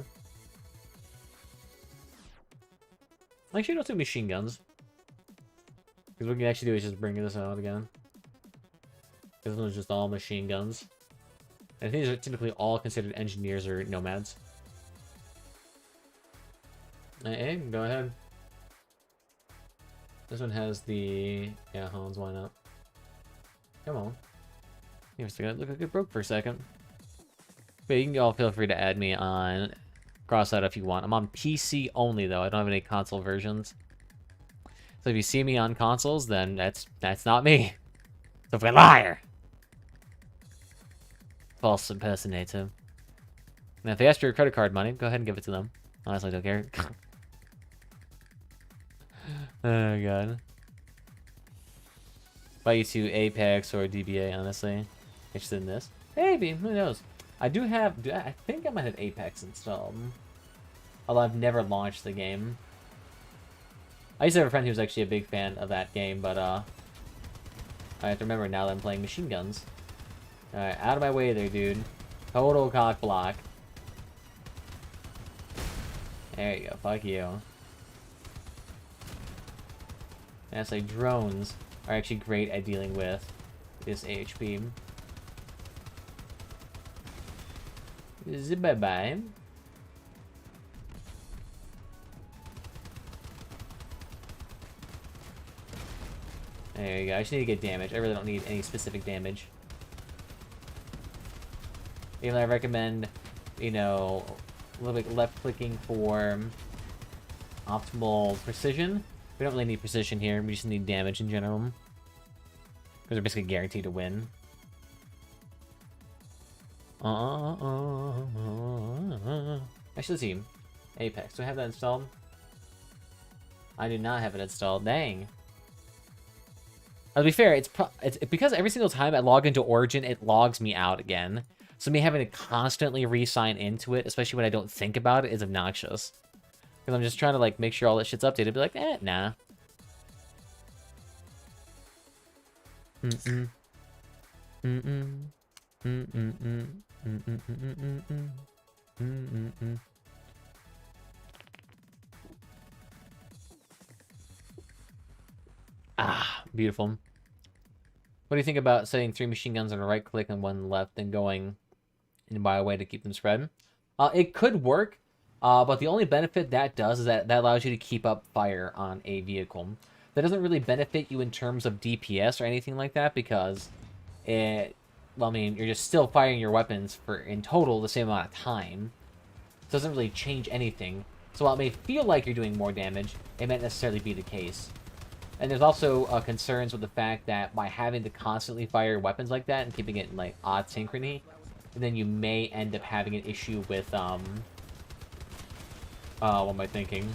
Actually, don't do machine guns. Because what we can actually do is just bring this out again. This one's just all machine guns. And I think these are typically all considered engineers or nomads. Hey, go ahead. This one has the... Yeah, Hans, why not? Come on. You're still gonna look like it broke for a second. But you can all feel free to add me on Crossout if you want. I'm on PC only, though. I don't have any console versions. So if you see me on consoles, then that's not me. So a liar! False impersonator. Now, if they ask for your credit card money, go ahead and give it to them. Honestly, I don't care. Oh, God. Buy you to Apex or DBA, honestly. Interested in this? Maybe, who knows? I do have... I think I might have Apex installed. Although I've never launched the game. I used to have a friend who was actually a big fan of that game, but, I have to remember now that I'm playing machine guns. Alright, out of my way there, dude. Total cock block. There you go, fuck you. And it's like drones are actually great at dealing with this AHP. Bye-bye. There you go. I just need to get damage. I really don't need any specific damage. Even though I recommend, you know, a little bit left-clicking for optimal precision. We don't really need precision here. We just need damage in general. Because we're basically guaranteed to win. Actually, let's see. Apex. Do I have that installed? I do not have it installed. Dang. To be fair, it's because every single time I log into Origin, it logs me out again. So me having to constantly re-sign into it, especially when I don't think about it, is obnoxious. Because I'm just trying to, like, make sure all that shit's updated. Be like, nah. Ah, beautiful. What do you think about setting 3 machine guns on a right click and 1 left and going in by a way to keep them spread? It could work, but the only benefit that does is that allows you to keep up fire on a vehicle. That doesn't really benefit you in terms of DPS or anything like that because well, I mean, you're just still firing your weapons for, in total, the same amount of time. It doesn't really change anything. So while it may feel like you're doing more damage, it may not necessarily be the case. And there's also concerns with the fact that by having to constantly fire weapons like that and keeping it in, like, odd synchrony, then you may end up having an issue with, what am I thinking?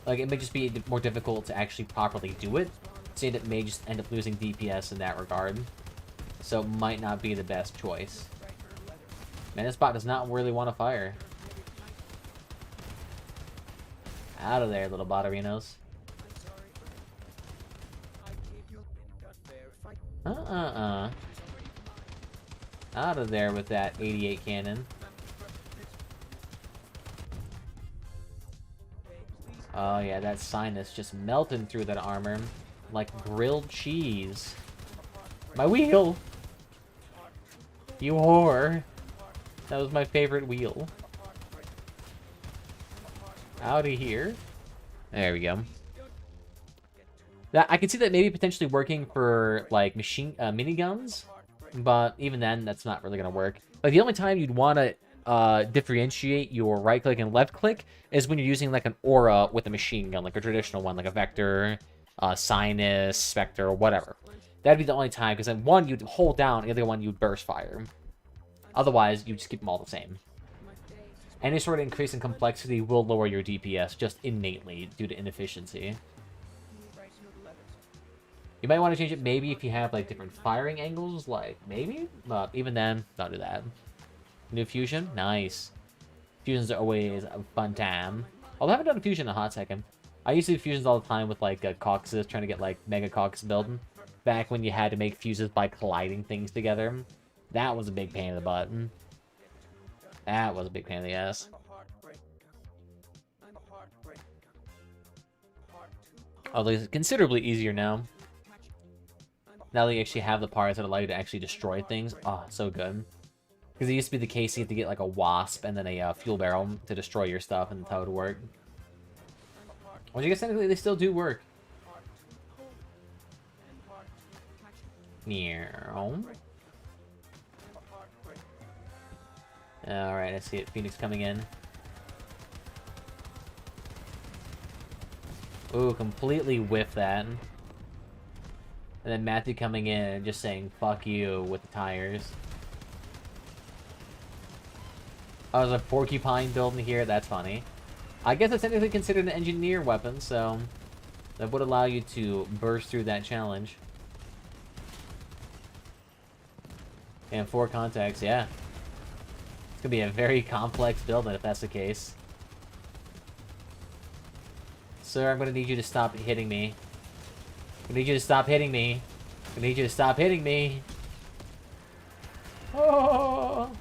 Like, it may just be more difficult to actually properly do it, so it may just end up losing DPS in that regard. So it might not be the best choice. Man, this bot does not really want to fire. Out of there, little botterinos. Out of there with that 88 cannon. Oh yeah, that sinus just melting through that armor like grilled cheese. My wheel! You whore! That was my favorite wheel. Out of here. There we go. That I can see that maybe potentially working for like miniguns, but even then, that's not really gonna work. Like the only time you'd want to differentiate your right click and left click is when you're using like an aura with a machine gun, like a traditional one, like a Vector, Sinus, Spectre, whatever. That'd be the only time, because then one you'd hold down, and the other one you'd burst fire. Otherwise, you just keep them all the same. Any sort of increase in complexity will lower your DPS just innately due to inefficiency. You might want to change it maybe if you have like different firing angles, like maybe, but even then, don't do that. New fusion, nice. Fusions are always a fun time. Although I haven't done a fusion in a hot second. I used to do fusions all the time with like caucuses, trying to get like mega caucus building. Back when you had to make fuses by colliding things together. That was a big pain in the butt. That was a big pain in the ass. Although it's considerably easier now. Now that you actually have the parts that allow you to actually destroy things. Oh, so good. Because it used to be the case you had to get like a wasp and then a fuel barrel to destroy your stuff, and that's how it would work. Which I guess technically they still do work. Alright, I see it. Phoenix coming in. Ooh, completely whiffed that. And then Matthew coming in and just saying, fuck you, with the tires. Oh, there's a porcupine building here? That's funny. I guess it's technically considered an engineer weapon, so that would allow you to burst through that challenge. And 4 contacts, yeah. It's gonna be a very complex building if that's the case. Sir, I'm gonna need you to stop hitting me. I need you to stop hitting me. I need you to stop hitting me. Oh!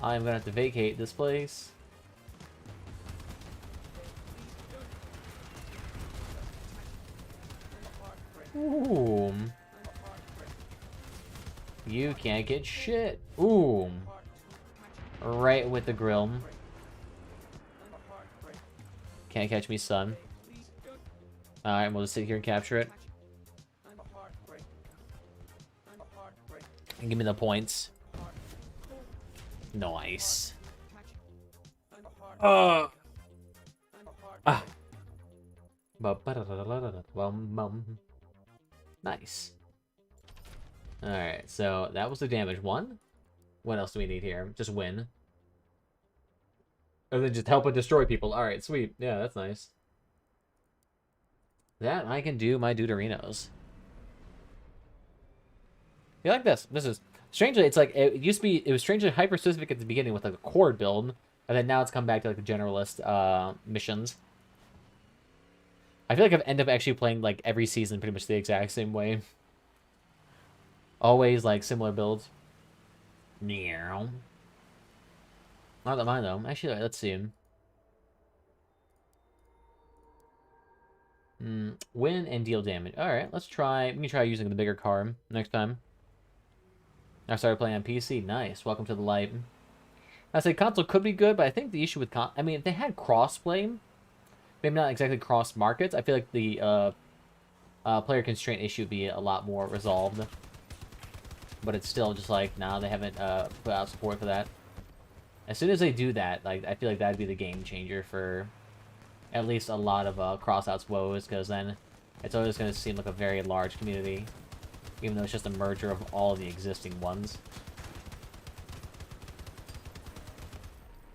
I'm gonna have to vacate this place. Ooh. You can't get shit. Ooh. Right with the grill. Can't catch me, son. Alright, we'll just sit here and capture it. And give me the points. Nice. Ah. Nice. Alright, so that was the damage one. What else do we need here? Just win. Or then just help and destroy people. Alright, sweet. Yeah, that's nice. That I can do my Deuterinos. You like this? This is strangely, it's like it used to be. It was strangely hyper specific at the beginning with like a core build, and then now it's come back to like the generalist missions. I feel like I've ended up actually playing like every season pretty much the exact same way. Always like similar builds. Meow. Not that mine though. Actually, let's see. Win and deal damage. Alright, let's try. We can try using the bigger car next time. I started playing on PC. Nice. Welcome to the light. I say console could be good, but I think the issue with I mean, if they had crossplay, maybe not exactly cross markets, I feel like the player constraint issue would be a lot more resolved. But it's still just like, nah, they haven't put out support for that. As soon as they do that, like, I feel like that'd be the game changer for at least a lot of Crossout's woes, because then it's always going to seem like a very large community, even though it's just a merger of all the existing ones.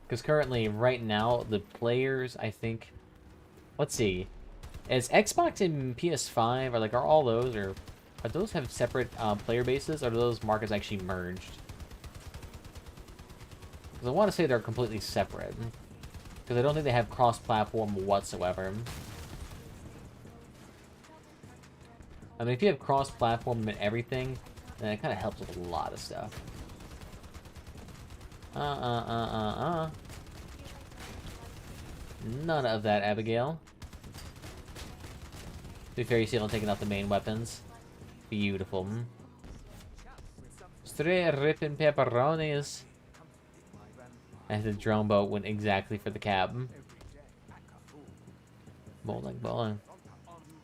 Because currently, right now, the players, I think... Let's see. Is Xbox and PS5, are all those, or... Are those have separate player bases, or do those markets actually merged? Because I want to say they're completely separate. Because I don't think they have cross-platform whatsoever. I mean, if you have cross-platform and everything, then it kind of helps with a lot of stuff. None of that, Abigail. To be fair, you see them taking out the main weapons. Beautiful. Straight ripping pepperonis. And the drone boat went exactly for the cab. Bowling.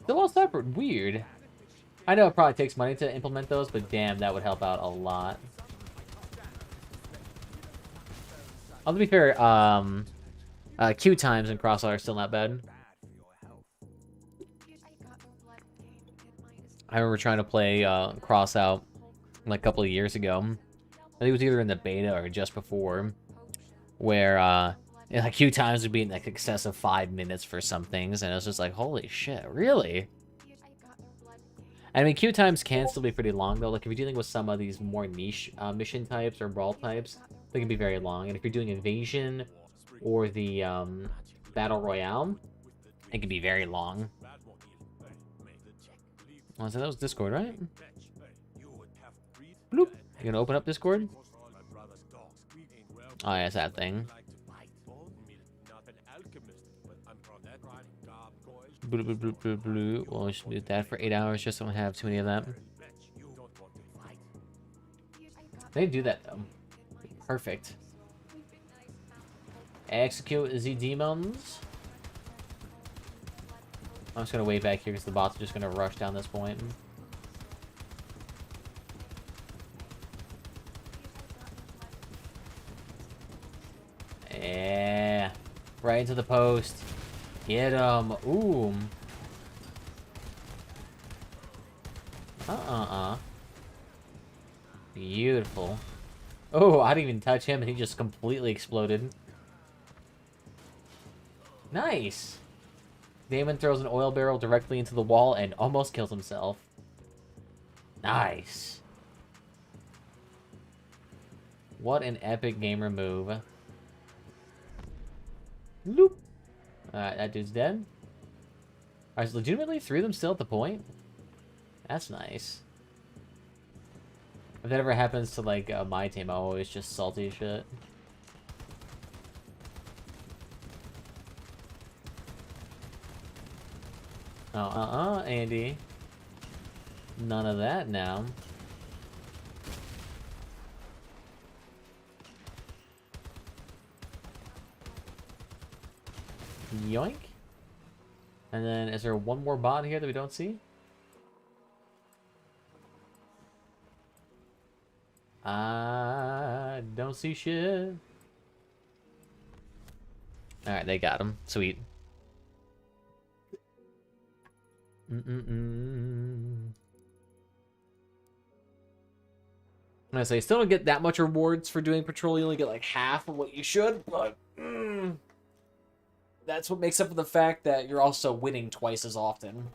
They're all separate. Weird. I know it probably takes money to implement those, but damn, that would help out a lot. To be fair, queue times in Crossout are still not bad. I remember trying to play Crossout like a couple of years ago. I think it was either in the beta or just before, where like queue times would be in like excess of 5 minutes for some things, and it was just like, holy shit, really? I mean, queue times can still be pretty long though. Like if you're dealing with some of these more niche mission types or brawl types, they can be very long. And if you're doing invasion or the battle royale, it can be very long. Oh, so that was Discord, right? Bloop. You gonna open up Discord? Oh, yeah, it's that thing. Bloop, bloop, bloop, bloop, bloop. Well, we should do that for 8 hours just so we don't have too many of them. They do that, though. Perfect. Execute the demons. I'm just gonna wait back here because the bots are just gonna rush down this point. Yeah. Right into the post. Get him. Ooh. Beautiful. Oh, I didn't even touch him and he just completely exploded. Nice. Damon throws an oil barrel directly into the wall and almost kills himself. Nice. What an epic gamer move. Loop. Alright, that dude's dead. Alright, so legitimately 3 of them still at the point? That's nice. If that ever happens to, like, my team, I'm always just salty as shit. Oh, Andy. None of that now. Yoink. And then, is there one more bot here that we don't see? I don't see shit. Alright, they got him. Sweet. I say, still don't get that much rewards for doing patrol. You only get like half of what you should, but that's what makes up for the fact that you're also winning twice as often.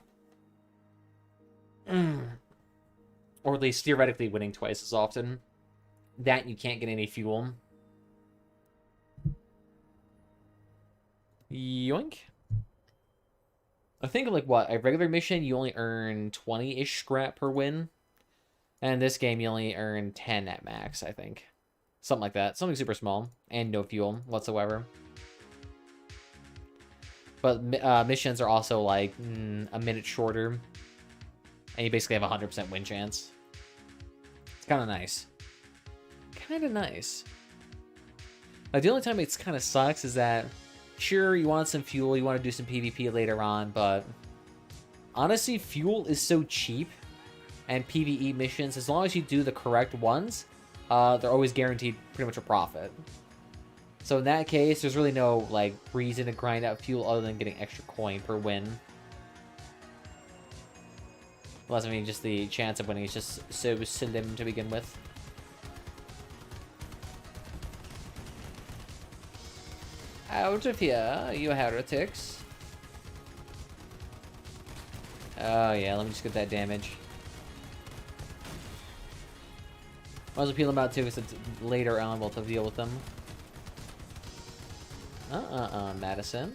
Or at least theoretically winning twice as often. That you can't get any fuel. Yoink. I think, like, what? A regular mission, you only earn 20-ish scrap per win. And this game, you only earn 10 at max, I think. Something like that. Something super small. And no fuel whatsoever. But missions are also, like, a minute shorter. And you basically have a 100% win chance. It's kind of nice. Kind of nice. Like, the only time it kind of sucks is that, sure, you want some fuel, you want to do some PvP later on, but honestly, fuel is so cheap, and PvE missions, as long as you do the correct ones, they're always guaranteed pretty much a profit. So in that case, there's really no, like, reason to grind out fuel other than getting extra coin per win. Unless, I mean, just the chance of winning is just so slim to begin with. Out of here, you heretics. Oh yeah, let me just get that damage. Might as well peel them out too, because it's later on we'll have to deal with them. Madison.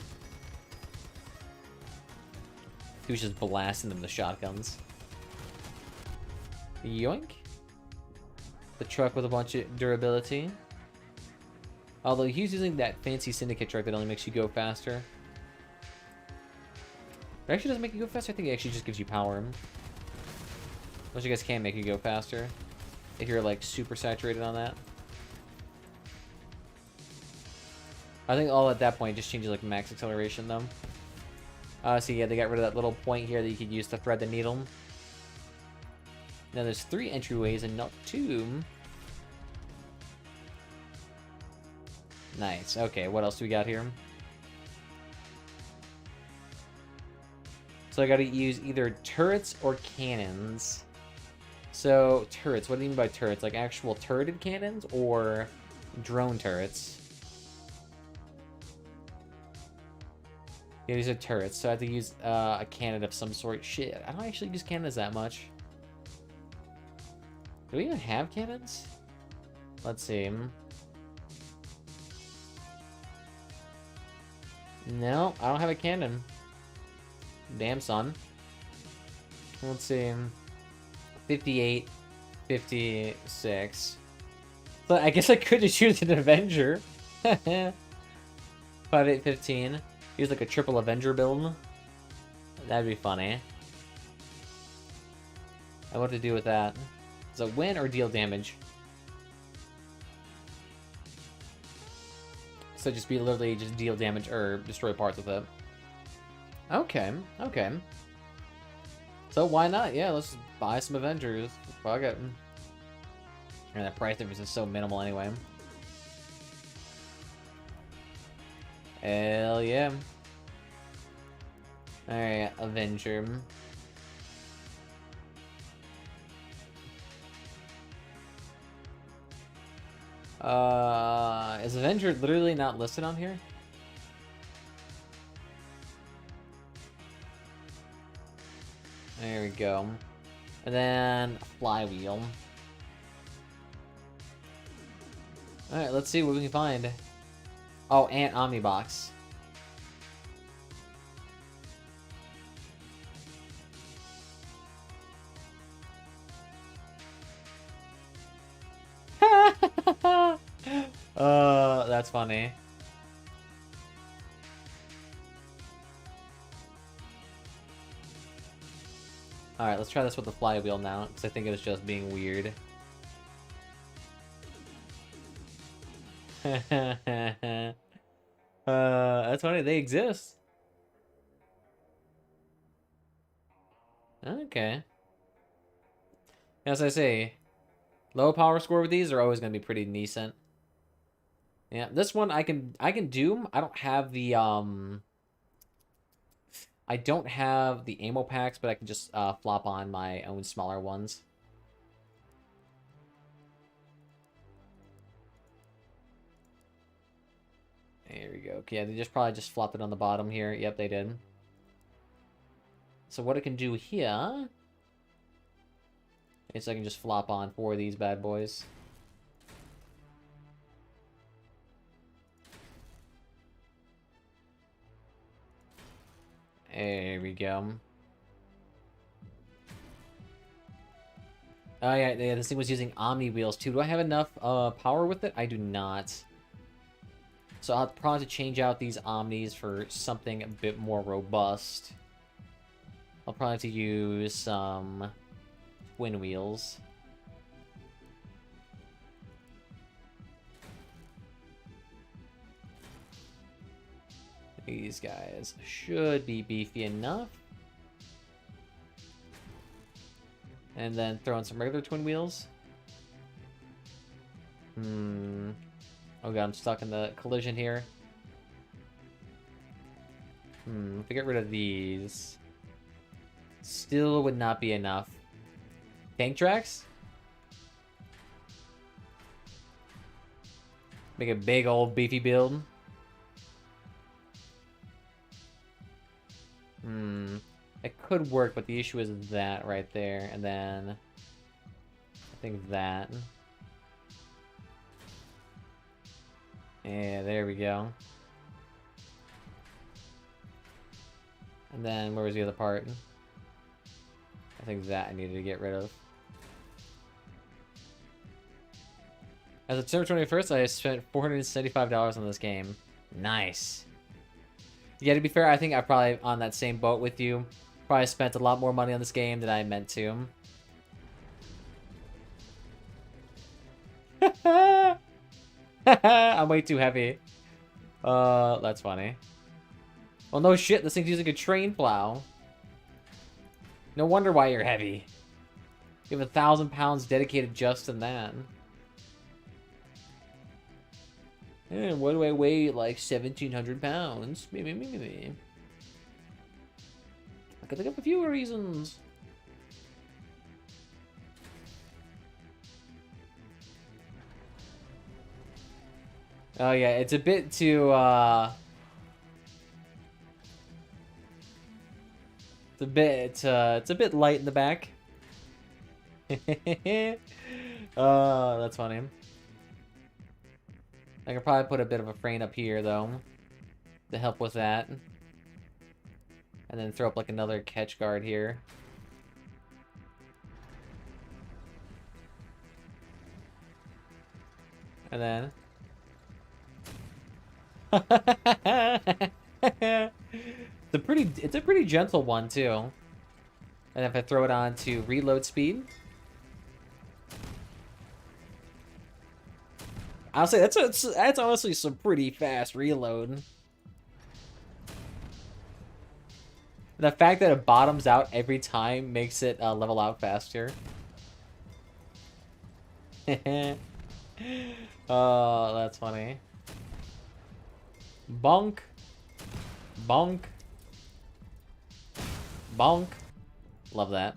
He was just blasting them with shotguns. Yoink. The truck with a bunch of durability. Although he's using that fancy syndicate truck that only makes you go faster. It actually doesn't make you go faster. I think it actually just gives you power. Unless you guys can make you go faster. If you're, like, super saturated on that. I think all at that point just changes, like, max acceleration, though. So yeah, they got rid of that little point here that you could use to thread the needle. Now there's 3 entryways and not 2. Nice. Okay, what else do we got here? So I gotta use either turrets or cannons. So, turrets. What do you mean by turrets? Like actual turreted cannons or drone turrets? Yeah, these are turrets, so I have to use a cannon of some sort. Shit, I don't actually use cannons that much. Do we even have cannons? Let's see. No, I don't have a cannon. Damn, son. Let's see. 58, 56. But I guess I could just use an Avenger. 5, 8, 15. Use like a triple Avenger build. That'd be funny. I what to do with that. Does it win or deal damage? So just be literally just deal damage or destroy parts with it. Okay, okay. So why not? Yeah, let's buy some Avengers. Fuck it. And that price difference is so minimal anyway. Hell yeah. Alright, Avenger. Is Avenger literally not listed on here? There we go. And then Flywheel. Alright, let's see what we can find. Oh, and Omnibox. That's funny. Alright, let's try this with the flywheel now, because I think it was just being weird. That's funny, they exist. Okay. As I say, low power score with these are always going to be pretty decent. Yeah, this one I can do. I don't have the ammo packs, but I can just flop on my own smaller ones. There we go. Yeah, they probably just flopped it on the bottom here. Yep, they did. So what I can do here is I can just flop on 4 of these bad boys. There we go. Oh yeah, this thing was using Omni wheels too. Do I have enough power with it? I do not. So I'll probably have to change out these Omnis for something a bit more robust. I'll probably have to use some twin wheels. These guys should be beefy enough. And then throw in some regular twin wheels. Oh god, I'm stuck in the collision here. If I get rid of these, still would not be enough. Tank tracks? Make a big old beefy build. It could work, but the issue is that right there, and then I think that. Yeah, there we go. And then where was the other part? I think that I needed to get rid of. As of December 21st, I spent $475 on this game. Nice. Yeah, to be fair, I think I'm probably on that same boat with you. Probably spent a lot more money on this game than I meant to. I'm way too heavy. That's funny. Well, no shit, this thing's using a train plow. No wonder why you're heavy. You have 1,000 pounds dedicated just in that. And what do I weigh? Like 1,700 pounds. I could think of a few reasons. Oh yeah, it's a bit too it's a bit light in the back. That's funny. I could probably put a bit of a frame up here, though, to help with that. And then throw up, like, another catch guard here. And then... it's a pretty gentle one, too. And if I throw it on to reload speed... I'll say that's honestly some pretty fast reload. The fact that it bottoms out every time makes it level out faster. Oh, that's funny. Bonk. Bonk. Bonk. Love that.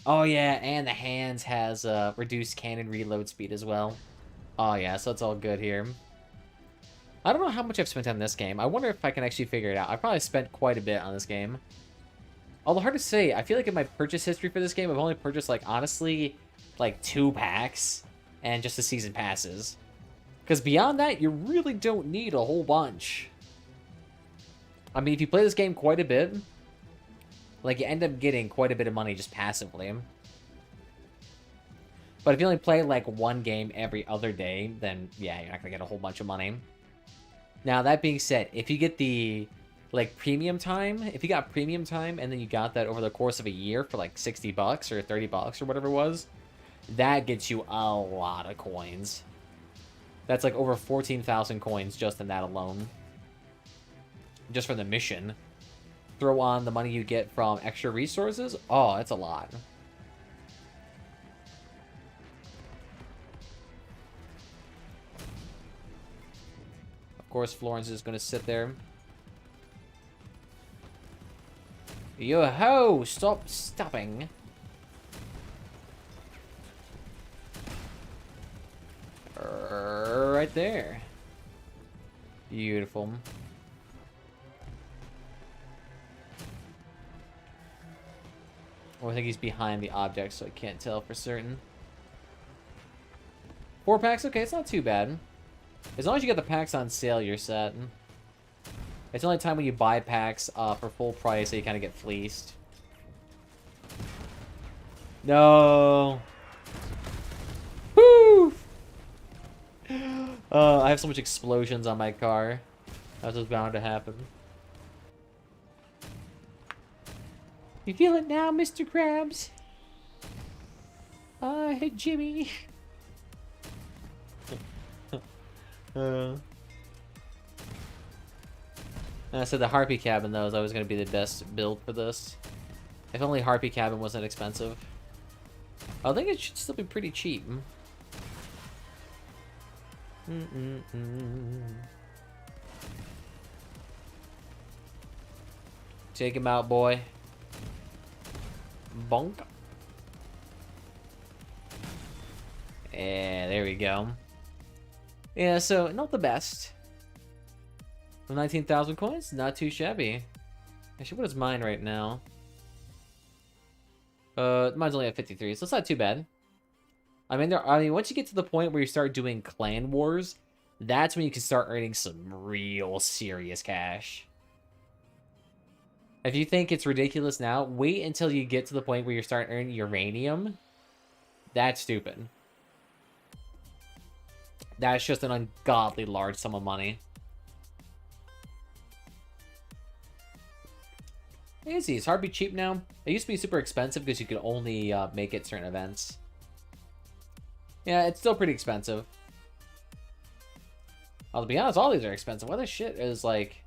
Oh yeah, and the hands has reduced cannon reload speed as well. Oh yeah, so it's all good here. I don't know how much I've spent on this game. I wonder if I can actually figure it out. I probably spent quite a bit on this game. Although hard to say, I feel like in my purchase history for this game, I've only purchased, like, honestly, like 2 packs and just the season passes. Because beyond that, you really don't need a whole bunch. I mean, if you play this game quite a bit, like, you end up getting quite a bit of money just passively. But if you only play, like, one game every other day, then, yeah, you're not going to get a whole bunch of money. Now, that being said, if you get the, like, premium time, if you got premium time and then you got that over the course of a year for, like, 60 bucks or 30 bucks or whatever it was, that gets you a lot of coins. That's, like, over 14,000 coins just in that alone. Just from the mission. Throw on the money you get from extra resources. Oh, that's a lot. Of course, Florence is going to sit there. Yo-ho! Stop stopping. Right there. Beautiful. Oh, I think he's behind the object, so I can't tell for certain. 4 packs? Okay, it's not too bad. As long as you get the packs on sale, you're set. It's the only time when you buy packs for full price that you kind of get fleeced. No! Woo! I have so much explosions on my car. That was bound to happen. You feel it now, Mr. Krabs? Hey, Jimmy. I said the Harpy Cabin, though, is always going to be the best build for this. If only Harpy Cabin wasn't expensive. I think it should still be pretty cheap. Take him out, boy. Bonk. Yeah, there we go. Yeah, so not the best. 19,000 coins, not too shabby. Actually, what is mine right now? Mine's only at 53, so it's not too bad. I mean, once you get to the point where you start doing clan wars, that's when you can start earning some real serious cash. If you think it's ridiculous now, wait until you get to the point where you start earning uranium. That's stupid. That's just an ungodly large sum of money. Easy. It's hard to be cheap now. It used to be super expensive because you could only make it certain events. Yeah, it's still pretty expensive. Well, to be honest, all these are expensive. What the shit is like...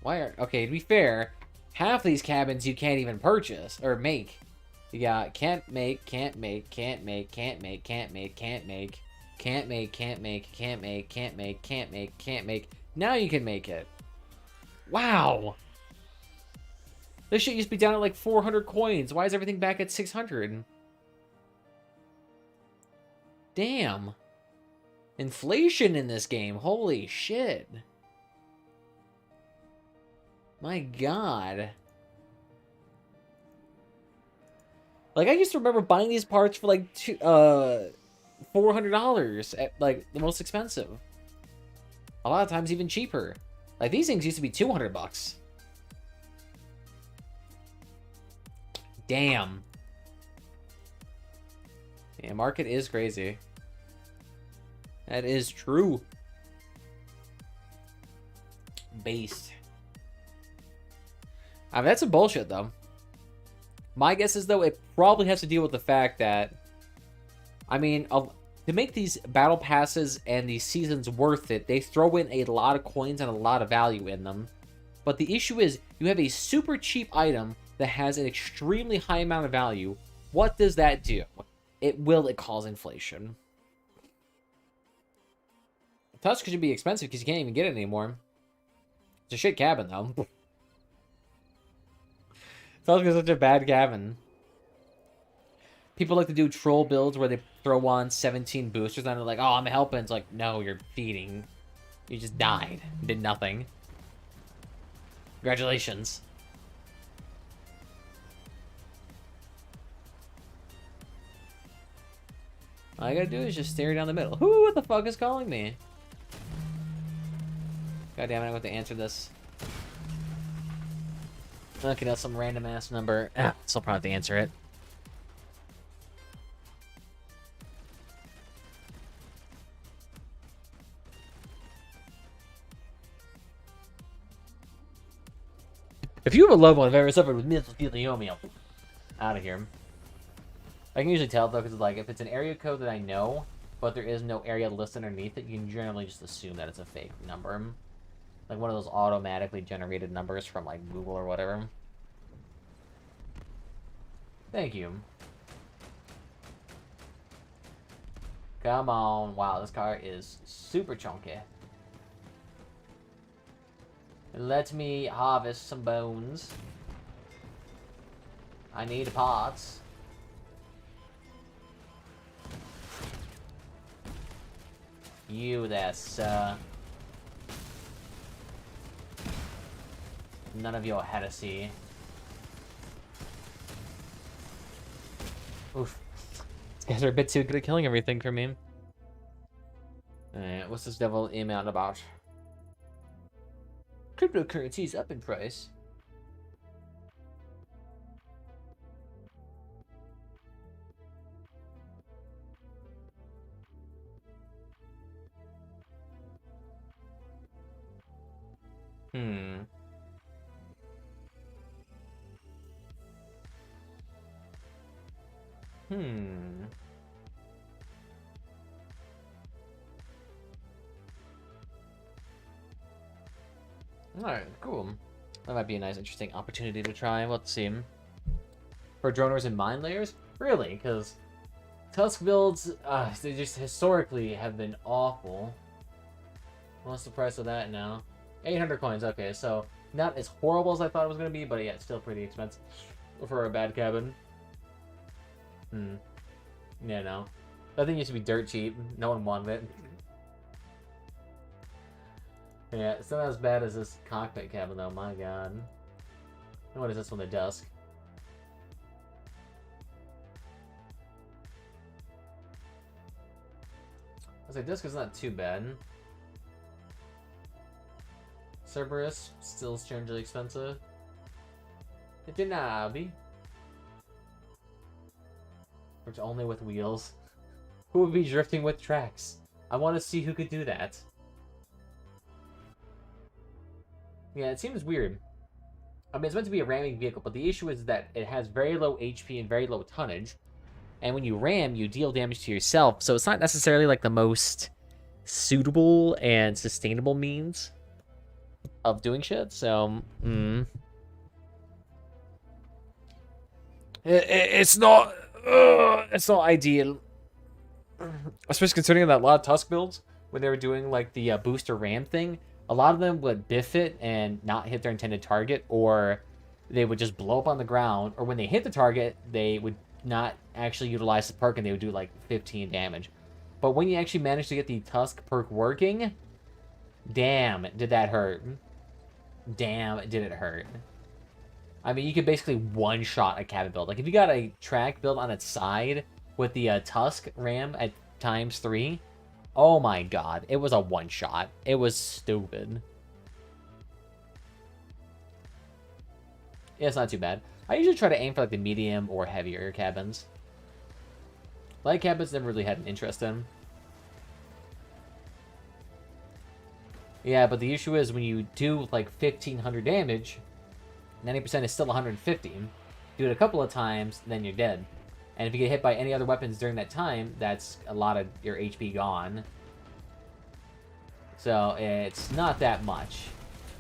Why are... Okay, to be fair, half these cabins you can't even purchase or make. You got can't make, can't make, can't make, can't make, can't make, can't make, can't make, can't make, can't make, can't make, can't make, can't make. Now you can make it. Wow. This shit used to be down at like 400 coins. Why is everything back at 600? Damn. Inflation in this game. Holy shit. My god. Like, I used to remember buying these parts for like $400 at like the most expensive. A lot of times even cheaper. Like, these things used to be 200 bucks. Damn. Yeah, market is crazy. That is true. Based. I mean, that's some bullshit, though. My guess is, though, it probably has to deal with the fact that... I mean, to make these battle passes and these seasons worth it, they throw in a lot of coins and a lot of value in them. But the issue is, you have a super cheap item that has an extremely high amount of value. What does that do? It cause inflation. Tusk should be expensive because you can't even get it anymore. It's a shit cabin, though. Tusk is such a bad cabin. People like to do troll builds where they throw on 17 boosters and they're like, oh, I'm helping. It's like, no, you're feeding. You just died. Did nothing. Congratulations. All I gotta do is just stare down the middle. Who what the fuck is calling me? God damn it, I have to answer this. Okay, that's some random ass number. Still probably have to answer it. If you have a loved one who've ever suffered with mesothelioma, out of here. I can usually tell though, because like if it's an area code that I know, but there is no area listed underneath it, you can generally just assume that it's a fake number, like one of those automatically generated numbers from like Google or whatever. Thank you. Come on! Wow, this car is super chunky. Let me harvest some bones. I need parts. You there, sir. None of your heresy. Oof. These guys are a bit too good at killing everything for me. Alright, what's this devil email about? Cryptocurrency is up in price. Alright, cool. That might be a nice, interesting opportunity to try. Let's see. For droners and mine layers? Really? Because Tusk builds, they just historically have been awful. What's the price of that now? 800 coins, okay, so not as horrible as I thought it was going to be, but yeah, it's still pretty expensive for a bad cabin. Yeah, no. That thing used to be dirt cheap. No one wanted it. Yeah, it's not as bad as this cockpit cabin, though. My god. And what is this one? The Dusk. I was like, Dusk is not too bad. Cerberus, still strangely expensive. Itinabi. Which only with wheels. Who would be drifting with tracks? I want to see who could do that. Yeah, it seems weird. I mean, it's meant to be a ramming vehicle, but the issue is that it has very low HP and very low tonnage. And when you ram, you deal damage to yourself, so it's not necessarily like the most suitable and sustainable means of doing shit, so... It's not ideal. Especially considering that a lot of Tusk builds, when they were doing like the booster ram thing, a lot of them would biff it and not hit their intended target, or they would just blow up on the ground, or when they hit the target, they would not actually utilize the perk and they would do like 15 damage. But when you actually manage to get the Tusk perk working, damn, did that hurt. Damn, did it hurt. I mean, you could basically one-shot a cabin build. Like, if you got a track built on its side with the Tusk ram at ×3, oh my god, it was a one-shot. It was stupid. Yeah, it's not too bad. I usually try to aim for, like, the medium or heavier cabins. Light cabins never really had an interest in. Yeah, but the issue is when you do, like, 1,500 damage... 90% is still 150. Do it a couple of times, then you're dead. And if you get hit by any other weapons during that time, that's a lot of your HP gone. So it's not that much.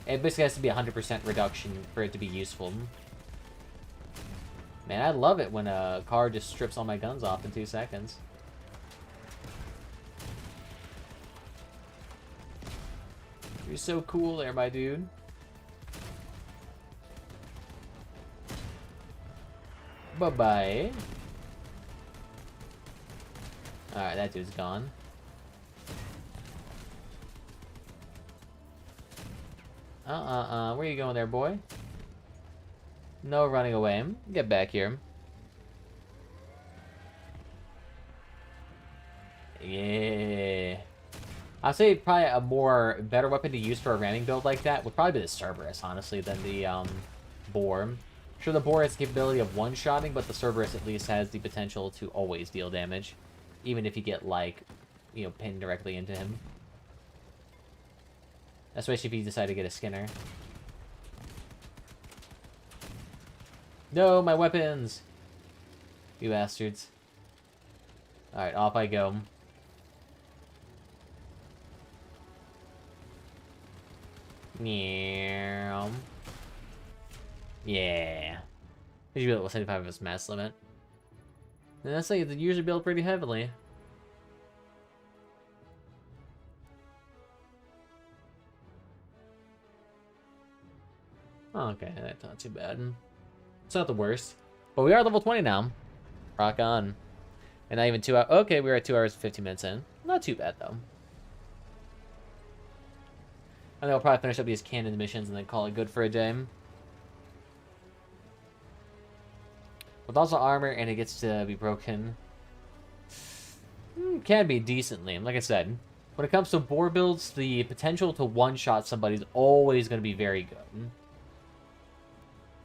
It basically has to be 100% reduction for it to be useful. Man, I love it when a car just strips all my guns off in 2 seconds. You're so cool there, my dude. Bye-bye. Alright, that dude's gone. Where you going there, boy? No running away. Get back here. Yeah. I'd say probably a better weapon to use for a ramming build like that would probably be the Cerberus, honestly, than the Boar. Sure, the Boar has the capability of one-shotting, but the Cerberus at least has the potential to always deal damage. Even if you get, like, you know, pinned directly into him. Especially if you decide to get a Skinner. No, my weapons! You bastards. Alright, off I go. Yeah. Yeah. We should be able to 75 of his mass limit. And that's like, they usually build pretty heavily. Okay, that's not too bad. It's not the worst. But we are level 20 now. Rock on. And not even 2 hours. Okay, we're at 2 hours and 15 minutes in. Not too bad, though. And then I'll probably finish up these cannon missions and then call it good for a day. With also armor and it gets to be broken. Can be decently. Like I said, when it comes to boar builds, the potential to one-shot somebody is always going to be very good.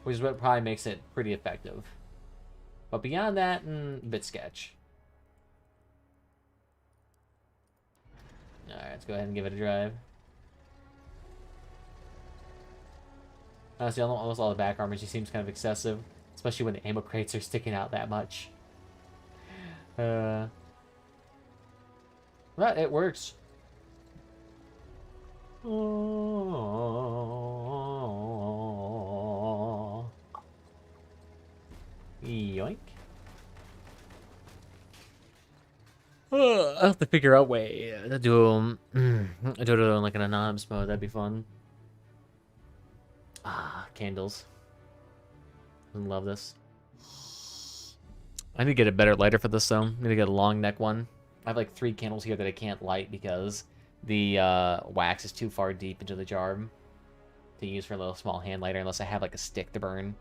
Which is what probably makes it pretty effective. But beyond that, a bit sketch. Alright, let's go ahead and give it a drive. Honestly, almost all the back armor just seems kind of excessive. Especially when the ammo crates are sticking out that much. But it works. Yoink. I have to figure out way to do it in like an anonymous mode. That'd be fun. Ah, candles. I love this. I need to get a better lighter for this though. I need to get a long neck one. I have like 3 candles here that I can't light because the wax is too far deep into the jar to use for a little small hand lighter unless I have like a stick to burn.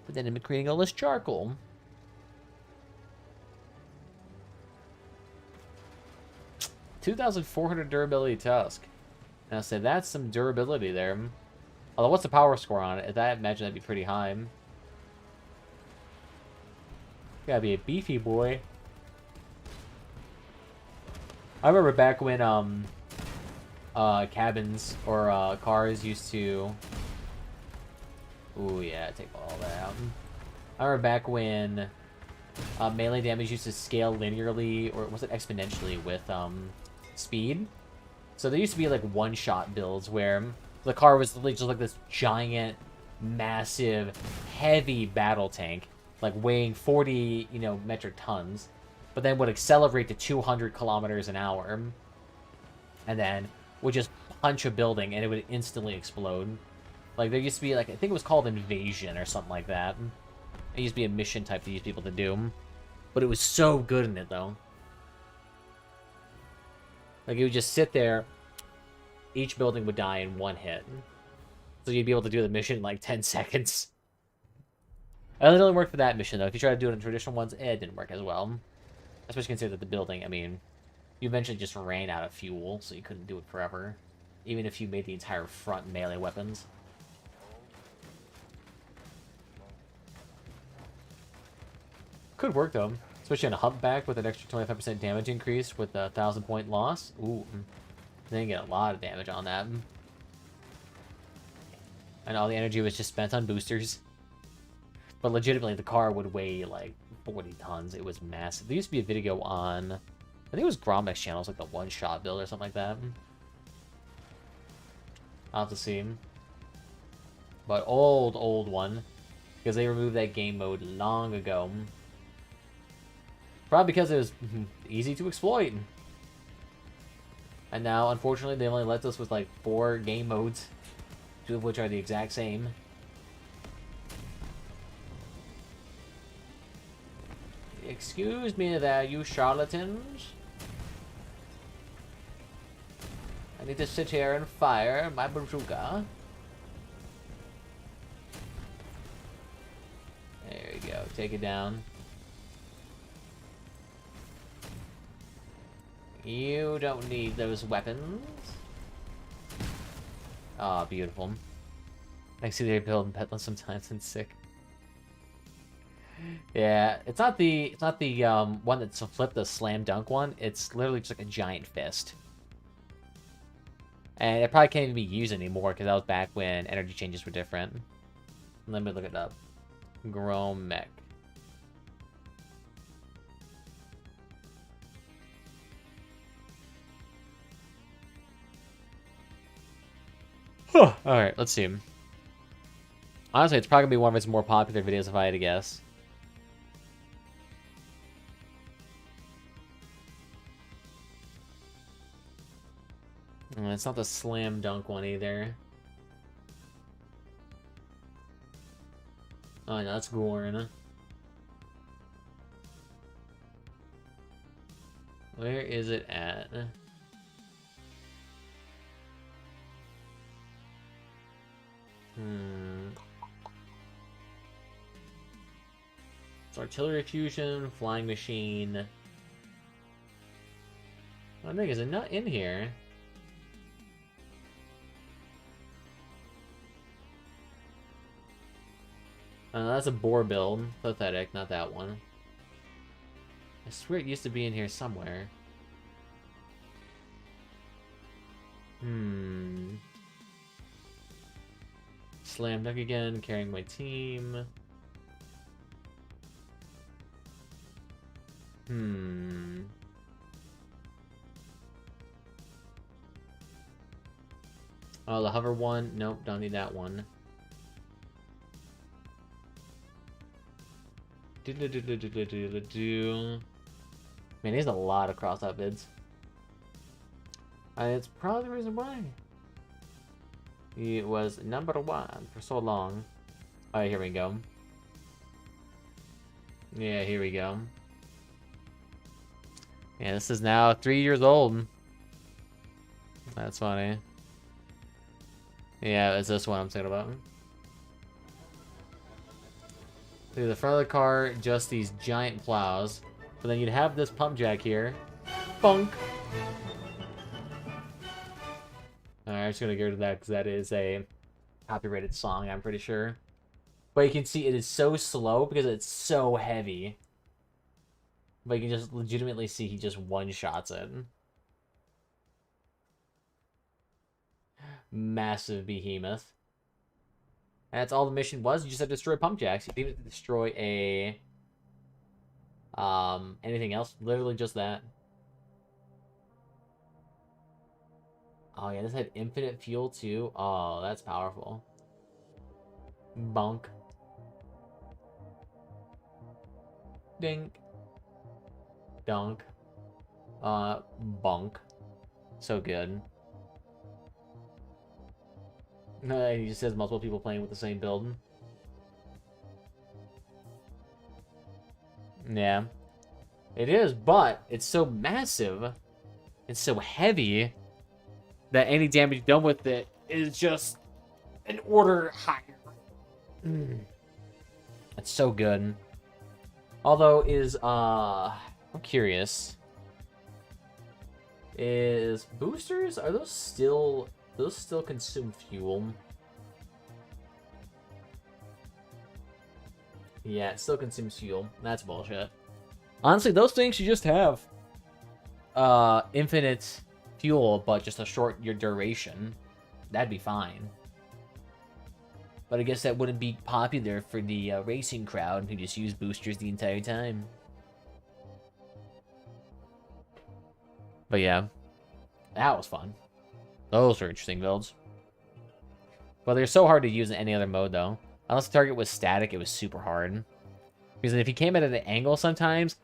But then I'm creating all this charcoal. $2,400 durability tusk. Now, say that's some durability there. Although, what's the power score on it? I imagine that'd be pretty high. Gotta be a beefy boy. I remember back when cabins or cars used to. Ooh yeah, take all that out. I remember back when melee damage used to scale linearly, or was it exponentially with speed? So there used to be like one-shot builds where the car was literally just like this giant, massive, heavy battle tank, like weighing 40, metric tons, but then would accelerate to 200 kilometers an hour, and then would just punch a building and it would instantly explode. Like there used to be like, I think it was called Invasion or something like that. It used to be a mission type to use people to do, but it was so good in it though. Like, it would just sit there. Each building would die in 1 hit. So you'd be able to do the mission in, like, 10 seconds. It only worked for that mission, though. If you try to do it in traditional ones, it didn't work as well. Especially considering that the building, I mean, you eventually just ran out of fuel, so you couldn't do it forever. Even if you made the entire front melee weapons. Could work, though. Especially on a humpback with an extra 25% damage increase with a 1,000-point loss. Ooh. Then you get a lot of damage on that. And all the energy was just spent on boosters. But legitimately, the car would weigh like 40 tons. It was massive. There used to be a video on, I think it was Gromek's channel, like the one-shot build or something like that. I'll have to see. But old one, because they removed that game mode long ago. Probably because it was easy to exploit. And now, unfortunately, they only left us with like 4 game modes, 2 of which are the exact same. Excuse me there, you charlatans. I need to sit here and fire my bazooka. There you go, take it down. You don't need those weapons. Ah, oh, beautiful. I see they build Petlin sometimes and sick. Yeah, it's not the one that's flipped the slam dunk one. It's literally just like a giant fist. And it probably can't even be used anymore because that was back when energy changes were different. Let me look it up. Gromek. Alright, let's see. Honestly, it's probably gonna be one of its more popular videos if I had to guess. It's not the slam dunk one either. Oh, no, that's Gorn. Where is it at? It's artillery fusion, flying machine. I think is it not in here? That's a boar build. Pathetic, not that one. I swear it used to be in here somewhere. Slam dunk again, carrying my team. Oh, the hover one. Nope, don't need that one. Man, he's a lot of Crossout bids. It's probably the reason why he was #1 for so long. Alright, here we go. Yeah, here we go. Yeah, this is now 3 years old. That's funny. Yeah, it's this one I'm thinking about. Through the front of the car, just these giant plows. But then you'd have this pump jack here. Bunk! Alright, I'm just gonna go to that because that is a copyrighted song, I'm pretty sure. But you can see it is so slow because it's so heavy. But you can just legitimately see he just one-shots it. Massive behemoth. And that's all the mission was. You just had to destroy pump jacks. You didn't even destroy a anything else. Literally just that. Oh yeah, this had infinite fuel too. Oh, that's powerful. Bunk. Dink. Dunk. Bunk. So good. He just says multiple people playing with the same build. Yeah. It is, but it's so massive. It's so heavy that any damage done with it is just an order higher. It's so good. Although I'm curious. Is boosters, are those still consume fuel? Yeah, it still consumes fuel. That's bullshit. Honestly, those things should just have infinite fuel, but just a short duration. That'd be fine. But I guess that wouldn't be popular for the racing crowd who just use boosters the entire time. But yeah, that was fun. Those are interesting builds. Well, they're so hard to use in any other mode, though. Unless the target was static, it was super hard. Because if you came at an angle sometimes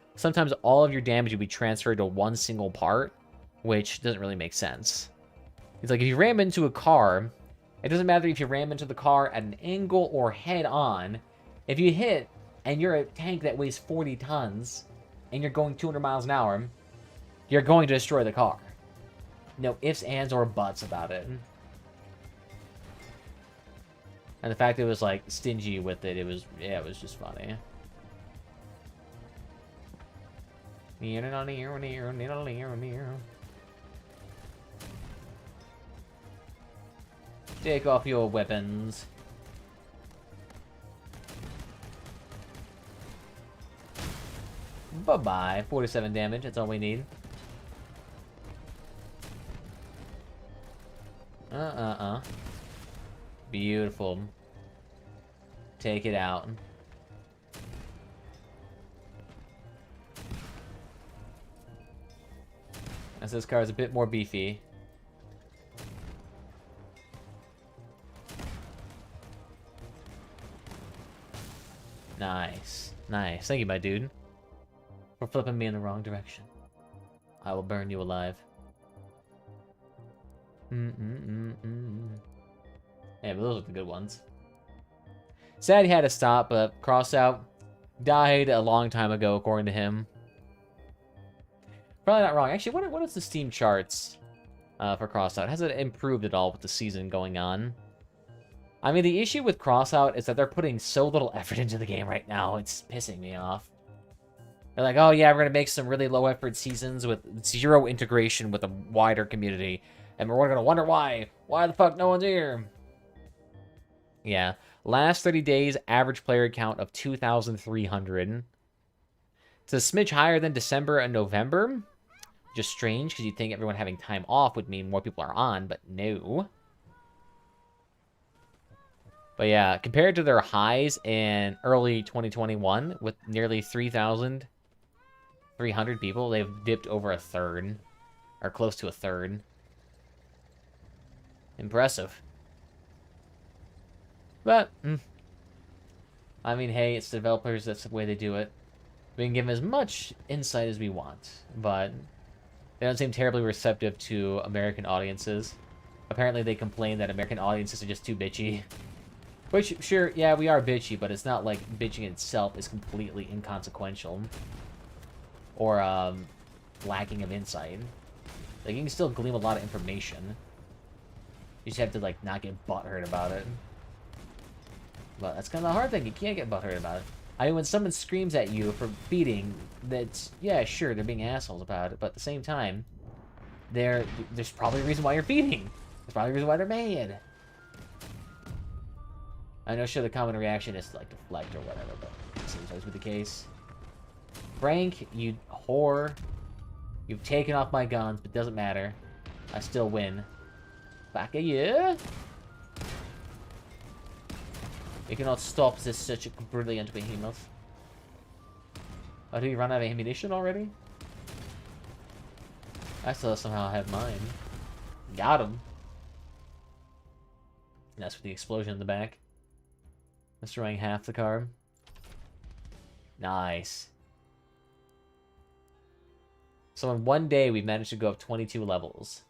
all of your damage would be transferred to one single part, which doesn't really make sense. It's like if you ram into a car, it doesn't matter if you ram into the car at an angle or head on. If you hit and you're a tank that weighs 40 tons and you're going 200 miles an hour, you're going to destroy the car. No ifs, ands, or buts about it. And the fact it was, like, stingy with it, it was just funny. Take off your weapons. Bye-bye. 47 damage, that's all we need. Beautiful. Take it out. As this car is a bit more beefy. Nice. Nice. Thank you, my dude. For flipping me in the wrong direction. I will burn you alive. Yeah, but those are the good ones. Sad he had to stop, but Crossout died a long time ago, according to him. Probably not wrong. Actually, what is the Steam charts for Crossout? Has it improved at all with the season going on? I mean, the issue with Crossout is that they're putting so little effort into the game right now. It's pissing me off. They're like, oh yeah, we're going to make some really low-effort seasons with zero integration with a wider community. And we're going to wonder why. Why the fuck no one's here? Yeah. Last 30 days, average player count of 2,300. It's a smidge higher than December and November. Just strange, because you'd think everyone having time off would mean more people are on, but no. But yeah, compared to their highs in early 2021, with nearly 3,300 people, they've dipped over a third. Or close to a third. Impressive. But, I mean, hey, it's developers, that's the way they do it. We can give them as much insight as we want, but they don't seem terribly receptive to American audiences. Apparently they complain that American audiences are just too bitchy. Which, sure, yeah, we are bitchy, but it's not like bitching itself is completely inconsequential. Or, lacking of insight. Like, you can still glean a lot of information. You just have to, like, not get butthurt about it. But that's kind of the hard thing. You can't get butthurt about it. I mean, when someone screams at you for beating, that's, yeah, sure, they're being assholes about it. But at the same time, there's probably a reason why you're feeding. There's probably a reason why they're mad. I know, sure, the common reaction is to, like, deflect or whatever, but it seems always be the case. Frank, you whore. You've taken off my guns, but it doesn't matter. I still win. Back at you. You cannot stop this such a brilliant behemoth. Oh, did he run out of ammunition already? I still somehow have mine. Got him. And that's with the explosion in the back. Destroying half the car. Nice. So in one day, we've managed to go up 22 levels.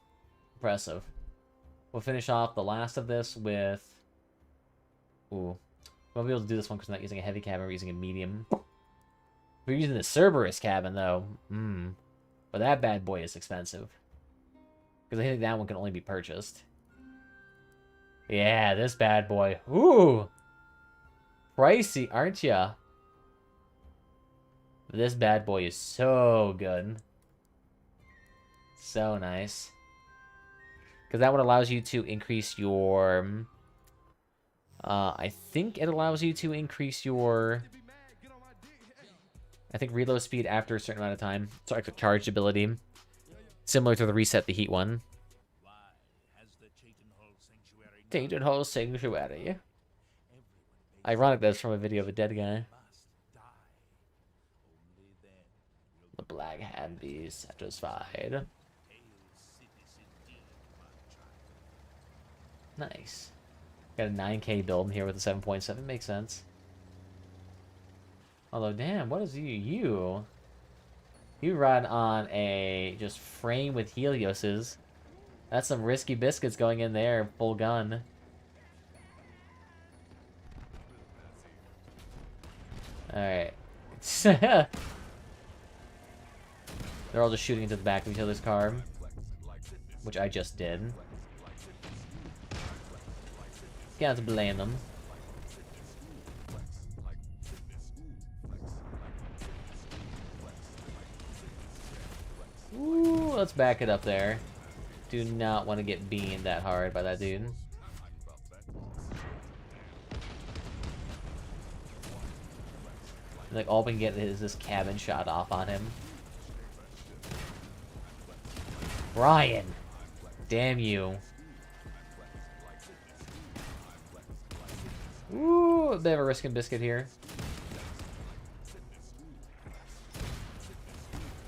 Impressive. We'll finish off the last of this with... Ooh. We won't be able to do this one because we're not using a heavy cabin, we're using a medium. We're using the Cerberus cabin, though. But that bad boy is expensive. Because I think that one can only be purchased. Yeah, this bad boy. Ooh! Pricey, aren't ya? This bad boy is so good. So nice. Because that one allows you to increase your... I think it allows you to increase your... I think reload speed after a certain amount of time. So like the charged ability. Similar to the reset the heat one. Tainted Hall Sanctuary. Ironic that it's from a video of a dead guy. The Black Hand be satisfied. Nice. Got a 9K build here with a 7.7. Makes sense. Although, damn, what is you? You run on a just frame with Helios's. That's some risky biscuits going in there, full gun. Alright. They're all just shooting into the back of each other's car. Which I just did. Can't blame them. Ooh, let's back it up there. Do not want to get beamed that hard by that dude. Like, all we can get is this cabin shot off on him. Ryan! Damn you. Ooh, a bit of a risk and biscuit here.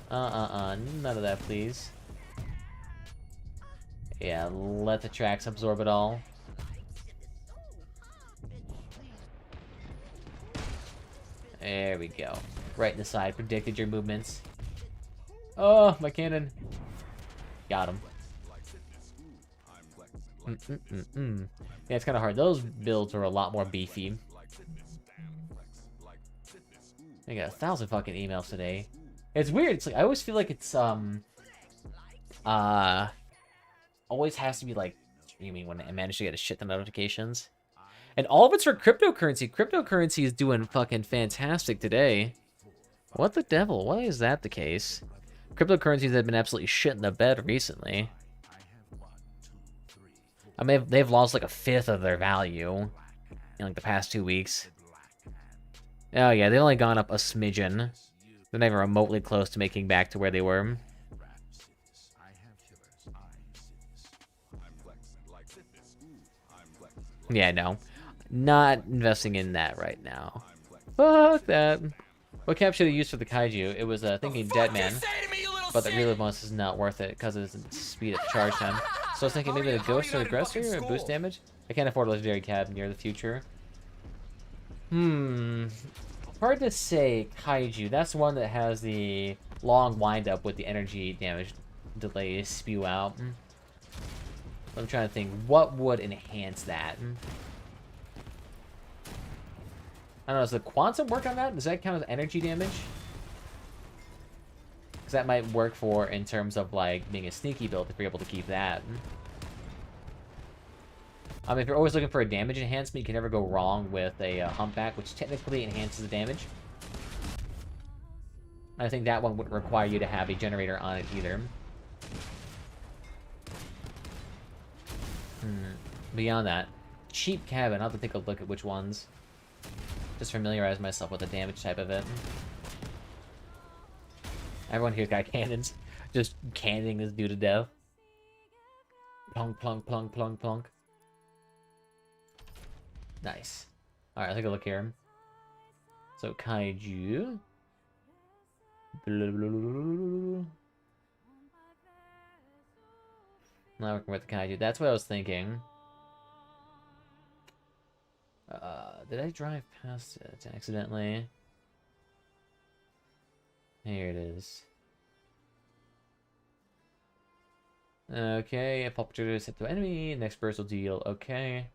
None of that, please. Yeah, let the tracks absorb it all. There we go. Right in the side, predicted your movements. Oh, my cannon. Got him. Yeah, it's kind of hard. Those builds are a lot more beefy. I got 1,000 fucking emails today. It's weird. It's like I always feel like it's always has to be like, you mean when I manage to get a shit ton of notifications, and all of it's for cryptocurrency. Cryptocurrency is doing fucking fantastic today. What the devil? Why is that the case? Cryptocurrencies have been absolutely shit in the bed recently. I mean, they've lost like 1/5 of their value in like the past 2 weeks. Oh yeah, they've only gone up a smidgen. They're not even remotely close to making back to where they were. Yeah, no. Not investing in that right now. Fuck that. What cap should I use for the kaiju? It was thinking Deadman, but the real bonus is not worth it because of the speed at charge time. So I was thinking maybe the Ghost or Aggressor or boost damage? I can't afford a Legendary Cab near the future. Hard to say, Kaiju. That's one that has the long wind-up with the energy damage delays spew out. I'm trying to think, what would enhance that? I don't know, does the Quantum work on that? Does that count as energy damage? Because that might work for in terms of, like, being a sneaky build if you're able to keep that. If you're always looking for a damage enhancement, you can never go wrong with a Humpback, which technically enhances the damage. I think that one wouldn't require you to have a generator on it either. Beyond that, cheap cabin. I'll have to take a look at which ones. Just familiarize myself with the damage type of it. Everyone here's got cannons. Just cannoning this dude to death. Plunk, plunk, plunk, plunk, plunk. Nice. Alright, let's take a look here. So, Kaiju. Not working with the Kaiju. That's what I was thinking. Did I drive past it accidentally? Here it is. Okay, a pop projectile is set to enemy. Next burst will deal. Okay.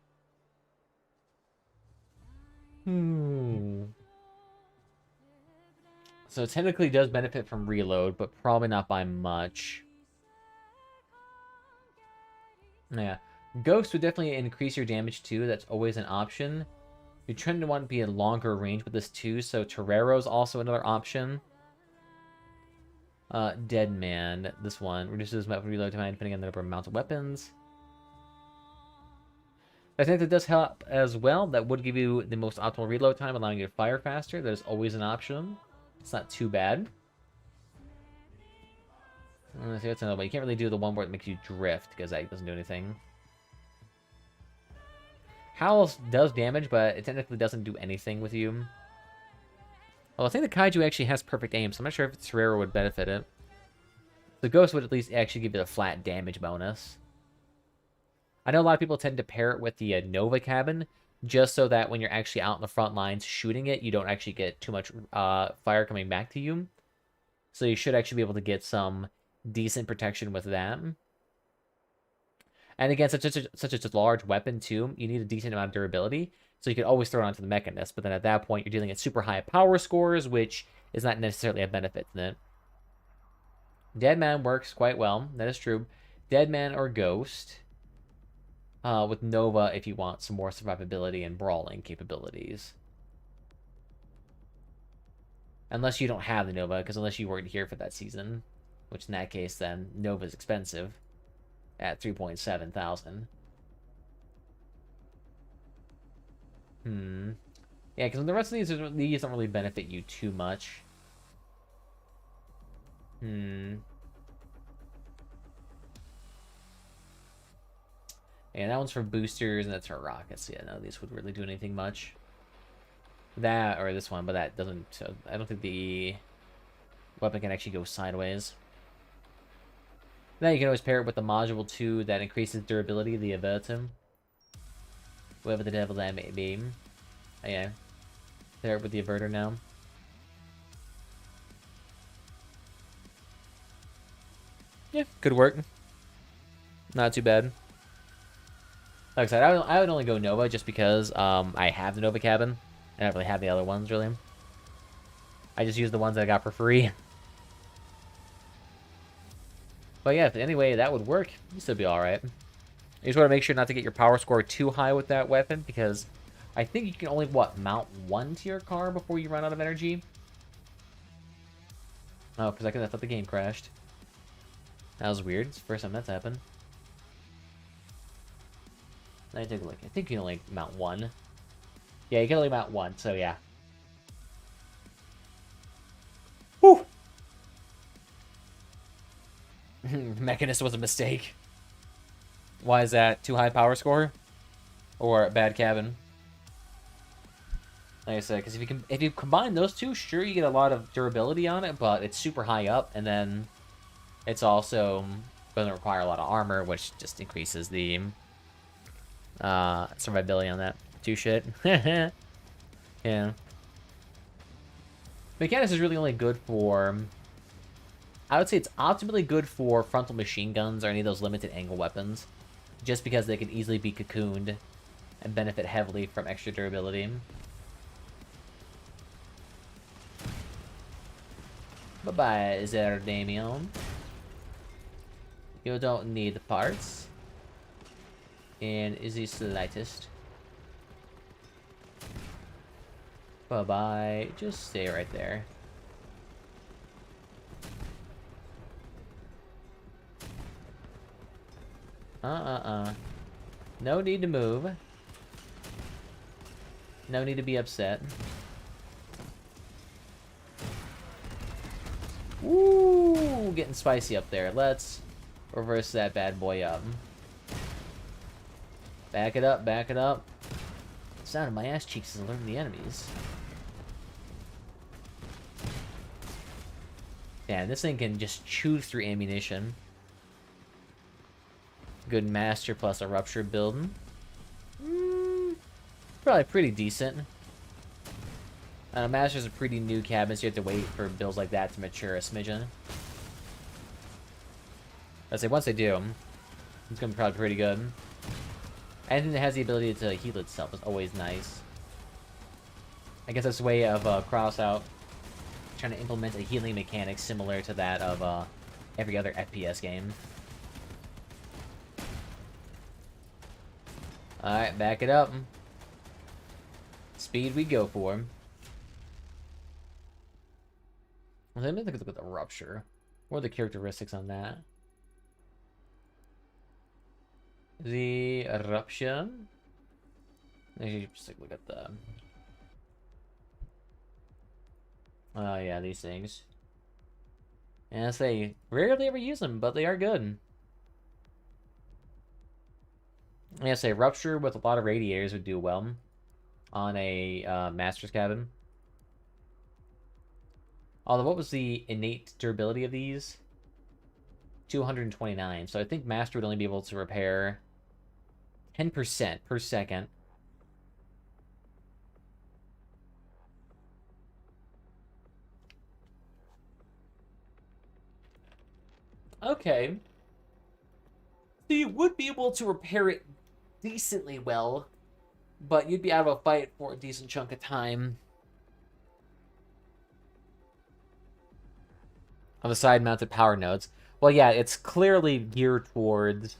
So it technically does benefit from reload, but probably not by much. Yeah. Ghost would definitely increase your damage too. That's always an option. You're trying to want to be a longer range with this too, so Torero is also another option. Dead Man. This one reduces weapon reload time depending on the number of mounted weapons. I think that does help as well. That would give you the most optimal reload time, allowing you to fire faster. That is always an option. It's not too bad. Let's see what's another way. You can't really do the one where it makes you drift, because that doesn't do anything. Howl does damage, but it technically doesn't do anything with you. Well, I think the Kaiju actually has perfect aim, so I'm not sure if its rare would benefit it. The Ghost would at least actually give it a flat damage bonus. I know a lot of people tend to pair it with the Nova Cabin, just so that when you're actually out in the front lines shooting it, you don't actually get too much fire coming back to you. So you should actually be able to get some decent protection with that. And again, such a large weapon, too, you need a decent amount of durability. So you can always throw it onto the Mechanist. But then at that point, you're dealing at super high power scores, which is not necessarily a benefit to it. Deadman works quite well. That is true. Deadman or Ghost. With Nova if you want some more survivability and brawling capabilities. Unless you don't have the Nova, because unless you weren't here for that season. Which in that case, then, Nova's expensive. At 3.7 thousand. Yeah, because the rest of these don't really benefit you too much. And that one's for boosters, and that's for rockets. Yeah, none of these would really do anything much. That, or this one, but that doesn't... So I don't think the weapon can actually go sideways. Now you can always pair it with the module 2 that increases durability, the Avertum. Whatever the devil that may be. Oh, yeah. Pair it with the Averter now. Yeah, could work. Not too bad. Like I said, I would only go Nova just because I have the Nova Cabin. I don't really have the other ones, really. I just use the ones that I got for free. But yeah, if anyway that would work, you'd still be alright. You just want to make sure not to get your power score too high with that weapon, because I think you can only, mount one to your car before you run out of energy? Oh, because I thought the game crashed. That was weird. It's the first time that's happened. Let me take a look. I think you can only mount one. Yeah, you can only mount one, so yeah. Whew! Mechanist was a mistake. Why is that? Too high power score? Or bad cabin? Like I said, because if you combine those two, sure you get a lot of durability on it, but it's super high up, and then it's also doesn't require a lot of armor, which just increases the survivability on that too shit. Yeah. Mechanist is really only good for... I would say it's optimally good for frontal machine guns or any of those limited angle weapons, just because they can easily be cocooned and benefit heavily from extra durability. Bye-bye, Zerdamion. You don't need the parts. And is the slightest. Bye-bye. Just stay right there. No need to move. No need to be upset. Ooh, getting spicy up there. Let's reverse that bad boy up. Back it up, back it up. The sound of my ass cheeks is alerting the enemies. Yeah, this thing can just chew through ammunition. Good master plus a rupture build. Probably pretty decent. Master's a pretty new cabin, so you have to wait for builds like that to mature a smidgen. I'd say once they do, it's gonna be probably pretty good. Anything that has the ability to heal itself is always nice. I guess that's a way of Crossout trying to implement a healing mechanic similar to that of every other FPS game. Alright, back it up. Speed we go for. Let me look at the rupture. What are the characteristics on that? The eruption. Maybe just take a look at the... Oh yeah, these things. And I say, rarely ever use them, but they are good. I'm gonna say rupture with a lot of radiators would do well on a master's cabin. Although, what was the innate durability of these? 229. So I think master would only be able to repair 10% per second. Okay. So you would be able to repair it decently well, but you'd be out of a fight for a decent chunk of time. On the side-mounted power nodes. Well, yeah, it's clearly geared towards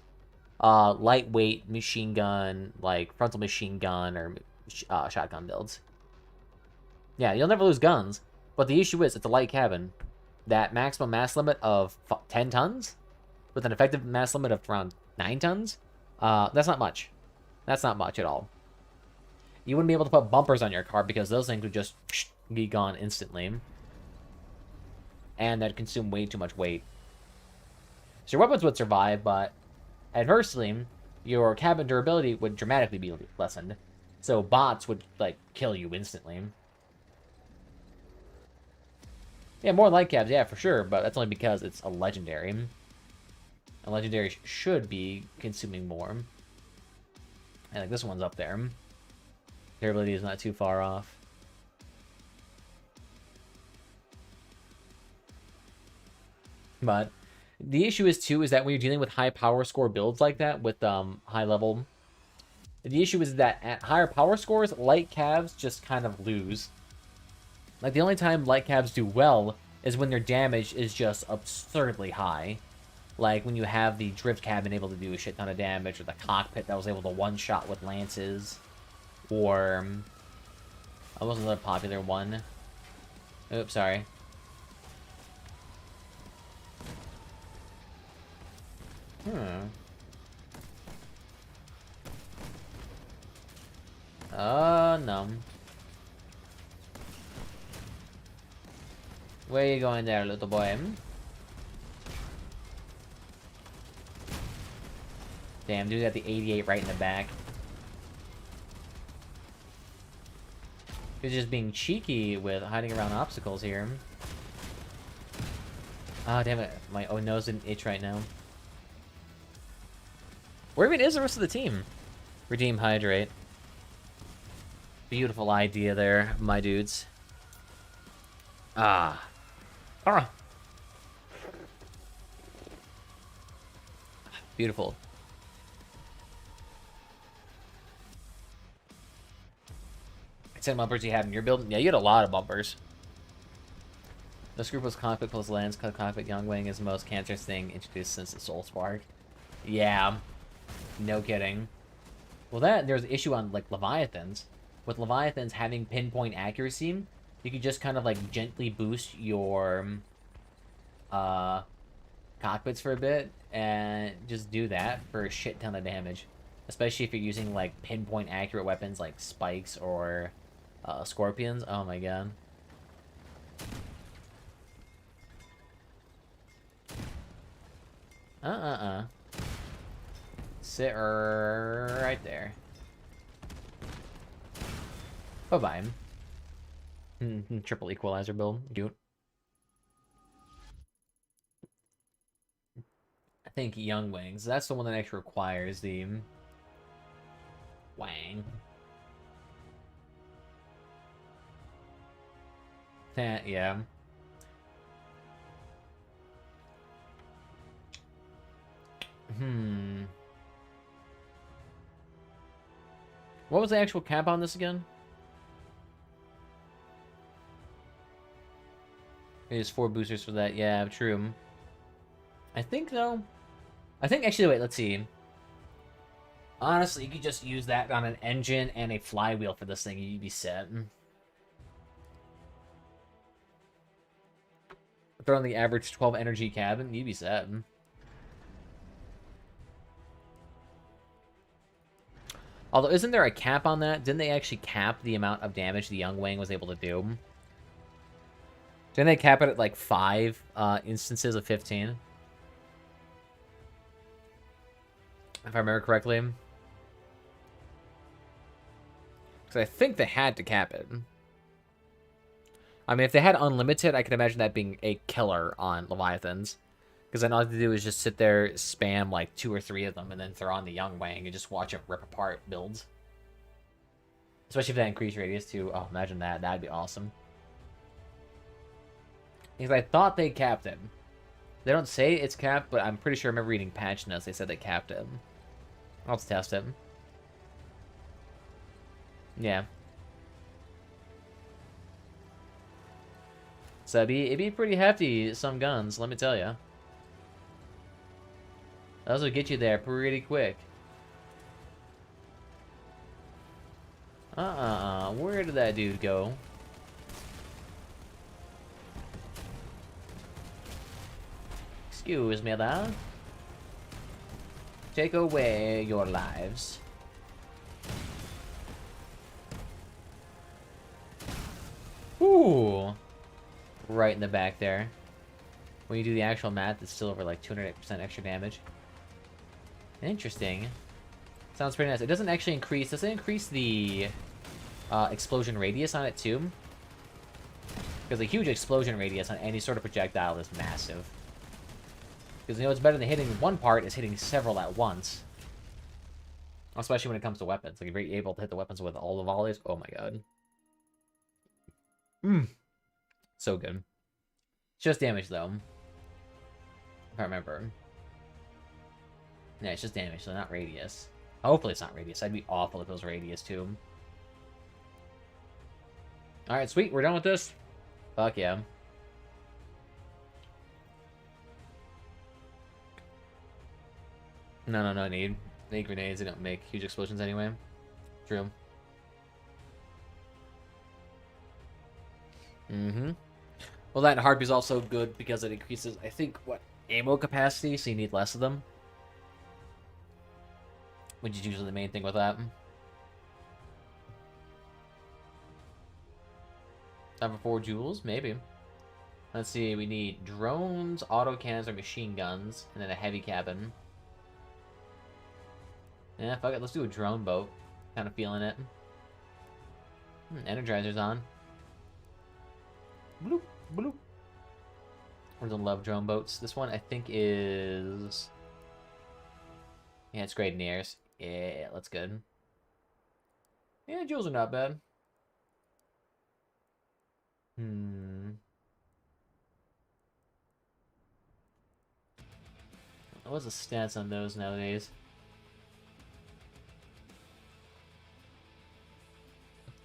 lightweight machine gun, like frontal machine gun or shotgun builds. Yeah, you'll never lose guns, but the issue is it's a light cabin. That maximum mass limit of 10 tons with an effective mass limit of around 9 tons, that's not much. That's not much at all. You wouldn't be able to put bumpers on your car because those things would just be gone instantly. And that'd consume way too much weight. So your weapons would survive, but adversely, your cabin durability would dramatically be lessened. So bots would, like, kill you instantly. Yeah, more light cabs, yeah, for sure, but that's only because it's a legendary. A legendary should be consuming more. And like this one's up there. Durability is not too far off. But the issue is too is that when you're dealing with high power score builds like that with high level, the issue is that at higher power scores, light cabs just kind of lose. Like the only time light cabs do well is when their damage is just absurdly high. Like when you have the drift cabin able to do a shit ton of damage, or the cockpit that was able to one-shot with lances, or what was another popular one? Oops, sorry. No. Where are you going there, little boy? Damn, dude got the 88 right in the back. He's just being cheeky with hiding around obstacles here. Oh, damn it. My nose didn't itch right now. Where even is the rest of the team? Redeem Hydrate. Beautiful idea there, my dudes. Ah. Beautiful. What 10 bumpers you have in your build? Yeah, you had a lot of bumpers. The scrupulous cockpit plus lens, cut cockpit young wing is the most cancerous thing introduced since the Soul Spark. Yeah. No kidding. Well, there's an issue on, like, Leviathans. With Leviathans having pinpoint accuracy, you can just kind of, like, gently boost your cockpits for a bit, and just do that for a shit ton of damage. Especially if you're using, like, pinpoint accurate weapons like spikes or scorpions. Oh my god. Sit right there. Bye-bye. Triple equalizer build. Cute. I think Young Wings. That's the one that actually requires the Wang. Yeah. What was the actual cap on this again? It is 4 boosters for that. Yeah, true. I think, though... actually, wait, let's see. Honestly, you could just use that on an engine and a flywheel for this thing, and you'd be set. Throw in the average 12 energy cabin, you'd be set. Although, isn't there a cap on that? Didn't they actually cap the amount of damage the Young Wing was able to do? Didn't they cap it at, like, 5 instances of 15? If I remember correctly. Because I think they had to cap it. I mean, if they had unlimited, I could imagine that being a killer on Leviathans. Because then all I have to do is just sit there, spam like 2 or 3 of them, and then throw on the Young Wang and just watch it rip apart builds. Especially if that increased radius too. Oh, imagine that. That'd be awesome. Because I thought they capped him. They don't say it's capped, but I'm pretty sure I remember reading patch notes. They said they capped him. I'll just test him. Yeah. So it'd be pretty hefty, some guns, let me tell you. Those will get you there pretty quick. Where did that dude go? Excuse me, though. Take away your lives. Ooh. Right in the back there. When you do the actual math, it's still over like 200% extra damage. Interesting. Sounds pretty nice. It doesn't actually increase... Does it increase the explosion radius on it too? Because a huge explosion radius on any sort of projectile is massive. Because you know it's better than hitting one part is hitting several at once. Especially when it comes to weapons. Like if you're able to hit the weapons with all the volleys. Oh my god. So good. It's just damage though. If I remember. Yeah, it's just damage, so not radius. Hopefully it's not radius. That'd be awful if it was radius too. Alright, sweet. We're done with this. Fuck yeah. No need. They grenades, they don't make huge explosions anyway. True. Well, that Harpy is also good because it increases, I think, what, ammo capacity, so you need less of them. Which is usually the main thing with that. Time for 4 jewels? Maybe. Let's see, we need drones, autocannons, or machine guns, and then a heavy cabin. Yeah, fuck it, let's do a drone boat. Kind of feeling it. Energizer's on. Bloop, bloop. We're gonna love drone boats. This one, I think, is... Yeah, it's great in the airs. Yeah, that's good. Yeah, jewels are not bad. What's the stats on those nowadays?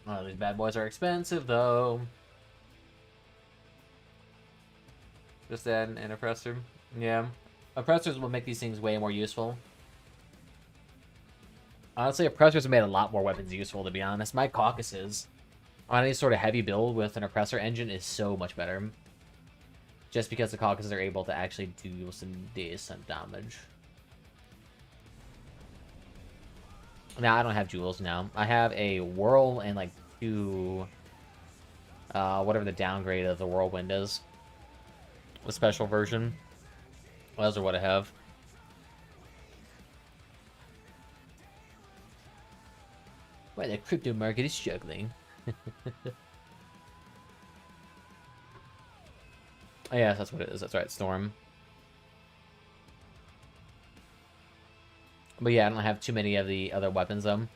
Oh, these bad boys are expensive, though. Just add an oppressor. Yeah. Oppressors will make these things way more useful. Honestly, oppressors have made a lot more weapons useful, to be honest. My Caucasus on any sort of heavy build with an oppressor engine is so much better. Just because the Caucasus are able to actually do some decent damage. Now, I don't have jewels now. I have a whirl and like 2... whatever the downgrade of the whirlwind is. The special version. Well, those are what I have. Why the crypto market is struggling. Oh, yes, that's what it is. That's right, Storm. But yeah, I don't have too many of the other weapons, though.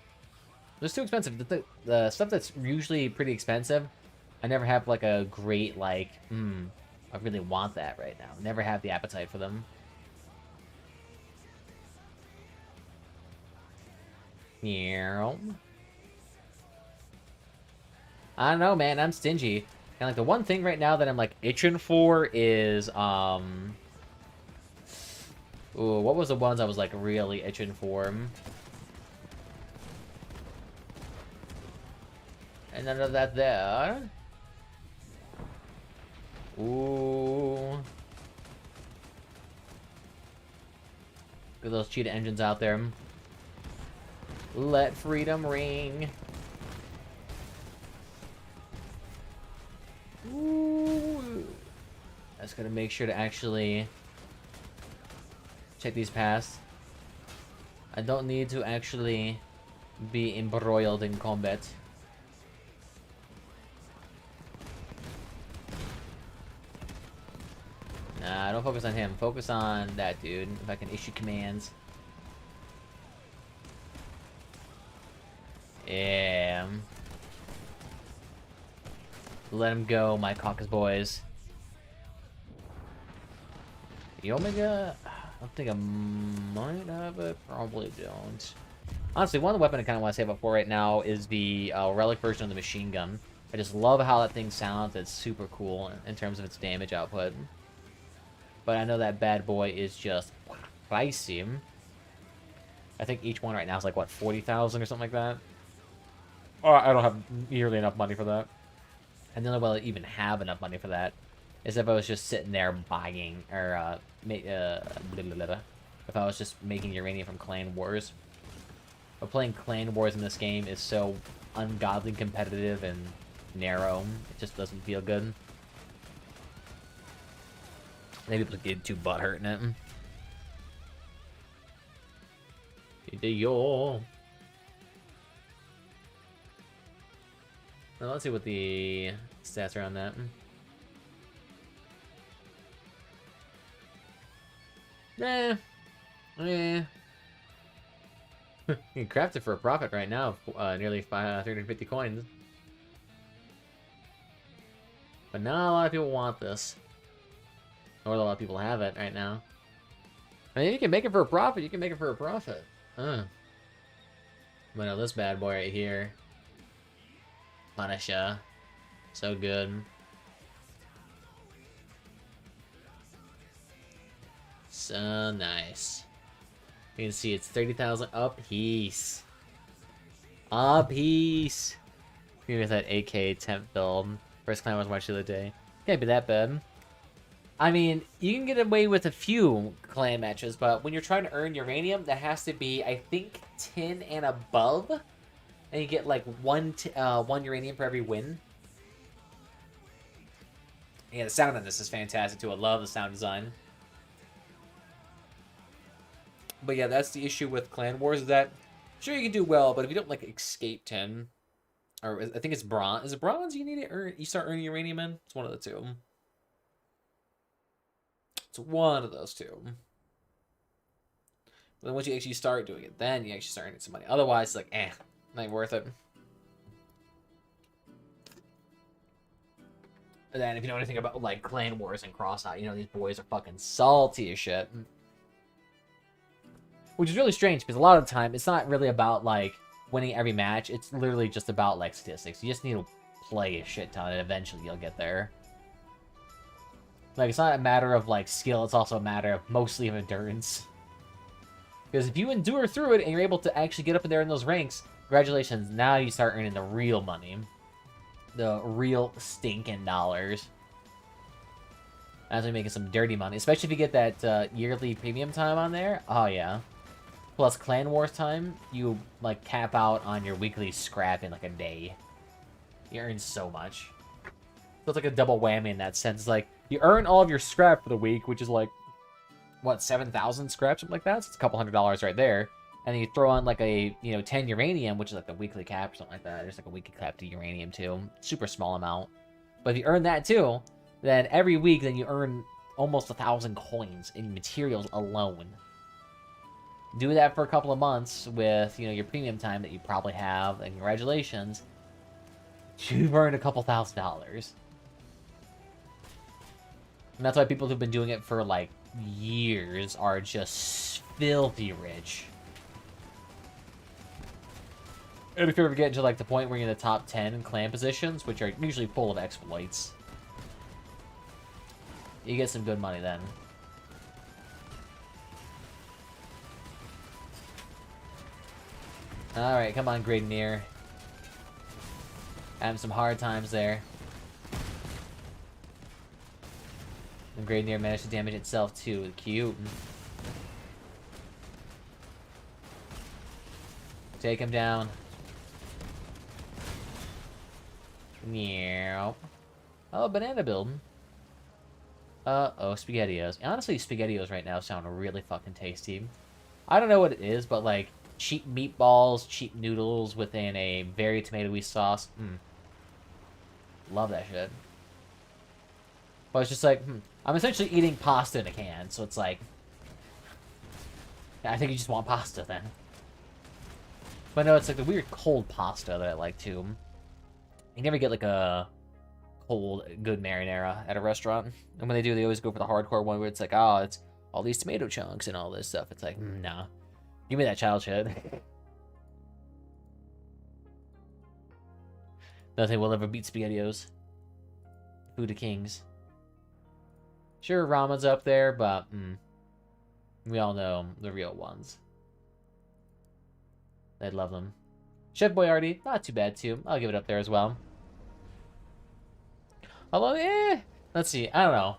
It's too expensive. The stuff that's usually pretty expensive, I never have, like, a great, like, I really want that right now. Never have the appetite for them. Yeah. I don't know, man. I'm stingy. And like the one thing right now that I'm like itching for is ooh, what was the ones I was like really itching for? And none of that there. Ooh. Look at those cheetah engines out there. Let freedom ring. Ooh. I just gotta make sure to actually check these past. I don't need to actually be embroiled in combat. don't focus on him. Focus on that dude. If I can issue commands. Yeah. Let him go, my caucus boys. The Omega, I don't think I might have it. Probably don't. Honestly, one of the weapons I kind of want to save up for right now is the relic version of the machine gun. I just love how that thing sounds. It's super cool in terms of its damage output. But I know that bad boy is just spicy. I think each one right now is like, what, 40,000 or something like that? Oh, I don't have nearly enough money for that. And the only way I'll even have enough money for that is if I was just sitting there buying, or, if I was just making uranium from Clan Wars. But playing Clan Wars in this game is so ungodly competitive and narrow, it just doesn't feel good. Maybe people get too butthurt in it. Well, let's see what the stats are on that. You can craft it for a profit right now, nearly 350 coins. But not a lot of people want this. Or a lot of people have it right now. I mean, you can make it for a profit. You can make it for a profit. But no, this bad boy right here. Punisher. So good. So nice. You can see it's 30,000 a piece. A piece. Maybe that AK temp build. First clan was watched the other day. Can't be that bad. I mean, you can get away with a few clan matches, but when you're trying to earn uranium, that has to be, I think, 10 and above. And you get like one uranium for every win. Yeah, the sound on this is fantastic too. I love the sound design. But yeah, that's the issue with Clan Wars, is that sure you can do well, but if you don't like escape 10, or I think it's bronze. Is it bronze you need to earn? You start earning uranium in? It's one of the two. It's one of those two. But then once you actually start doing it, then you actually start earning some money. Otherwise, it's like, not worth it. And then if you know anything about like Clan Wars and Crossout, you know these boys are fucking salty as shit. Which is really strange, because a lot of the time, it's not really about, like, winning every match. It's literally just about, like, statistics. You just need to play a shit ton, and eventually you'll get there. Like, it's not a matter of, like, skill. It's also a matter of mostly of endurance. Because if you endure through it, and you're able to actually get up in there in those ranks, congratulations, now you start earning the real money. The real stinking dollars. Actually making some dirty money. Especially if you get that yearly premium time on there. Oh, yeah. Plus Clan Wars time, you, like, cap out on your weekly scrap in, like, a day. You earn so much. So it's like a double whammy in that sense. It's like, you earn all of your scrap for the week, which is, like, what, 7,000 scrap, something like that? So it's a couple $100 right there. And then you throw on, like, a, 10 uranium, which is, like, the weekly cap or something like that. There's, like, a weekly cap to uranium, too. Super small amount. But if you earn that, too, then every week, then you earn almost 1,000 coins in materials alone. Do that for a couple of months with, your premium time that you probably have, and congratulations. You've earned a couple $1,000s. And that's why people who've been doing it for, like, years are just filthy rich. And if you ever get into, like, the point where you're in the top 10 in clan positions, which are usually full of exploits, you get some good money then. Alright, come on, Gridmere. Having some hard times there. And Gridmere managed to damage itself too. Cute. Take him down. Meow. Oh, banana building. Uh-oh, SpaghettiOs. Honestly, SpaghettiOs right now sound really fucking tasty. I don't know what it is, but like, cheap meatballs, cheap noodles within a very tomatoey sauce. Love that shit. But it's just like, I'm essentially eating pasta in a can, so it's like, I think you just want pasta then. But no, it's like the weird cold pasta that I like too. You never get like a cold, good marinara at a restaurant. And when they do, they always go for the hardcore one where it's like, oh, it's all these tomato chunks and all this stuff. It's like, nah. Give me that child shit. Nothing will ever beat SpaghettiOs. Food of kings. Sure, ramen's up there, but we all know the real ones. I'd love them. Chef Boyardee, not too bad too. I'll give it up there as well. Although, let's see. I don't know.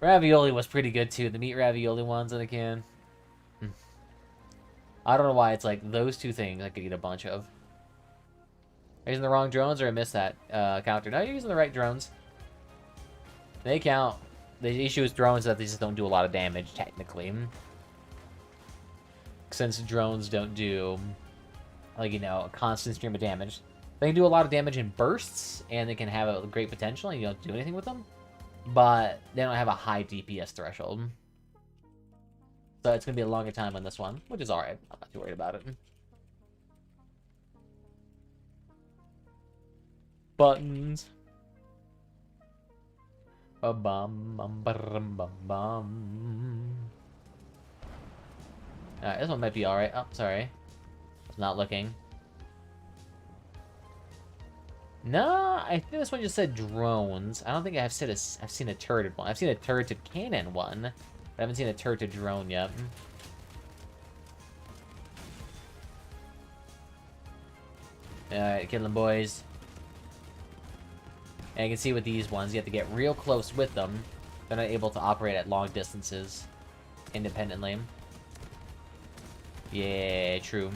Ravioli was pretty good too. The meat ravioli ones in a can. I don't know why it's like those two things I could eat a bunch of. Are you using the wrong drones or I missed that counter? No, you're using the right drones. They count. The issue with drones is that they just don't do a lot of damage, technically. Since drones don't do, like, you know, a constant stream of damage. They can do a lot of damage in bursts, and they can have a great potential, and you don't do anything with them. But they don't have a high DPS threshold. So it's going to be a longer time on this one, which is alright. I'm not too worried about it. Buttons. Ba-bum-bum-ba-rum-bum-bum. Alright, this one might be alright. Oh, sorry. I was not looking. No, I think this one just said drones. I don't think I've seen a turreted one. I've seen a turreted cannon one, but I haven't seen a turreted drone yet. Alright, kill them, boys. And you can see with these ones, you have to get real close with them. They're not able to operate at long distances independently. Yeah, true.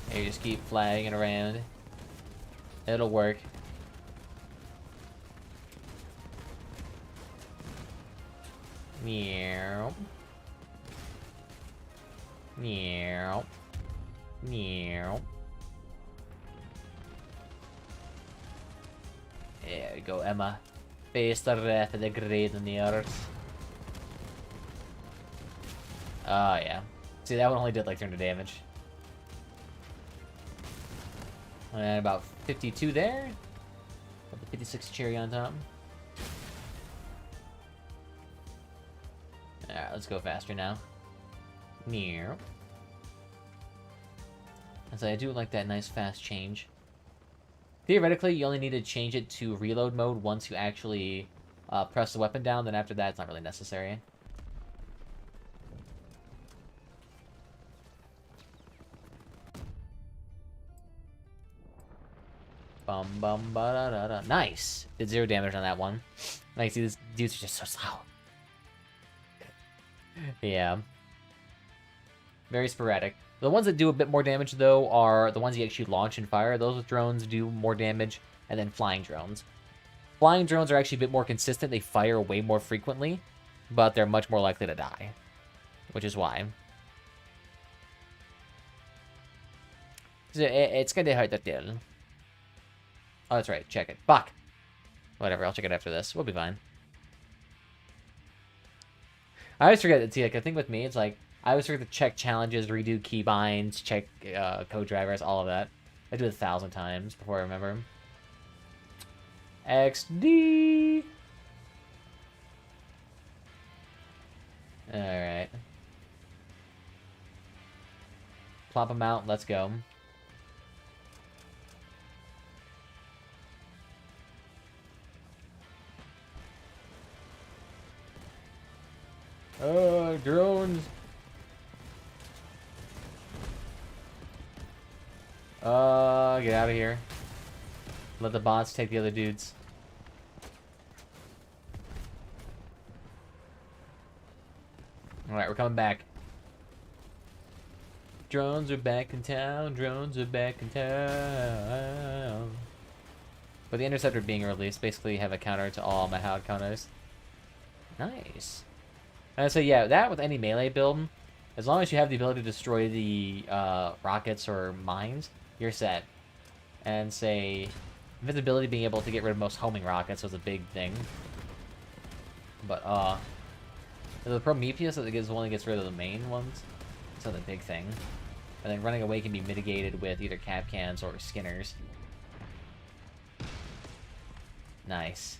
And you just keep flagging around. It'll work. Meow. Meow. Meow. There we go, Emma. Face the wrath of the great on the earth. Oh, yeah. See, that one only did like 300 damage. And about 52 there. Got the 56 cherry on top. Alright, let's go faster now. Near. So I do like that nice fast change. Theoretically, you only need to change it to reload mode once you actually press the weapon down. Then after that, it's not really necessary. Bum bum ba da da da. Nice. Did 0 damage on that one. Like, see, these dudes are just so slow. Yeah. Very sporadic. The ones that do a bit more damage, though, are the ones you actually launch and fire. Those drones do more damage, and then flying drones. Flying drones are actually a bit more consistent. They fire way more frequently, but they're much more likely to die, which is why. So it's kind of hard to tell. Oh, that's right. Check it. Fuck. Whatever. I'll check it after this. We'll be fine. I always forget that. See, like, I think with me, it's like, I always forget to check challenges, redo keybinds, check code drivers, all of that. I do it 1,000 times before I remember. XD! Alright. Plop them out. Let's go. Drones. Get out of here. Let the bots take the other dudes. Alright, we're coming back. Drones are back in town. Drones are back in town. With the Interceptor being released, basically have a counter to all my Howd counters. Nice. And so yeah, that with any melee build, as long as you have the ability to destroy the rockets or mines, you're set. And say, Invisibility being able to get rid of most homing rockets was a big thing. But, the Prometheus that only gets rid of the main ones. It's not a big thing. And then running away can be mitigated with either cap cans or skinners. Nice.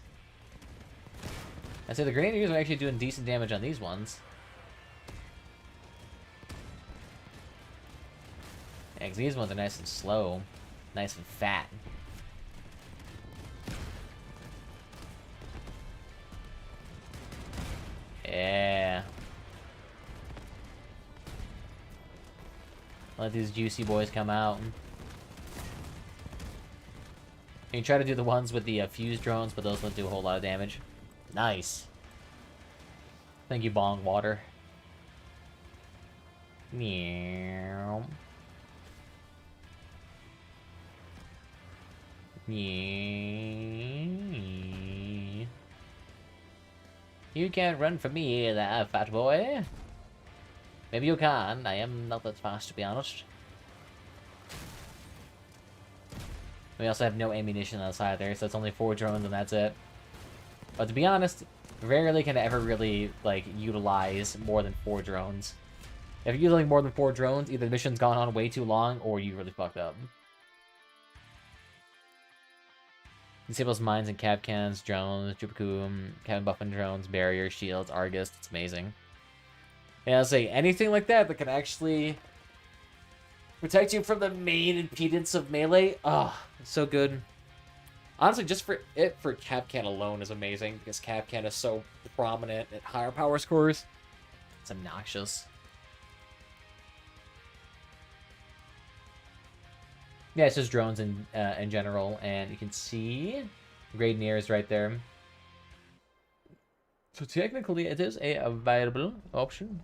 I'd say the Grenadiers are actually doing decent damage on these ones. Yeah, because these ones are nice and slow. Nice and fat. Yeah. Let these juicy boys come out. You try to do the ones with the fuse drones, but those don't do a whole lot of damage. Nice. Thank you, Bong Water. Meow. You can't run from me there, fat boy. Maybe you can. I am not that fast, to be honest. We also have no ammunition on the side there, so it's only 4 drones and that's it. But to be honest, rarely can I ever really, like, utilize more than 4 drones. If you're using more than 4 drones, either the mission's gone on way too long, or you really fucked up. Disables mines and cap cans, drones, Jupikum, cabin buffing drones, barriers, shields, Argus. It's amazing. And I'll say anything like that that can actually protect you from the main impedance of melee. Oh, so good. Honestly, just for Capcan alone is amazing, because Capcan is so prominent at higher power scores. It's obnoxious. Yeah, it's just drones in general, and you can see Grade Near is right there. So technically, it is a viable option.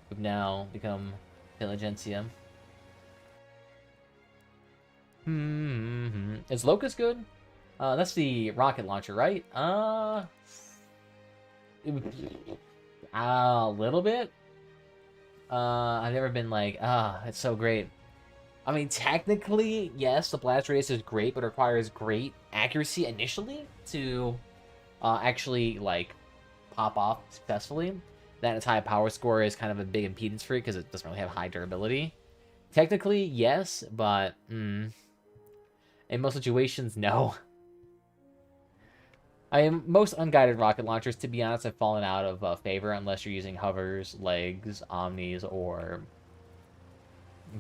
We've now become Intelligentsia. Is Locust good? That's the rocket launcher, right? A little bit. I've never been like, it's so great. I mean, technically, yes, the blast radius is great, but it requires great accuracy initially to actually, like, pop off successfully. That its high power score is kind of a big impedance for it because it doesn't really have high durability. Technically, yes, but in most situations, no. Most unguided rocket launchers, to be honest, have fallen out of favor unless you're using hovers, legs, omnis, or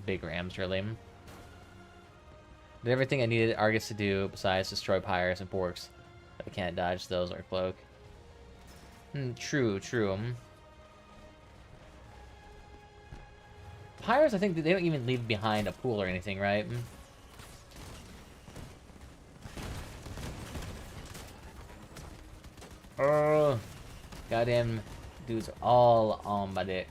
big rams, really. Did everything I needed Argus to do besides destroy pyres and porks. I can't dodge those or cloak. True. Pyres, I think they don't even leave behind a pool or anything, right? Oh, goddamn dudes are all on my dick.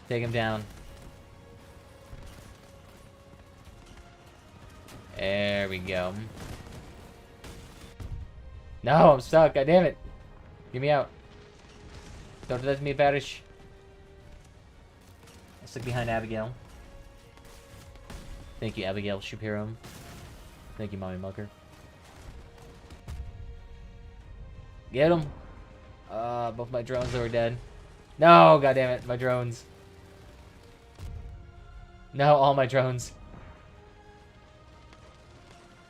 Take him down. There we go. No, I'm stuck. God damn it. Get me out. Don't let me perish. I'll stick behind Abigail. Thank you, Abigail Shapiro. Thank you, Mommy Mucker. Get him. Both my drones are dead. No, goddammit, my drones. No, all my drones.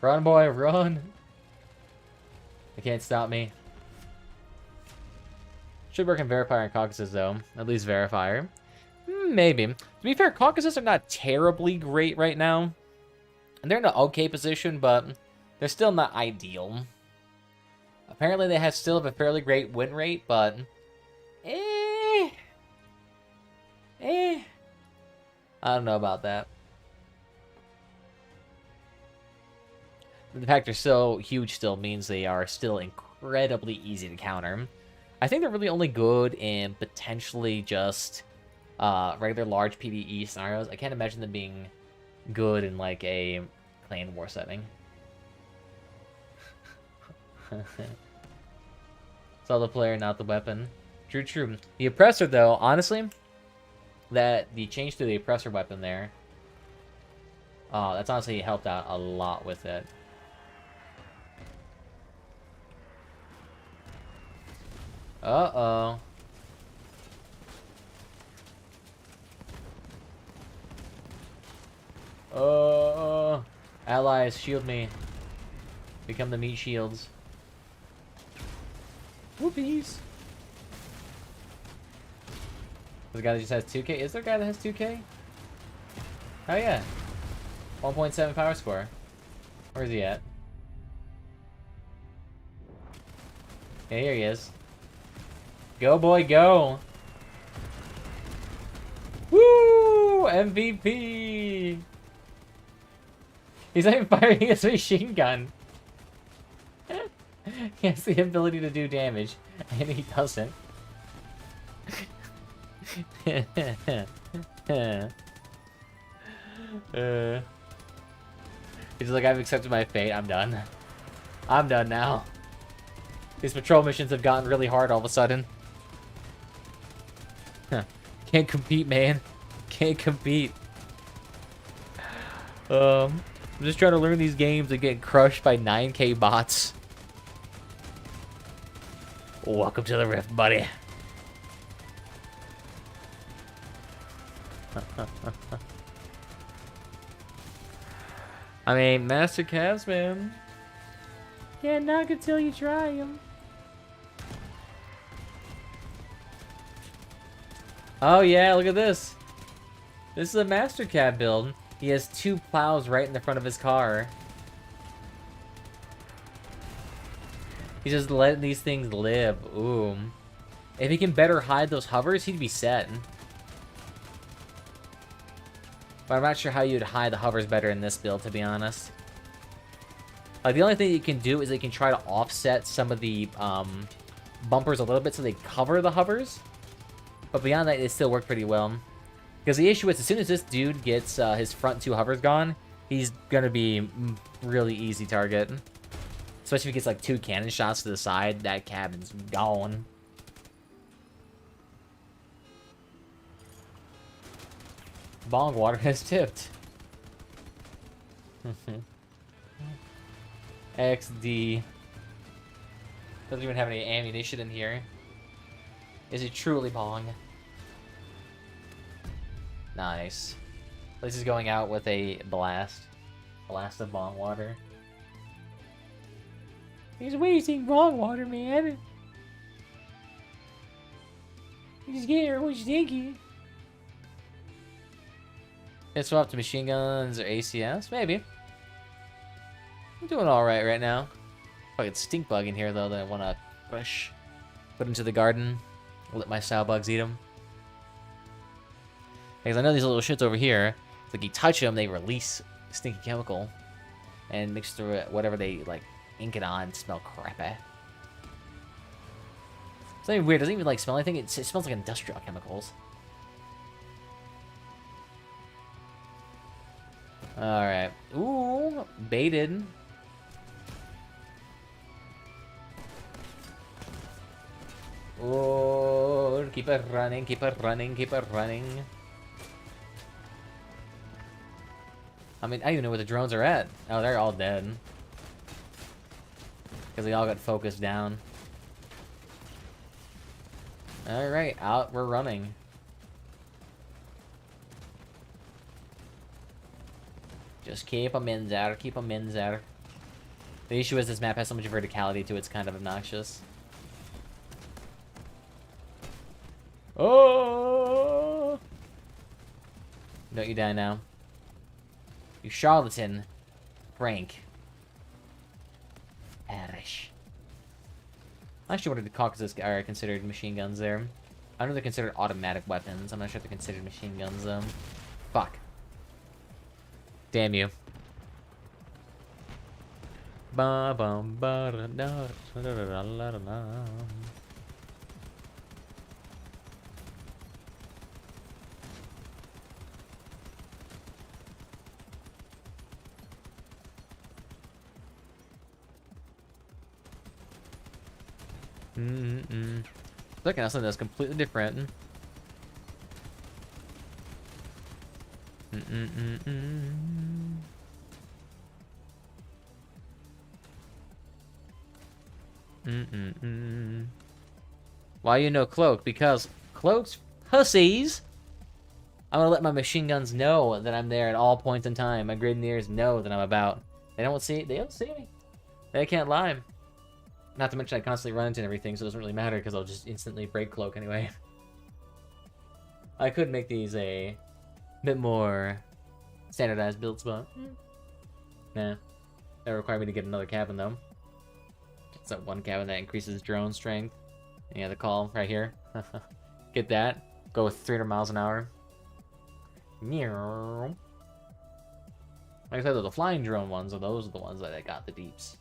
Run, boy, run. They can't stop me. Should work in Verifier and Caucasus, though. At least Verifier. Maybe. To be fair, Caucasus are not terribly great right now. And they're in an okay position, but they're still not ideal. Apparently, they still have a fairly great win rate, but... I don't know about that. The fact they're so huge still means they are still incredibly easy to counter. I think they're really only good in potentially just regular large PvE scenarios. I can't imagine them being good in like a clan war setting. It's all the player, not the weapon. True, true. The oppressor, though, honestly, that the change to the oppressor weapon there, that's honestly helped out a lot with it. Uh-oh. Allies, shield me. Become the meat shields. Whoopies. There's a guy that just has 2k? Is there a guy that has 2k? Oh yeah. 1.7 power score. Where's he at? Yeah, here he is. Go, boy, go! Woo! MVP! He's not even firing his machine gun. He has the ability to do damage, and he doesn't. He's like, I've accepted my fate, I'm done. I'm done now. These patrol missions have gotten really hard all of a sudden. Can't compete, man. Can't compete. I'm just trying to learn these games and get crushed by 9k bots. Welcome to the Rift, buddy. I mean, Master Cavs, man. Can't knock until you try him. Oh yeah, look at this. This is a Master Cab build. He has 2 plows right in the front of his car. He's just letting these things live. Ooh. If he can better hide those hovers, he'd be set. But I'm not sure how you'd hide the hovers better in this build, to be honest. Like, the only thing you can do is they can try to offset some of the bumpers a little bit so they cover the hovers. But beyond that, it still worked pretty well. Because the issue is, as soon as this dude gets his front 2 hovers gone, he's going to be really easy target. Especially if he gets like 2 cannon shots to the side, that cabin's gone. Bong water has tipped. XD. Doesn't even have any ammunition in here. Is it truly Bong? Nice. This is going out with a blast. Blast of Bong water. He's wasting Bong water, man. He's getting everyone stinky. Let's swap to machine guns or ACS, maybe. I'm doing alright right now. Fucking stink bug in here though that I wanna push. Put into the garden. Let my sow bugs eat them. Because I know these little shits over here, it's like you touch them, they release stinky chemical. And mix through it, whatever they like ink it on, smell crappy. It's not even weird, it doesn't even like smell anything, it smells like industrial chemicals. Alright. Ooh, baited. Oh, keep it running, keep it running, keep it running. I mean, I don't even know where the drones are at. Oh, they're all dead. Because they all got focused down. Alright, out we're running. Just keep them in there, keep them in there. The issue is this map has so much verticality to it, it's kind of obnoxious. Oh! Don't you die now. You charlatan. Frank. Perish. I actually wanted to caucuses are considered machine guns there. I know they're considered automatic weapons. I'm not sure if they're considered machine guns though. Fuck. Damn you. Ba bum ba da da da da da da da. Looking at something that's completely different. Why you know cloak? Because cloaks pussies. I'm gonna let my machine guns know that I'm there at all points in time. My grenadiers know that I'm about. They don't see me. They can't lie. Not to mention I constantly run into everything, so it doesn't really matter because I'll just instantly break cloak anyway. I could make these a bit more standardized builds, but nah. That require me to get another cabin though. It's that one cabin that increases drone strength. Yeah, the call right here. Get that. Go with 300 miles an hour. Like I said, the flying drone ones, those are the ones that I got the deeps.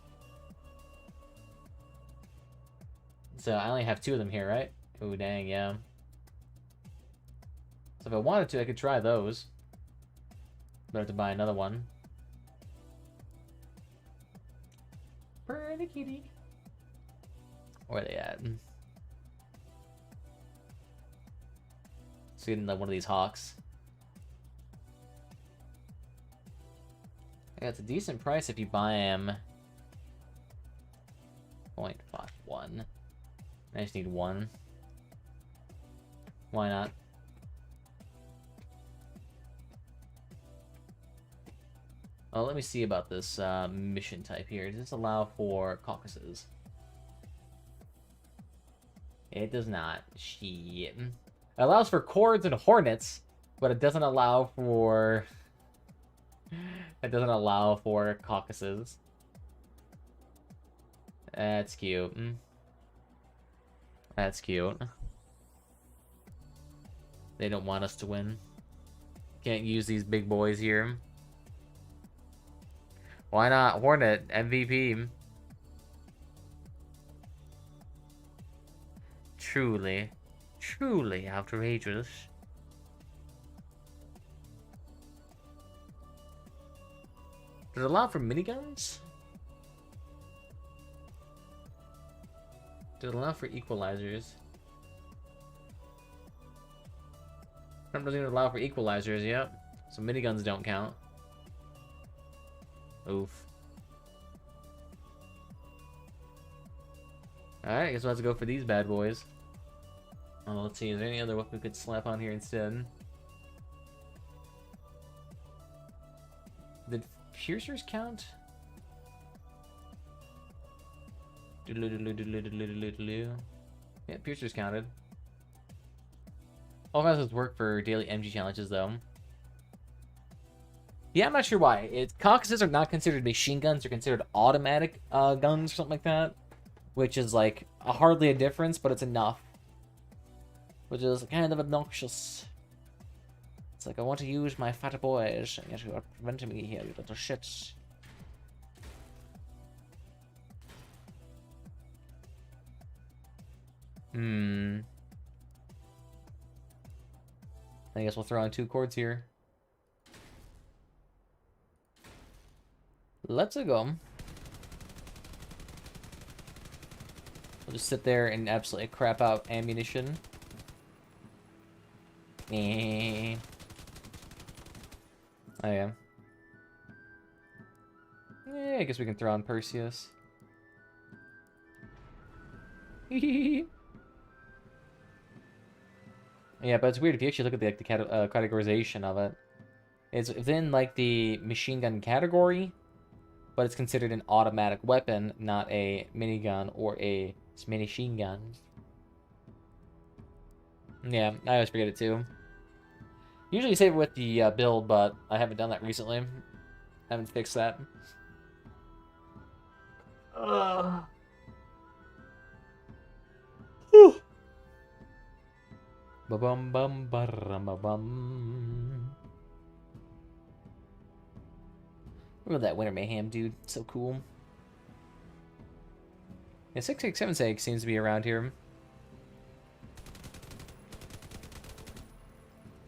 So I only have 2 of them here, right? Ooh, dang, yeah. So if I wanted to, I could try those. But I have to buy another one. Pretty kitty. Where are they at? So getting like one of these hawks. Yeah, it's a decent price if you buy them. 0.51. I just need 1. Why not? Oh, let me see about this mission type here. Does this allow for caucuses? It does not. Shit. It allows for cords and hornets, but it doesn't allow for... It doesn't allow for caucuses. That's cute. That's cute. They don't want us to win. Can't use these big boys here. Why not Hornet MVP? Truly, truly outrageous. Does it allow for miniguns? Does it allow for equalizers? It doesn't even allow for equalizers, yep. So miniguns don't count. Oof. Alright, I guess we'll have to go for these bad boys. Oh, let's see, is there any other weapon we could slap on here instead? Did piercers count? Yeah, piercers counted. All classes work for daily MG challenges, though. Yeah, I'm not sure why. Caucuses are not considered machine guns; they're considered automatic guns or something like that, which is like hardly a difference, but it's enough. Which is kind of obnoxious. It's like I want to use my fat boys, and yet you are preventing me here, you little shits. I guess we'll throw on 2 cords here. Let's go. We'll just sit there and absolutely crap out ammunition. Oh yeah. Yeah, I guess we can throw on Perseus. Yeah, but it's weird if you actually look at the categorization of it. It's within like the machine gun category, but it's considered an automatic weapon, not a minigun or a machine gun. Yeah, I always forget it too. Usually save it with the build, but I haven't done that recently. I haven't fixed that. Ba-bum bum ba-rum ba-bum. Remember that Winter Mayhem, dude? So cool. Yeah, 667 seems to be around here.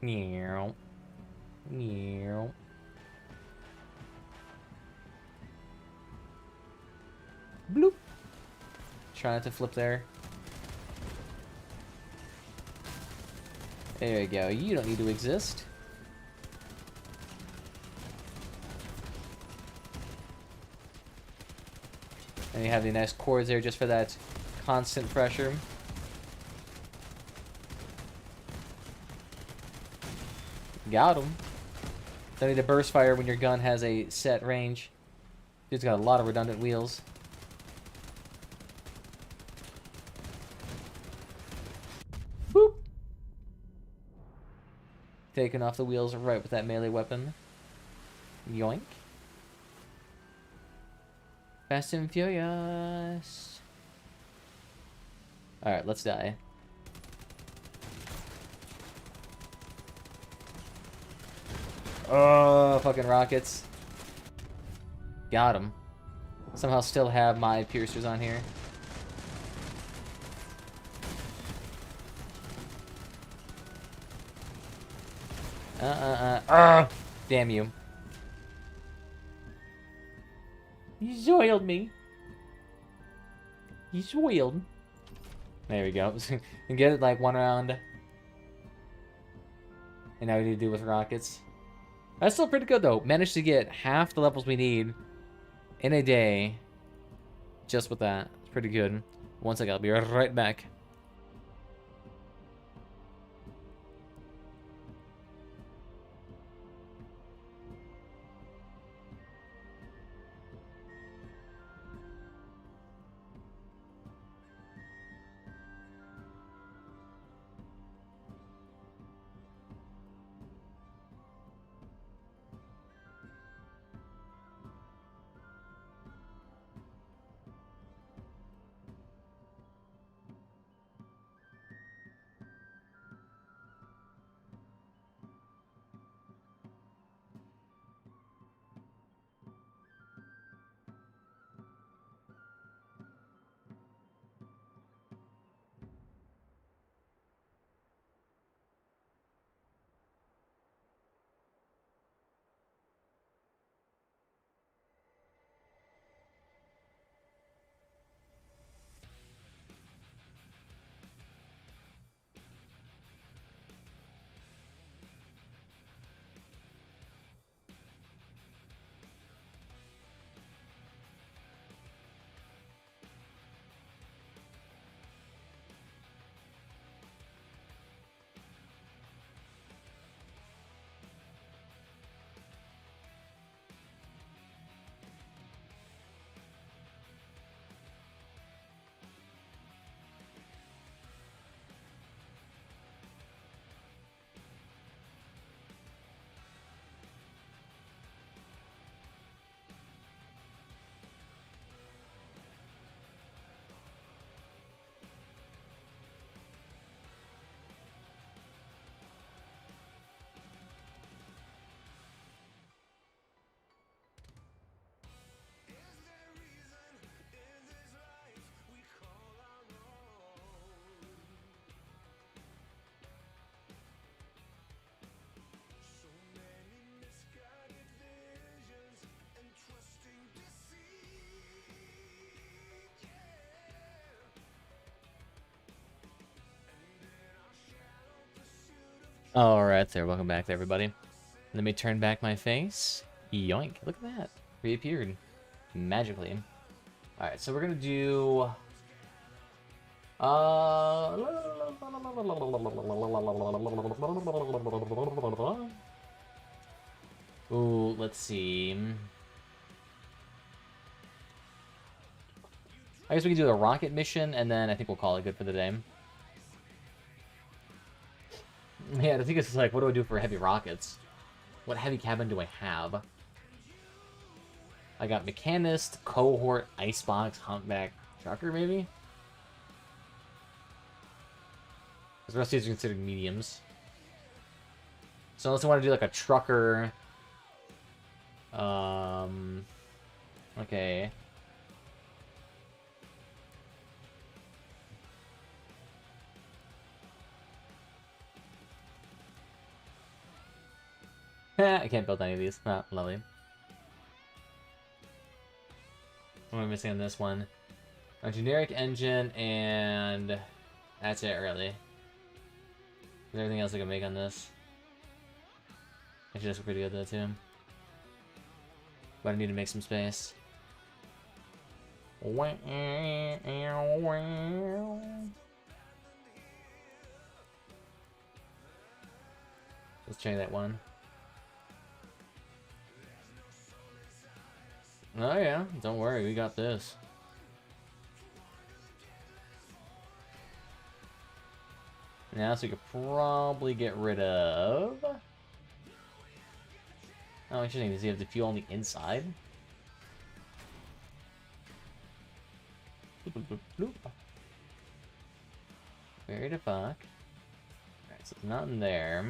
Meow. Meow. Bloop. Try not to flip there. There you go. You don't need to exist. And you have the nice cores there just for that constant pressure. Got him. Don't need to burst fire when your gun has a set range. Dude's got a lot of redundant wheels. Boop. Taking off the wheels right with that melee weapon. Yoink. Fast and Furious. Alright, let's die. Oh, fucking rockets. Got him. Somehow still have my piercers on here. Damn you. You soiled me. You soiled. There we go. And get it like one round. And now we need to do with rockets. That's still pretty good though. Managed to get half the levels we need in a day. Just with that. It's pretty good. One second, I'll be right back. Alright there, welcome back there, everybody. Let me turn back my face. Yoink, look at that. Reappeared. Magically. Alright, so we're gonna do... Ooh, let's see. I guess we can do a rocket mission, and then I think we'll call it good for the day. Yeah, I think it's like, what do I do for heavy rockets? What heavy cabin do I have? I got Mechanist, Cohort, Icebox, Humpback, Trucker, maybe? Because the rest of these are considered mediums. So unless I want to do like a Trucker... Okay. I can't build any of these. Not lovely. What am I missing on this one? A generic engine, and that's it, really. Is there anything else I can make on this? Actually, that's pretty good though too. But I need to make some space. Let's try that one. Oh yeah, don't worry, we got this. Now, so we could probably get rid of... Oh, interesting. Does he have the fuel on the inside? Where the fuck? Alright, so it's not in there.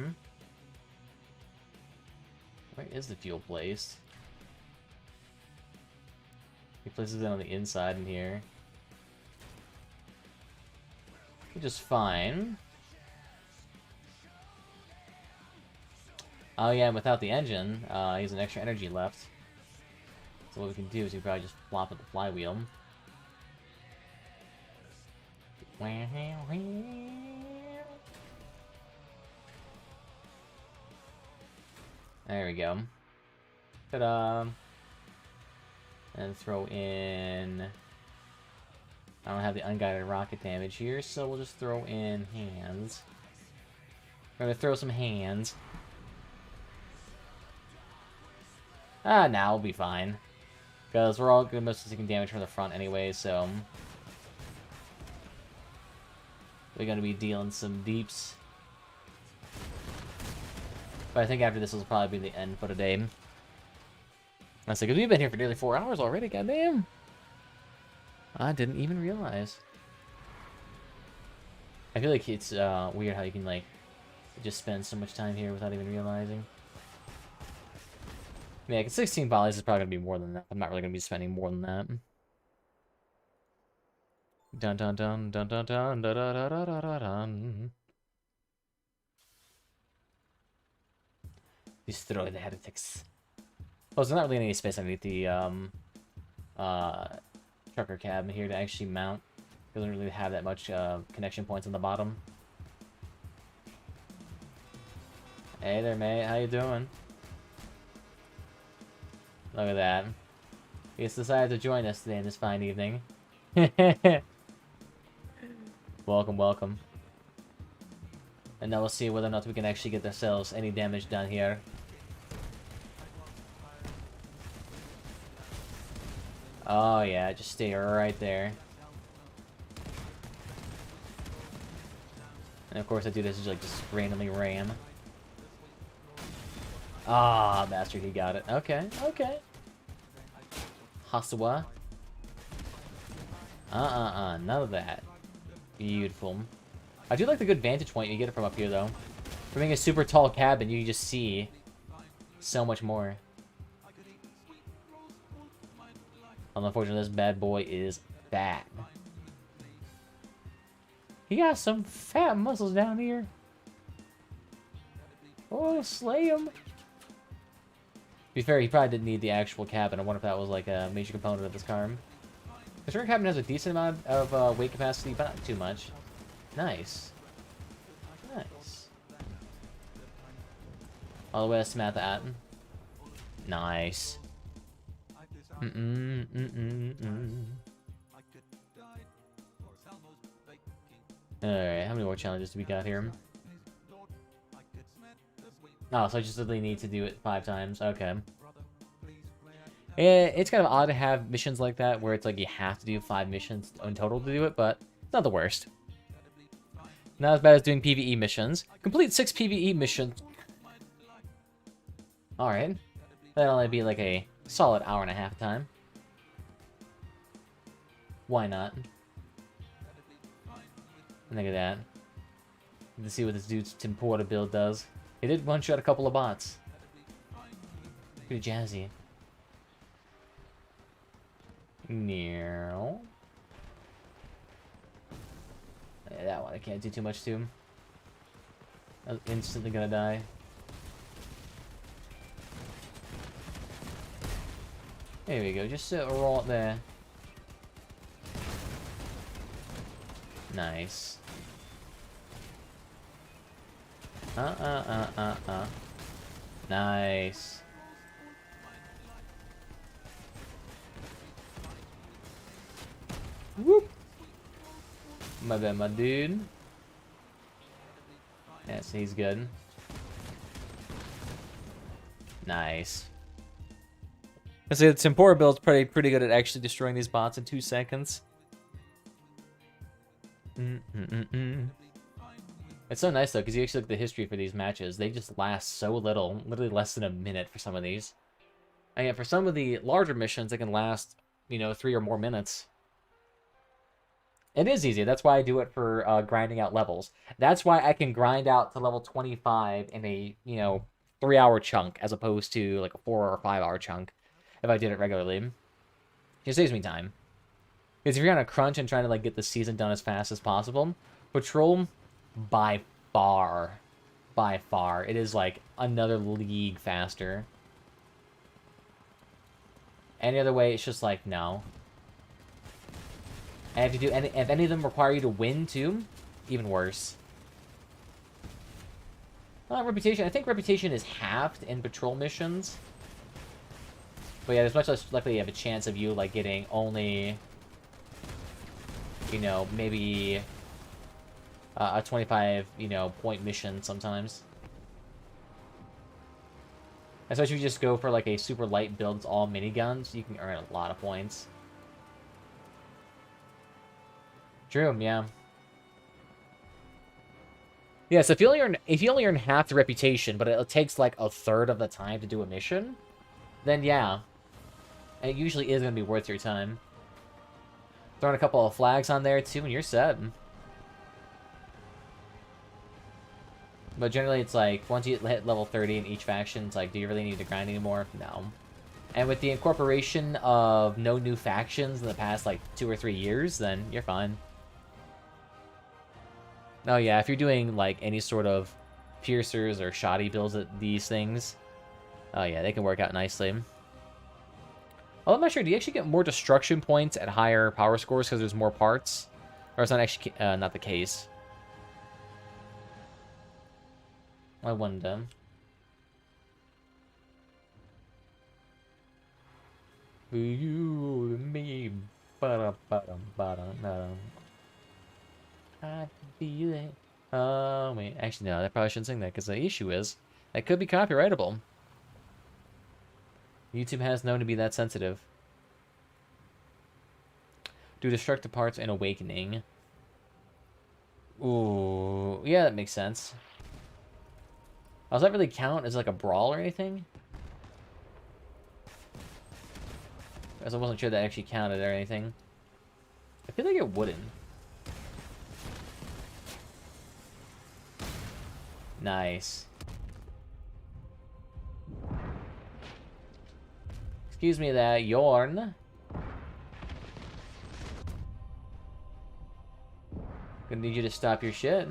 Where is the fuel placed? He places it on the inside in here. Which is fine. Oh yeah, and without the engine, he has an extra energy left. So what we can do is we probably just flop at the flywheel. There we go. Ta-da! And throw in... I don't have the unguided rocket damage here, so we'll just throw in hands. We're gonna throw some hands. Ah, now we'll be fine. Because we're all good mostly taking damage from the front anyway, so... we're gonna be dealing some deeps. But I think after this will probably be the end for today. That's like, because we've been here for nearly 4 hours already, goddamn! I didn't even realize. I feel like it's weird how you can, like, just spend so much time here without even realizing. Yeah, 'cause 16 volleys is probably going to be more than that. I'm not really going to be spending more than that. Dun dun dun dun dun dun dun dun dun dun dun dun. Destroy the heretics. Oh, so there's not really any space underneath the trucker cab here to actually mount. It doesn't really have that much connection points on the bottom. Hey there, mate. How you doing? Look at that. He's decided to join us today in this fine evening. Welcome, welcome. And now we'll see whether or not we can actually get ourselves any damage done here. Oh yeah, just stay right there. And of course I do this is like just randomly ram. Ah, bastard, he got it. Okay, okay. Hasawa. None of that. Beautiful. I do like the good vantage point you get it from up here, though. For being a super tall cabin, you can just see so much more. Unfortunately, this bad boy is fat. He got some fat muscles down here. Oh, slay him. To be fair, he probably didn't need the actual cabin. I wonder if that was like a major component of this car. The short cabin has a decent amount of weight capacity, but not too much. Nice. Nice. All the way to Samantha Atten. Nice. Alright, how many more challenges do we got here? Oh, so I just literally need to do it 5 times. Okay. It's kind of odd to have missions like that, where it's like you have to do 5 missions in total to do it, but it's not the worst. Not as bad as doing PvE missions. Complete 6 PvE missions. Alright. That'll only be like a solid hour and a half time. Why not? Look at that. Let's see what this dude's Tempora build does. He did one-shot a couple of bots. Pretty jazzy. No. Yeah, that one I can't do too much to. I was instantly gonna die. There we go, just sit right there. Nice. Nice. Whoop. My bad, my dude. Yes, he's good. Nice. I say the Tempora build's pretty good at actually destroying these bots in 2 seconds. It's so nice though, because you actually look at the history for these matches. They just last so little, literally less than a minute for some of these. And yet for some of the larger missions, they can last, you know, 3 or more minutes. It is easy. That's why I do it for grinding out levels. That's why I can grind out to level 25 in a, you know, 3-hour chunk, as opposed to like a 4 or 5-hour chunk if I did it regularly. It saves me time. Because if you're on a crunch and trying to like get the season done as fast as possible, Patrol, by far, it is like another league faster. Any other way, it's just like, no. And if any of them require you to win too, even worse. Reputation. I think reputation is halved in patrol missions. But yeah, there's much less likely you have a chance of you like getting only, you know, maybe a 25, you know, point mission sometimes. Especially if you just go for like a super light build, it's all miniguns, you can earn a lot of points. True, yeah. Yeah, so if you only earn half the reputation, but it takes like a third of the time to do a mission, then yeah. It usually is going to be worth your time. Throwing a couple of flags on there too, and you're set. But generally it's like, once you hit level 30 in each faction, it's like, do you really need to grind anymore? No. And with the incorporation of no new factions in the past like 2 or 3 years, then you're fine. Oh yeah, if you're doing like any sort of piercers or shoddy builds at these things, oh yeah, they can work out nicely. Well, I'm not sure, do you actually get more destruction points at higher power scores because there's more parts? Or it's not actually not the case? I wonder. You and me, I feel it. Oh, wait. Actually, no, I probably shouldn't sing that, because the issue is, that could be copyrightable. YouTube has known to be that sensitive. Do destructive parts and awakening. Ooh, yeah, that makes sense. Does that really count as like a brawl or anything? Because I wasn't sure that actually counted or anything. I feel like it wouldn't. Nice. Excuse me there, Yorn. Gonna need you to stop your shit.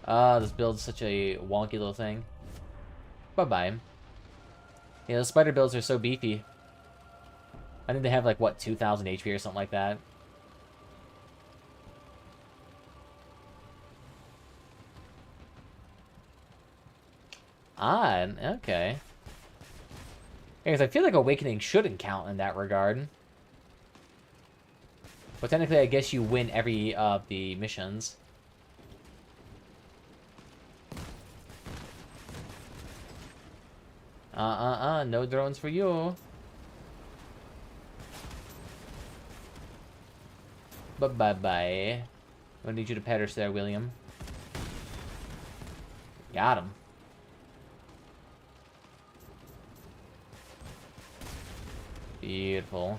Ah, this build's such a wonky little thing. Bye-bye. Yeah, the spider builds are so beefy. I think they have like, what, 2,000 HP or something like that. Odd, okay. Because I feel like Awakening shouldn't count in that regard. But technically, I guess you win every of the missions. No drones for you. Bye-bye. I'm gonna need you to perish there, William. Got him. Beautiful.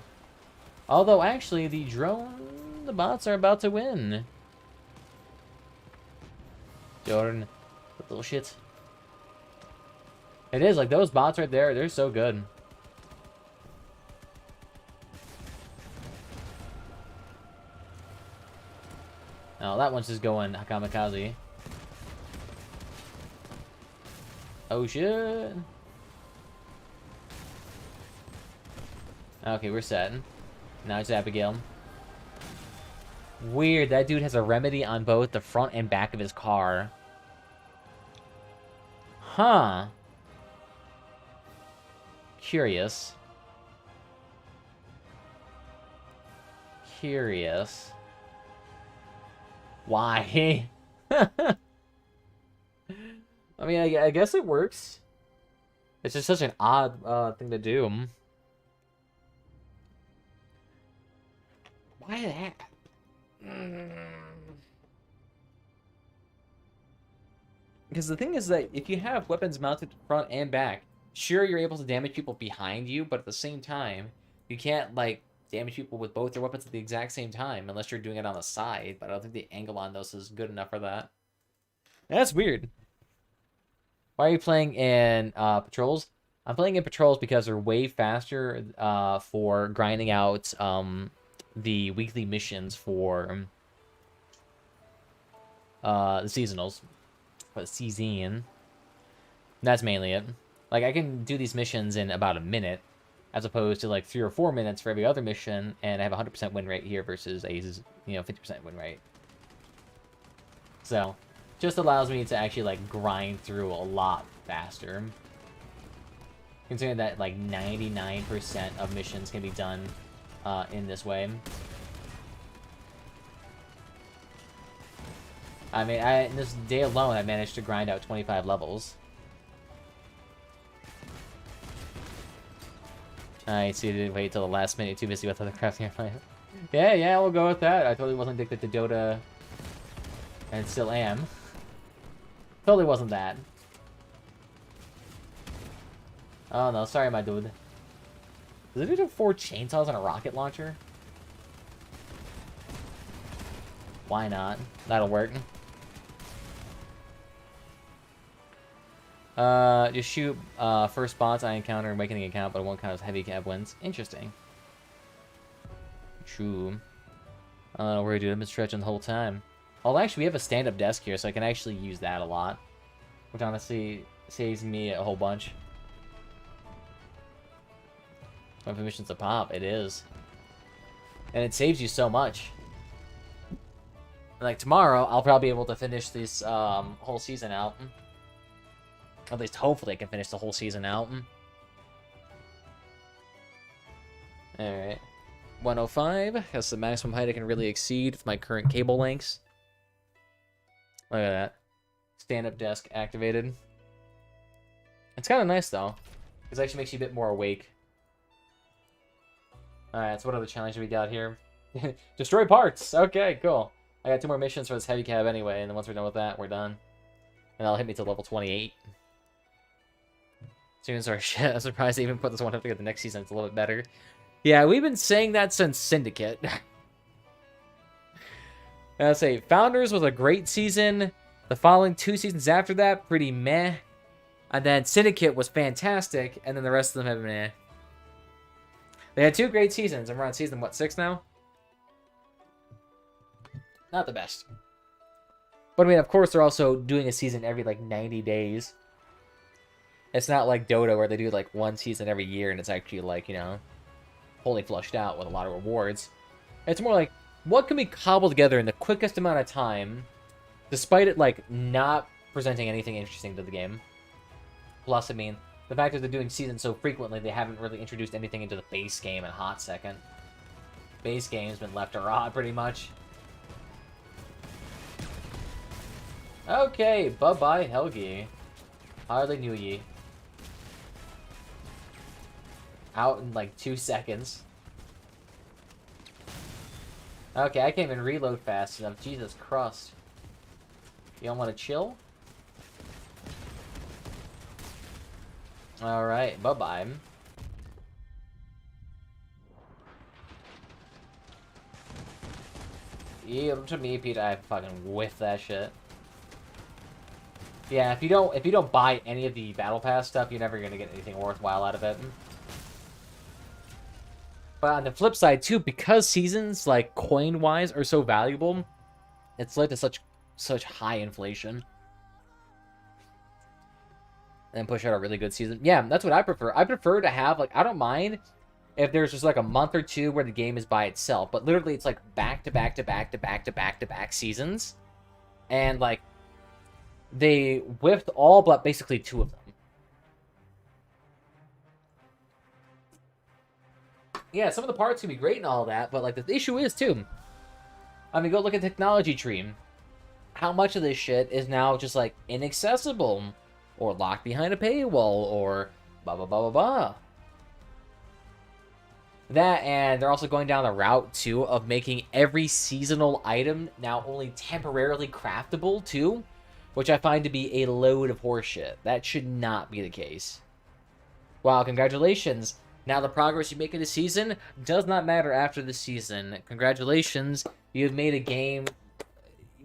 Although, actually, the bots are about to win. Jordan, little shit. It is, like, those bots right there, they're so good. Oh, that one's just going kamikaze. Oh, shit. Okay, we're set. Now it's Abigail. Weird, that dude has a remedy on both the front and back of his car. Huh. Curious. Curious. Why? I mean, I guess it works. It's just such an odd thing to do. Why that? Because the thing is that if you have weapons mounted front and back, sure, you're able to damage people behind you, but at the same time, you can't, like, damage people with both your weapons at the exact same time, unless you're doing it on the side, but I don't think the angle on those is good enough for that. That's weird. Why are you playing in patrols? I'm playing in patrols because they're way faster for grinding out the weekly missions for the seasonals. For the season. That's mainly it. Like, I can do these missions in about a minute, as opposed to, like, 3 or 4 minutes for every other mission, and I have a 100% win rate here versus a, 50% win rate. So, just allows me to actually, like, grind through a lot faster. Considering that, like, 99% of missions can be done in this way. I mean, in this day alone, I managed to grind out 25 levels. I see, didn't wait till the last minute, too busy with other crafting. Yeah, we'll go with that. I totally wasn't addicted to Dota, and still am. Totally wasn't that. Oh no, sorry, my dude. Does it do 4 chainsaws and a rocket launcher? Why not? That'll work. Just shoot first bots I encounter and Awakening account, but it won't count as heavy cab wins. Interesting. True. I don't know where, dude. I've been stretching the whole time. Oh, actually, we have a stand-up desk here, so I can actually use that a lot. Which honestly saves me a whole bunch. My missions to pop, it is. And it saves you so much. Like, tomorrow, I'll probably be able to finish this whole season out. At least, hopefully, I can finish the whole season out. Alright. 105. That's the maximum height I can really exceed with my current cable lengths. Look at that. Stand-up desk activated. It's kind of nice, though. Because it actually makes you a bit more awake. Alright, so what other challenge do we got here? Destroy parts! Okay, cool. I got 2 more missions for this heavy cab anyway, and then once we're done with that, we're done. And that'll hit me to level 28. Students are shit. I'm surprised they even put this one up to get the next season. It's a little bit better. Yeah, we've been saying that since Syndicate. I'll say, Founders was a great season. The following 2 seasons after that, pretty meh. And then Syndicate was fantastic, and then the rest of them have been meh. They had 2 great seasons, and we're on season, what, 6 now? Not the best. But I mean, of course, they're also doing a season every, like, 90 days. It's not like Dota, where they do, like, 1 season every year, and it's actually, like, fully flushed out with a lot of rewards. It's more like, what can we cobble together in the quickest amount of time, despite it, like, not presenting anything interesting to the game? Plus, I mean, the fact that they're doing seasons so frequently, they haven't really introduced anything into the base game in a hot second. Base game's been left to rot, pretty much. Okay, bye-bye, Helgi. Hardly knew ye. Out in, like, 2 seconds. Okay, I can't even reload fast enough. Jesus Christ. You don't want to chill? Alright, bye-bye. Yeah, to me, Pete, I fucking whiff that shit. Yeah, if you don't buy any of the Battle Pass stuff, you're never gonna get anything worthwhile out of it. But on the flip side, too, because seasons, like, coin-wise, are so valuable, it's led to such high inflation. And push out a really good season. Yeah, that's what I prefer. I prefer to have, like, I don't mind if there's just like a month or two where the game is by itself. But literally, it's like back to back to back to back to back to back seasons. And like, they whiffed all but basically 2 of them. Yeah, some of the parts can be great and all that, but like the issue is too, I mean, go look at technology tree. How much of this shit is now just like inaccessible, or locked behind a paywall, or blah blah blah blah blah. That, and they're also going down the route too of making every seasonal item now only temporarily craftable too, which I find to be a load of horseshit. That should not be the case. Wow, congratulations. Now the progress you make in the season does not matter after the season. Congratulations, you've made a game.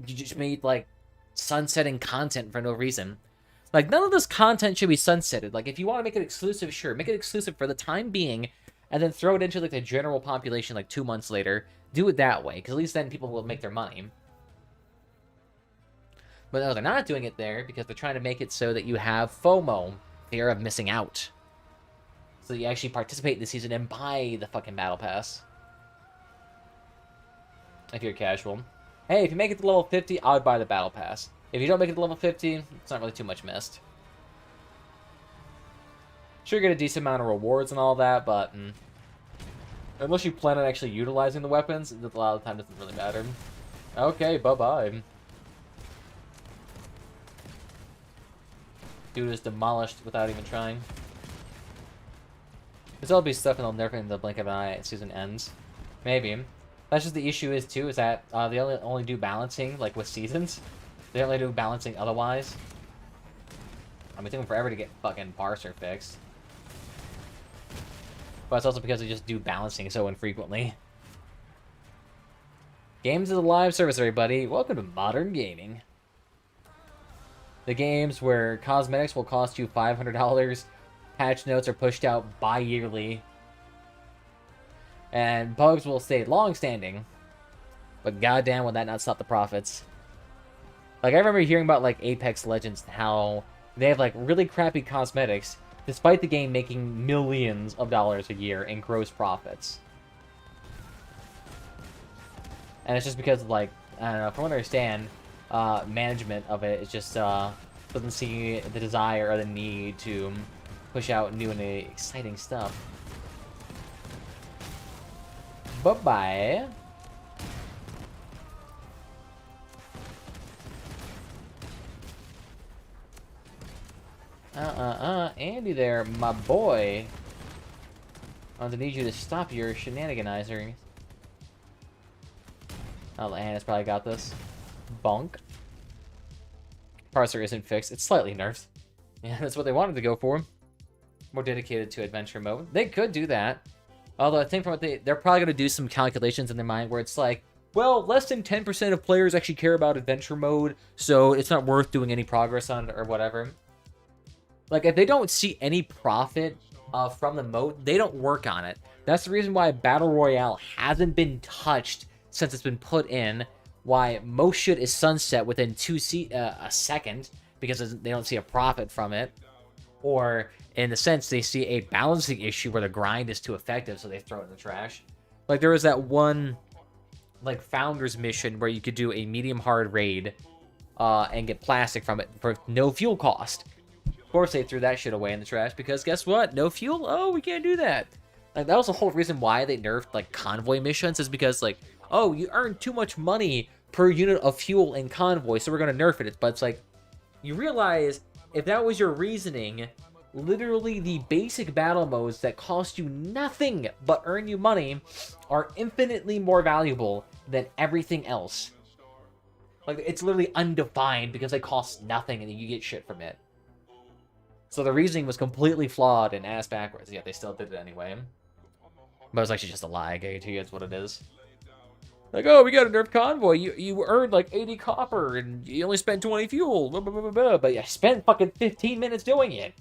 You just made, like, sunsetting content for no reason. Like, none of this content should be sunsetted. Like, if you want to make it exclusive, sure. Make it exclusive for the time being, and then throw it into, like, the general population, like, 2 months later. Do it that way, because at least then people will make their money. But no, they're not doing it there, because they're trying to make it so that you have FOMO, fear of missing out. So you actually participate in the season and buy the fucking battle pass. If you're casual. Hey, if you make it to level 50, I would buy the battle pass. If you don't make it to level 50, it's not really too much missed. Sure, you get a decent amount of rewards and all that, but unless you plan on actually utilizing the weapons, a lot of the time doesn't really matter. Okay, bye-bye. Dude is demolished without even trying. There's all be stuff and they'll nerf it in the blink of an eye as season ends. Maybe. That's just the issue is, too, is that they only do balancing, like, with seasons. They don't really do balancing otherwise. I mean, it took them forever to get fucking parser fixed. But it's also because they just do balancing so infrequently. Games is a live service, everybody. Welcome to modern gaming. The games where cosmetics will cost you $500, patch notes are pushed out bi-yearly, and bugs will stay long-standing. But goddamn, would that not stop the profits? Like, I remember hearing about, like, Apex Legends, how they have, like, really crappy cosmetics, despite the game making millions of dollars a year in gross profits. And it's just because, like, I don't know, from what I understand, management of it is just, doesn't see the desire or the need to push out new and exciting stuff. Bye-bye. Andy there, my boy. I'm gonna need you to stop your shenaniganizing. Oh, Anna's probably got this. Bonk. Parser isn't fixed. It's slightly nerfed. Yeah, that's what they wanted to go for. More dedicated to adventure mode. They could do that. Although I think from what they're probably going to do some calculations in their mind where it's like, well, less than 10% of players actually care about adventure mode, so it's not worth doing any progress on it or whatever. Like, if they don't see any profit from the mode, they don't work on it. That's the reason why Battle Royale hasn't been touched since it's been put in. Why most shit is sunset within a second, because they don't see a profit from it. Or, in the sense, they see a balancing issue where the grind is too effective, so they throw it in the trash. Like, there was that one, like, Founders mission where you could do a medium-hard raid and get plastic from it for no fuel cost. Of course, they threw that shit away in the trash, because guess what? No fuel? Oh, we can't do that. Like, that was the whole reason why they nerfed, like, convoy missions, is because, like, oh, you earn too much money per unit of fuel in convoy, so we're going to nerf it. But it's like, you realize, if that was your reasoning, literally the basic battle modes that cost you nothing but earn you money are infinitely more valuable than everything else. Like, it's literally undefined because they cost nothing and you get shit from it. So the reasoning was completely flawed and ass backwards, yet they still did it anyway. But it's actually just a lie, I guarantee you it's what it is. Like, oh, we got a nerf convoy. You earned like 80 copper and you only spent 20 fuel. Blah, blah, blah, blah, but you spent fucking 15 minutes doing it.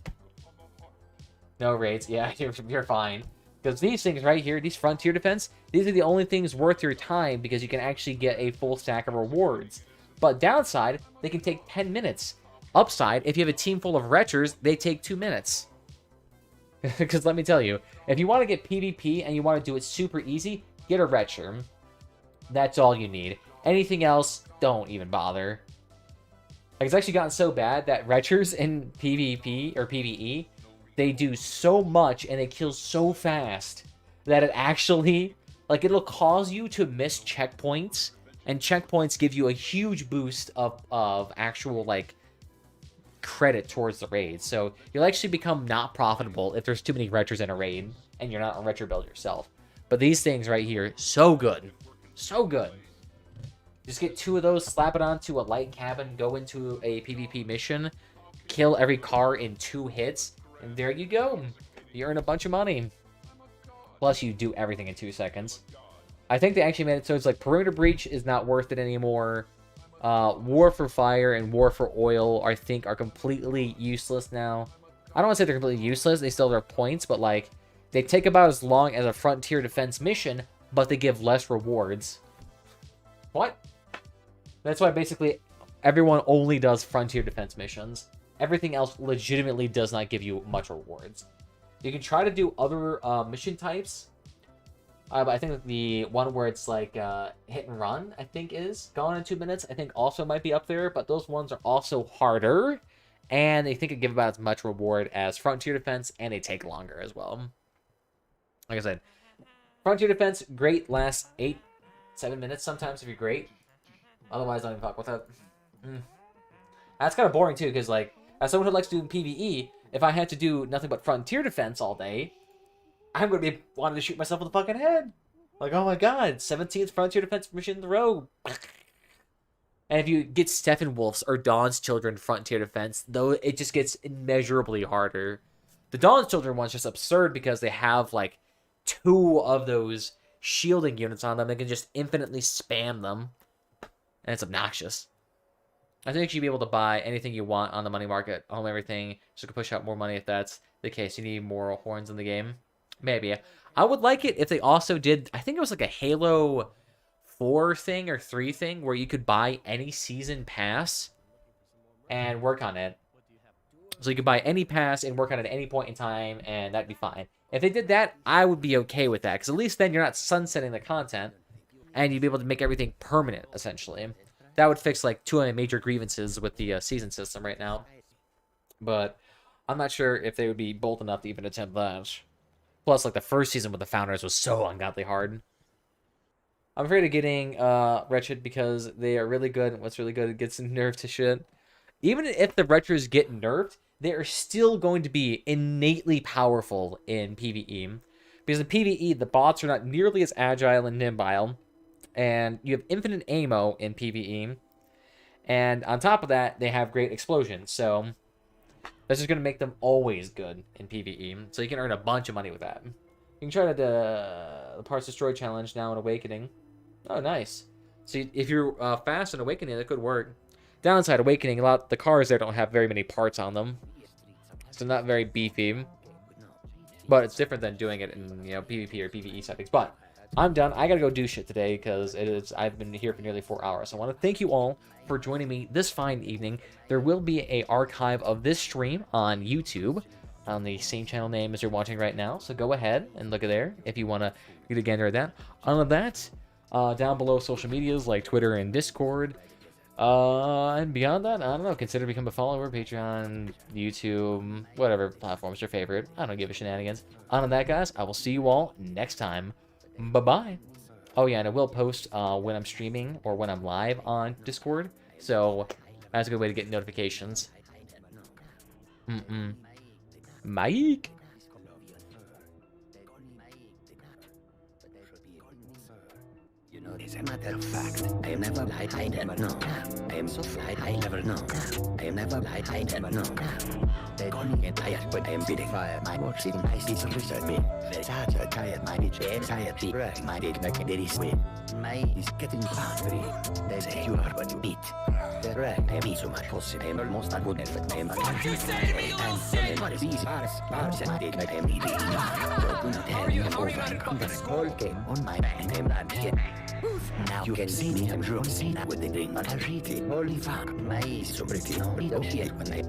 No raids. Yeah, you're fine. Because these things right here, these frontier defense, these are the only things worth your time because you can actually get a full stack of rewards. But downside, they can take 10 minutes. Upside, if you have a team full of retchers, they take 2 minutes. Because let me tell you, if you want to get PvP and you want to do it super easy, get a Retcher. That's all you need. Anything else, don't even bother. Like, it's actually gotten so bad that Retchers in PvP or PvE, they do so much and they kill so fast that it actually, like, it'll cause you to miss checkpoints, and checkpoints give you a huge boost of actual, like, credit towards the raid. So you'll actually become not profitable if there's too many Retchers in a raid and you're not a Retcher build yourself. But these things right here, so good. So good. Just get 2 of those, slap it onto a light cabin, go into a PvP mission, kill every car in 2 hits, and there you go. You earn a bunch of money. Plus, you do everything in 2 seconds. I think they actually made it so it's like Perimeter Breach is not worth it anymore. War for Fire and War for Oil, I think, are completely useless now. I don't want to say they're completely useless. They still have their points, but, like, they take about as long as a Frontier Defense mission, but they give less rewards. What? That's why basically everyone only does Frontier Defense missions. Everything else legitimately does not give you much rewards. You can try to do other mission types. But I think the one where it's like hit and run, I think is Gone in 2 minutes. I think also might be up there, but those ones are also harder. And they think it give about as much reward as Frontier Defense, and they take longer as well. Like I said, Frontier Defense, great, lasts 8-7 minutes sometimes if you're great. Otherwise, don't even fuck with that. That's kind of boring too, because like, as someone who likes doing PvE, if I had to do nothing but Frontier Defense all day, I'm going to be wanting to shoot myself in the fucking head. Like, oh my god, 17th Frontier Defense mission in a row. And if you get Steppenwolf's or Dawn's Children Frontier Defense, though, it just gets immeasurably harder. The Dawn's Children one's just absurd because they have, like, 2 of those shielding units on them. They can just infinitely spam them. And it's obnoxious. I think you should be able to buy anything you want on the money market. Home everything. So you can push out more money if that's the case. You need more horns in the game. Maybe. I would like it if they also did, I think it was like a Halo 4 thing or 3 thing where you could buy any season pass and work on it. So you could buy any pass and work on it at any point in time, and that'd be fine. If they did that, I would be okay with that, because at least then you're not sunsetting the content, and you'd be able to make everything permanent, essentially. That would fix, like, 2 of my major grievances with the season system right now. But I'm not sure if they would be bold enough to even attempt that. Plus, like, the first season with the Founders was so ungodly hard. I'm afraid of getting Wretched because they are really good, and what's really good, it gets nerfed to shit. Even if the Retchers get nerfed, they are still going to be innately powerful in PvE. Because in PvE, the bots are not nearly as agile and nimble, and you have infinite ammo in PvE. And on top of that, they have great explosions, so that's just going to make them always good in PvE. So you can earn a bunch of money with that. You can try the Parts Destroy challenge now in Awakening. Oh, nice. So if you're fast in Awakening, that could work. Downside, Awakening, the cars there don't have very many parts on them. So not very beefy. But it's different than doing it in, you know, PvP or PvE settings. But I'm done. I gotta go do shit today because I've been here for nearly 4 hours. So I want to thank you all for joining me this fine evening. There will be an archive of this stream on YouTube on the same channel name as you're watching right now. So go ahead and look at there if you want to get a gander at that. Other than that, down below social medias like Twitter and Discord. And beyond that, I don't know. Consider becoming a follower, Patreon, YouTube, whatever platform's your favorite. I don't give a shenanigans. Other than that, guys, I will see you all next time. Bye-bye. Oh, yeah, and I will post when I'm streaming or when I'm live on Discord. So that's a good way to get notifications. Mike. As a matter of fact, I am never lied, I never know. I am so fried, I never know. I am never lied, I never know. They call me tired, but I am bidding fire. My work sitting nice, it's a research me. They charge a tired, my bitch, anxiety, right? My dick, like there is win. My is getting hungry. They say you are what you eat. The right, I am so much possible. I am almost a good effort. I am a what you say to me, what is easy? Bars, and dick, like I am eating. Are you overcome the whole game on my back? I am not here. Now you can see me, I'm drunk, see now with the drink, but I read it, holy fuck, my eyes so pretty, no, read out here when I play.